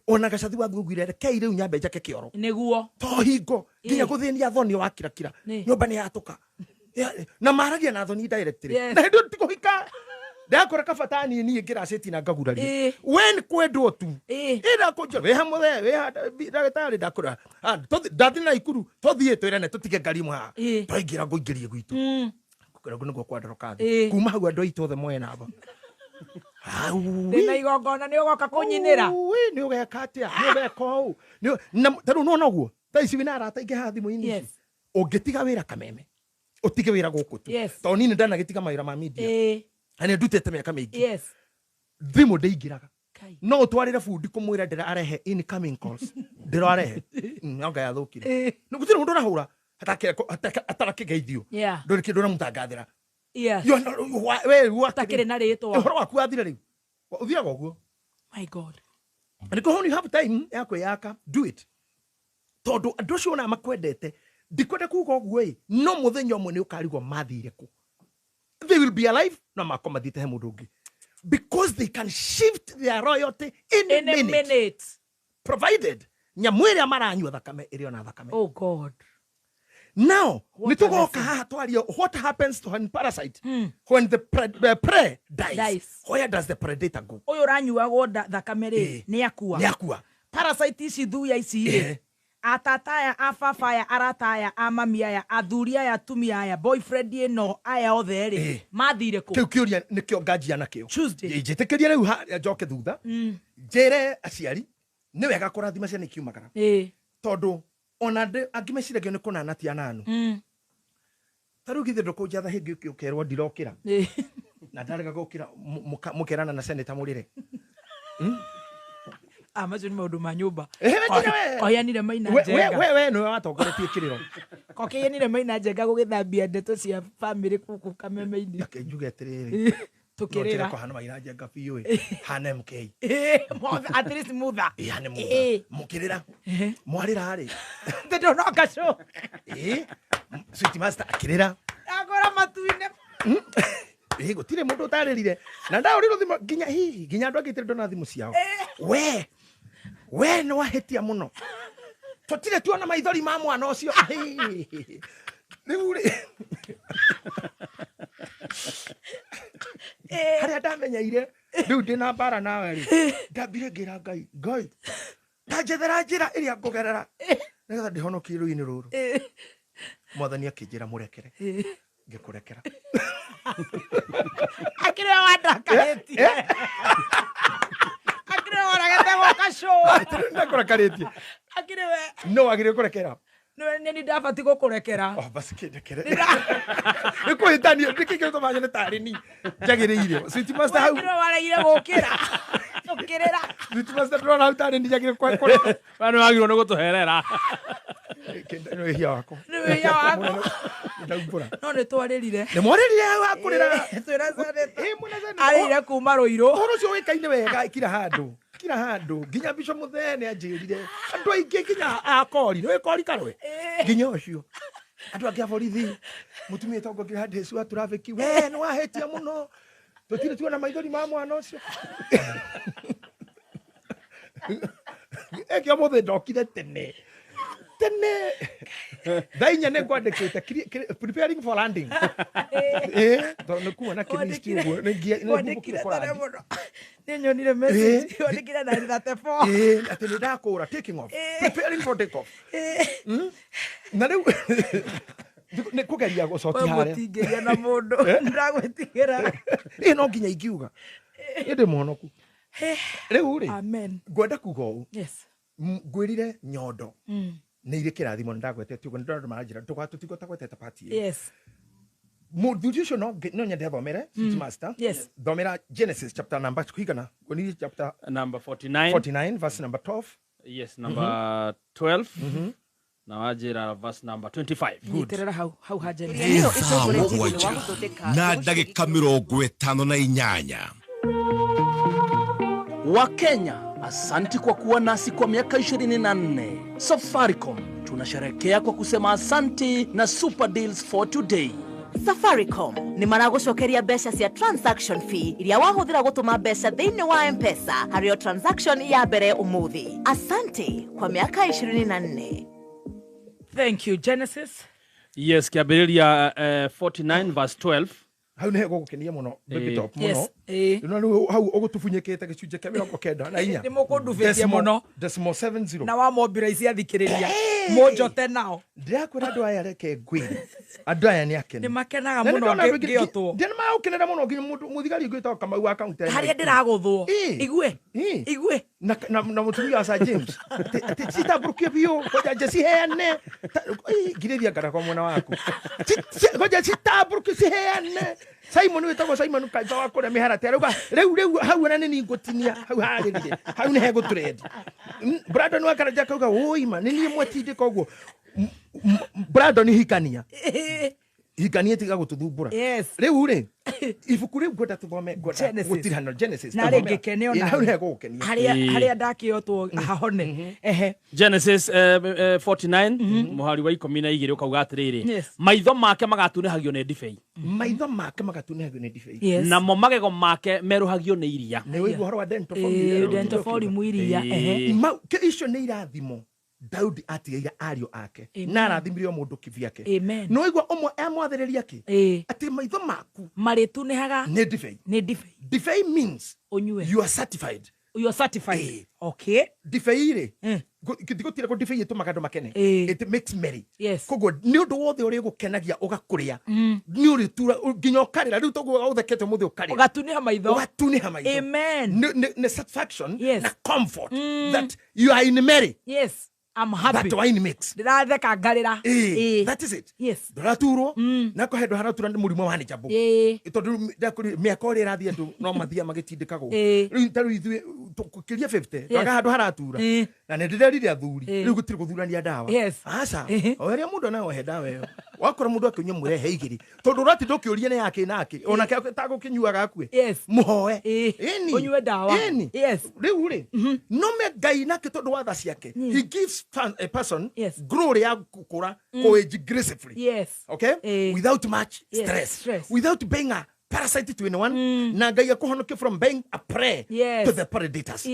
Speaker 3: ona gacathi wa thugwire keire unyambe njake kioro
Speaker 1: niguo
Speaker 3: to hingo nginya guthinia thoni wa kira nyumba ni yatuka na maragia na thoni directly na ndio tikuhika ndakora kabatani ni ngira seti na ngaguraria when kwendwo tu ira kunjo we hamwe we ndagitari ndakora ndathi na ikuru tothie twirane tutige ngari mwa twaingira nguingirie gwitu kukira ngo kwandoroka kuma hau andu aitothe mwena aba
Speaker 1: ndina igongona ni ugoka kunyinira
Speaker 3: ni ugeka atia ni ugeka u taru no naguo taici wina arata ingi ha thimu-ini ungitiga wira Kameme utige wira guku tu to nini ndana gitiga mawira ma media ane ndutete miaka mingi thimu ndeingiraga no utwarire fundi kumwira ndira arehe incoming calls ndira arehe anga ya thukire ni gutire mundu arahura atarake geithio ndori kindu na mutangathira we
Speaker 1: watakire na ritwa
Speaker 3: uhoro waku athire riu uthiaga uguo
Speaker 1: my god
Speaker 3: and go you have time yako yaka do it todo andu cio na makwendete ndikwenda kuga uguo no muthenya umwe ni ukarigwo mathire ku they will be alive no makomathite he mundu ungi because they can shift their royalty in a minute provided nyamwire maranywa thakame irio na thakame
Speaker 1: oh god
Speaker 3: now nitugoka haha twario what happens to an parasite when the prey dies where does the predator go
Speaker 1: uyu ranyuagwo thakame ri ni akua parasite ici thuya ici atataya afafaya arataya amamiaya athuria tumia boyfriend ino aya othe ri mathire ku
Speaker 3: kiu kiuria nikio ngajia nakio njitikiria riu njoke thutha njere aciari ni wega kurathima ciana ikiumagara tondu ona angimeciragio ni kunana ti ananu taru githe ndukunjatha hingi ukerwo ndirokira na ndarega gukira mukerana na senator murire
Speaker 1: amacio ni maundu ma nyumba koyanire maina njenga
Speaker 3: we no watongoretie kiriro
Speaker 1: kokiyanire maina njenga gugithambia ndeto cia family kuku Kameme-ini
Speaker 3: akenjuge atiriri
Speaker 1: tukirira
Speaker 3: kwa hana maina njenga biu hana MK
Speaker 1: at least mutha
Speaker 3: hana mutha mukirira mwarira ari
Speaker 1: ndeto no kasho
Speaker 3: sweet master akirira
Speaker 1: agora matuine
Speaker 3: gutire mundu utaririre na ndauriro thimu nginya andu agitire ndona thimu ciao we no wahetia muno tutire tuona maithori ma mwana ucio riu ri haria ndamenyeire riu ndina mbara nawe ri ndambire ngira ngai tanjethera njira iria ngugerera nigetha ndihonokie rũi-inĩ rũrũ mwathani akinjira murekere ngikurekera
Speaker 1: akire wandakaretie akire waragete gukasho
Speaker 3: ndakurakaretie
Speaker 1: akire we
Speaker 3: no agire kurekera
Speaker 1: ni ndabati gukurekera
Speaker 3: basi kindekere nikuhitania ndikike tumanye ni tari ni njagiriire sweet master hau
Speaker 1: akire waragire gukira ukirira
Speaker 3: sweet master drona hau tari ni njagire kwa
Speaker 2: bana wagiro no gutuherera
Speaker 3: kenda no hia wako ndaubura
Speaker 1: no nitwaririre
Speaker 3: ni mwaririre hau akurira
Speaker 1: twirazanete arire kuma ruiro
Speaker 3: horo cio wikaine wega kira handu nginya bico muthene anjirire andu aingi nginya akori no ikori karwe nginya ucio andu angi aborithi mutumia tongo ngira handi cio traffic we no wahetia muno tutire tuona maithori ma mwana ucio ekio muthe ndokire tene dainya ne kwandikite preparing for landing no kuona chemistry ugo ne ngubukire for landing
Speaker 1: ne nyonire message kwandikira na 34
Speaker 3: ati ni ndakura taking off preparing for take off na riu ne kugeria gucoki haria
Speaker 1: mutingeria na mundu ndagwetigira
Speaker 3: no nginya ingiuga inde muhonoku riu ri
Speaker 1: amen
Speaker 3: ngwenda kuga u
Speaker 1: yes
Speaker 3: ngwirire nyondo ni ire kirathimo ndagwete tugo ndondo maranjira tugatutigota gwetete party
Speaker 1: yes
Speaker 3: muthuri ucio no nyende thomere master
Speaker 1: yes
Speaker 3: thomera Genesis chapter number kuigana kuni chapter
Speaker 2: number 49
Speaker 3: verse number 12
Speaker 2: yes number 12 na wajira verse number 25
Speaker 1: good terera hau haje
Speaker 4: na ndagika 58
Speaker 5: Wakenya, asanti kwa kuwa nasi kwa miaka 24. Safaricom tunasherehekea kwa kusema asanti na super deals for today.
Speaker 6: Safaricom ni maragucokeria mbeca cia transaction fee iria wahuthira gutuma mbeca thiini wa M-Pesa hario transaction ya mbere umuthi. Asante kwa miaka 24.
Speaker 1: Thank you Genesis.
Speaker 2: Yes, kiambiriria 49 verse 12
Speaker 3: hau nä hego gå kenia må no
Speaker 1: Yes.
Speaker 3: hau å gå tubunyäkä te gä cunjä kä 94 na inya
Speaker 1: nä må kå ndubä tie må no
Speaker 3: decimal 70
Speaker 1: na wa mombira ici athikä rä ria må njote nao
Speaker 3: ndä rakwä ra andå aya reke ngwä andå aya nä akene
Speaker 1: nä makenaga må no ngä otwo
Speaker 3: ndä nä magå kenera må no nginya må thigari ngwä tagwo Kamau wa kaunti
Speaker 1: harä a ndä ragå thwo igue
Speaker 3: na må tumia wa Sir James atä citambå kie biå koja nje ciheane ngirä ria ngara kwa mwena waku koja citambå kie ciheane Simon wä tagwo Simon kaiba wa kå rä a mä harate rä u hau ona nä ni ngå tinia hau harä rire hau nä hegå tå rendi Brandon wa Karanja kauga oima nä niä mwetindä ka å guo Brandon hikania hikania tiga gå tå thumbå ra rä u rä ibuku rä u ngwenda tå thome ngwenda Genesis
Speaker 1: na rä ngä keneo na
Speaker 3: hau nä hegå gå kenia
Speaker 1: harä a ndakä otwo hahone
Speaker 2: Genesis 49 muhari wa 12 ukauga atiriri maitho make magatunihagio ni ndibei
Speaker 3: maitho make magatunihagio ni ndibei
Speaker 2: namo magego make meruhagio ni iria
Speaker 3: nä wä igua horo wa
Speaker 1: dentoform iria
Speaker 3: icio nä irathimo Daudi atigaire ariũ ake na arathimire mũndũ kivyake no igua ũmwe amwathĩrĩria ki atĩ maitho maku
Speaker 1: marĩtunĩhaga
Speaker 3: nĩ ndibei ndibei means you are certified
Speaker 1: okay
Speaker 3: ndibei rĩ gũtirĩ ndibei ĩtũmaga andũ makene it makes merry koguo nĩ ũndũ wothe ũrĩ gũkenagia ũgakũrĩa nĩ ũrĩtura nginya ũkarĩra rĩu toguo ũthekete mũthĩ ũkarĩra
Speaker 1: ũgatunĩha maitho
Speaker 3: amen nĩ satisfaction na comfort that you are in merry
Speaker 1: I'm happy.
Speaker 3: That wine mix.
Speaker 1: Ndiratheka ngarira.
Speaker 3: That is it.
Speaker 1: Yes.
Speaker 3: Ndiraturwo na ko hendo haratura ndi murimo wa njabo. Tondu ndakuri miaka uri rathie ndu no mathia magitindikagwo. Riu taru ithu kukiria 50. Twaga handu haratura. Na ndirerire athuri. Riu gutiri guthurania ndawa. Aca. Oheria mundu na ohe ndawa iyo. Wakora mundu akinywa murehe igiri. Tondu rati ndukiuria ne yake nake. Ona ke tagukinyuaga akue. Muhoe.
Speaker 1: Unywe ndawa.
Speaker 3: Riu ri. No me Ngai nake tondu wa tha ciake. He gives a person glory ya kukura age gracefully okay without much stress without being a parasite to anyone na Ngai akuhonoke from being a prey to the predators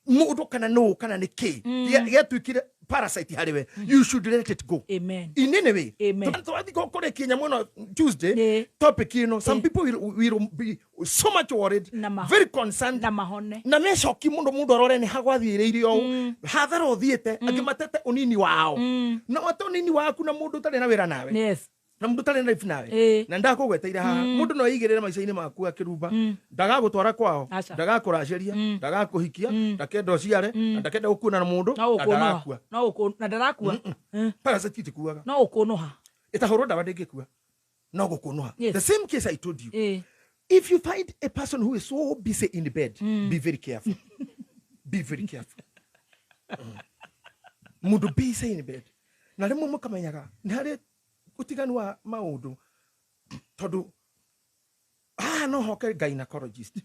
Speaker 3: mundu kana no kana ni ki yetwikire parasite hariwe you should let it go
Speaker 1: amen
Speaker 3: in any way twathi kore kinya muno Tuesday topic you know some people will be so much worried very concerned
Speaker 1: na mahone
Speaker 3: na meshoki mundu arore ni hagwathiriire o hathara othiete akimatete unini wao na wato unini waku na mundu tari na wira nawe na mundu tari na life nawe na ndakugweteire haha mundu no yigirira maica-ini maku akirumba ndagagutwara kwao ndagakuraciria ndagakuhikia ndakenda ciare ndakenda gukuna na mundu ndagakua
Speaker 1: na ndarakua
Speaker 3: parasite tikuaga
Speaker 1: no ukunuha
Speaker 3: itahoro ndawa ndingikua no gukunuha the same case I told you if you find a person who is so busy in the bed be very careful be very careful mundu busy in the bed na rĩmwe mũkamenyaga nĩ harĩ utiganu wa maundu tondu no hoke gynecologist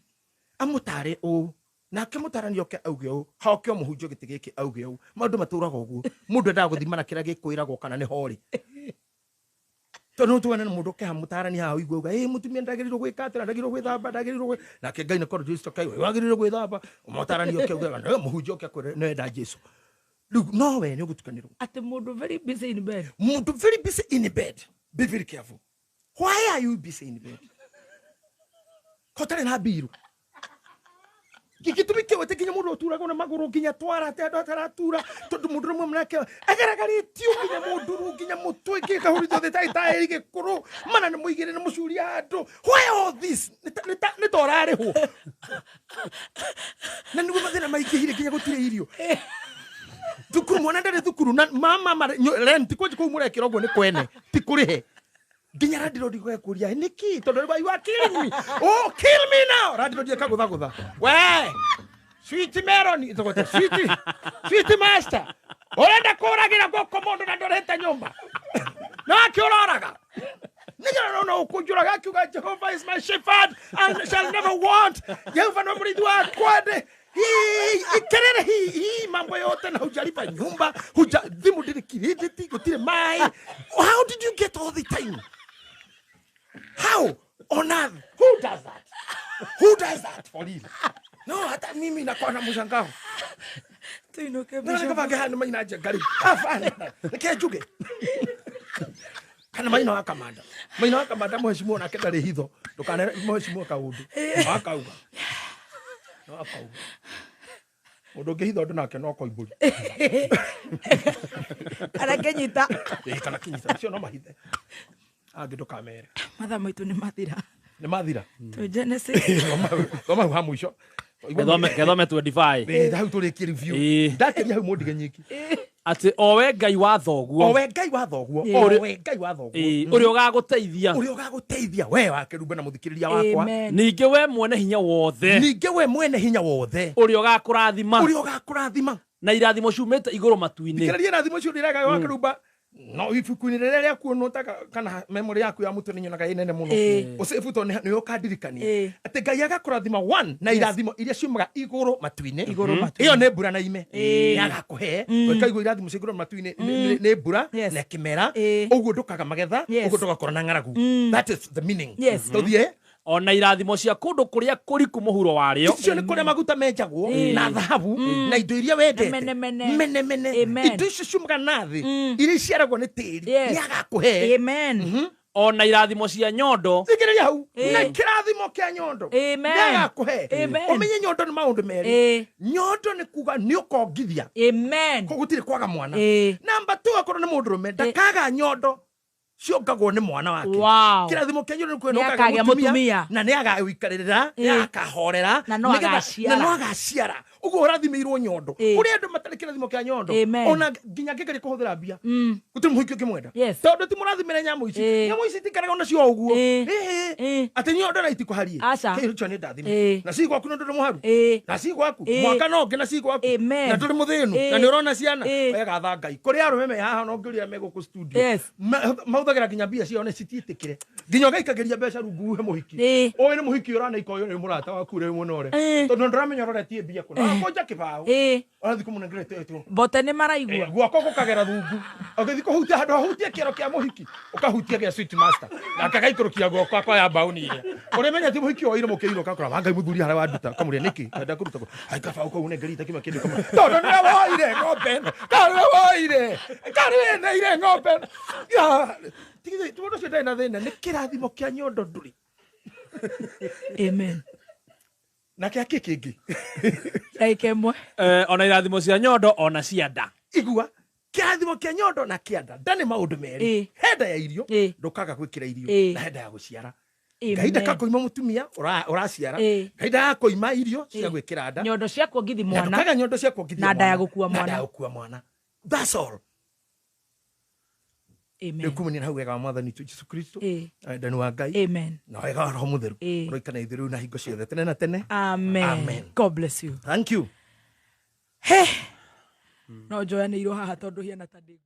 Speaker 3: amutare o na akimutara oke auge o hoke muhunjo giti giki auge o maundu maturaga uguo mundu ndaga guthimana kira gikwiragwo kana ni hori tondu tuone mundu ke hamutara ni ha igwauga mutumia ndagirirwo gwika atira ndagirirwo gwithamba ndagirirwo na ke gynecologist kai wagirirwo gwithamba umutara ni oke auge na muhunjo oke akwire no enda Jesu. Look, no way, no good canero.
Speaker 1: At the mood very busy in bed.
Speaker 3: Mood very busy in bed. Be very careful. Why are you busy in bed? Kotare na biru. Kikitumike wote kinya mudu otura kona maguru kinya twara te atara tura tondu mudu rumwe mnake agaragari tiu kinya mudu kinya mutu iki ka hurito de tai ige kuru mana ne muigire ne musuri ando why all this ne torare ho na ndugu mathina maikihire kinya gutire irio thukuru mwana ndare thukuru na mama rent ko ko mure kirogo ni kwene ti kurihe nginya radiro ndigo kuria niki tondu you are killing me oh kill me now radiro ndiye kagutha we sweet melon itogote sweet master orenda kuragira goko mundu na ndorete nyumba na akiuraga nigera no kujuraga akiuga Jehovah is my shepherd and shall never want Jehovah no murithi wa kwade He mambo yote na hujalipa nyumba thimu ndiri kiriti gutire mai how did you get all the time how on earth who does that for you no hata mimi nakuwa na mshangao
Speaker 1: tuinoke
Speaker 3: bisho kama gani maina jagari afana kejuge kana maina wa kamanda mheshimiwa na kenda hitho ndukane mheshimiwa kaundu akauga mundu ngihitho ndu nake no koimburi
Speaker 1: kana kinyita
Speaker 3: cio no mahithe angi ndukamere
Speaker 1: mathaa maitu ni mathira to Genesis
Speaker 3: thoma ha mwisho
Speaker 2: Kethome 25
Speaker 3: hau turikie review ndakiria hau mundu genyiki
Speaker 2: ati owe Ngai wa thoguo uria ugaguteithia we wakirumba na muthikiriria wakwa ninge we mwene hinya wothe uria ugakurathima na irathimo ciumite iguru matu-ini
Speaker 3: thikiriria irathimo ciu ndiraga wakirumba no ibuku-ini riria kuona kana memory yaku ya mutu ninyonaga inene muno ucibuto ni ukandirikania ati Ngai agakurathima 1 na irathimo iria ciumaga iguru matu-ini iyo ni mbura na ime agakuhe wekaigua irathimo cia iguru matu-ini ni mbura na kimera uguo ndukaga magetha uguo ndugakora na ng'aragu. That is the meaning. Tuthie
Speaker 2: ona irathimo cia kundu kuria kuriku muhuro wario
Speaker 3: icio ni kuria maguta menjagwo na dhahabu na indo iria wendete mene indo icio ciumaga nathi iria ciaragwo ni tiri agakuhe.
Speaker 1: Amen.
Speaker 2: Ona irathimo cia nyondo
Speaker 3: thikiriria hau na kirathimo kia nyondo agakuhe. Umenye nyondo ni maundu meri. Nyondo ni kuga ni ukongithia kugutire kwaga mwana. Number 2 akorwo ni mundu rume ndakaga nyondo ciongagwo ni mwana wake. Kirathimo kia nyondo ni kwenda mutumia na ni agawikarira ni akahorera na no agaciara uguo urathimirwo nyondo uri andu matari kirathimo kia nyondo ona nginya ngikari kuhuthira mbia gutiri muhiki ukimwenda tondu ti murathimira nyamu ici tikaraga ona cio uguo ati nyondo na itikuharie kicho ni ndathime na cigwaku ndu muharu na cigwaku mwaka no ngi na cigwaku na nduri muthinu na ni urona ciana wega tha Ngai kuri arume me haha no ngiria meguku studio mauthagira nginya mbia cio ne citiitikire nginya gaikagiria mbeca rungu he muhiki owe ni muhiki urana ikoyo ni murata waku ri munore tondu ndramenya roretie mbia kuna koja kibao arathi munengerete eto
Speaker 1: bote ni maraigua
Speaker 3: guoko gukagera rungu agathi kuhutia handu hutia kiro kia muhiki ukahutia gia sweet master na kagaikurukia guoko akwa ya bauni ile urimenya ti muhiki oire mukeiro kakora Ngai muthuri hara wanduta kamuria niki enda kuruta ai kabao ko unengerite kima kindu kama tondu ni woire ngombe kare na ile ngombe ya tigithe tuondo cio na thina ni kirathimo kia nyondo nduri.
Speaker 1: Amen.
Speaker 3: Na kia kingi
Speaker 1: mwe
Speaker 2: ona irathimo cia nyondo ona cia nda
Speaker 3: igua kirathimo kia nyondo na kia nda ndani maundu meri henda ya irio ndukaga gwikira irio na henda ya guciara. Ngai ndakakoima mutumia uraciara Ngai ndakakoima irio cia gwikira nda
Speaker 1: nyondo cia kuongithi mwana
Speaker 3: ndukaga nyondo cia kuongithia
Speaker 1: na nda ya gukua mwana.
Speaker 3: That's all.
Speaker 1: Amen.
Speaker 3: Kumuni na wega wa mwathani tu Jesu Kristo ndani wa Ngai na wega wa Roho Mutheru uroikana ithiru na hingo ciothe tene na tene.
Speaker 1: Amen. God bless you.
Speaker 3: Thank you.
Speaker 1: No joya ni iroha hatondu hiana tadi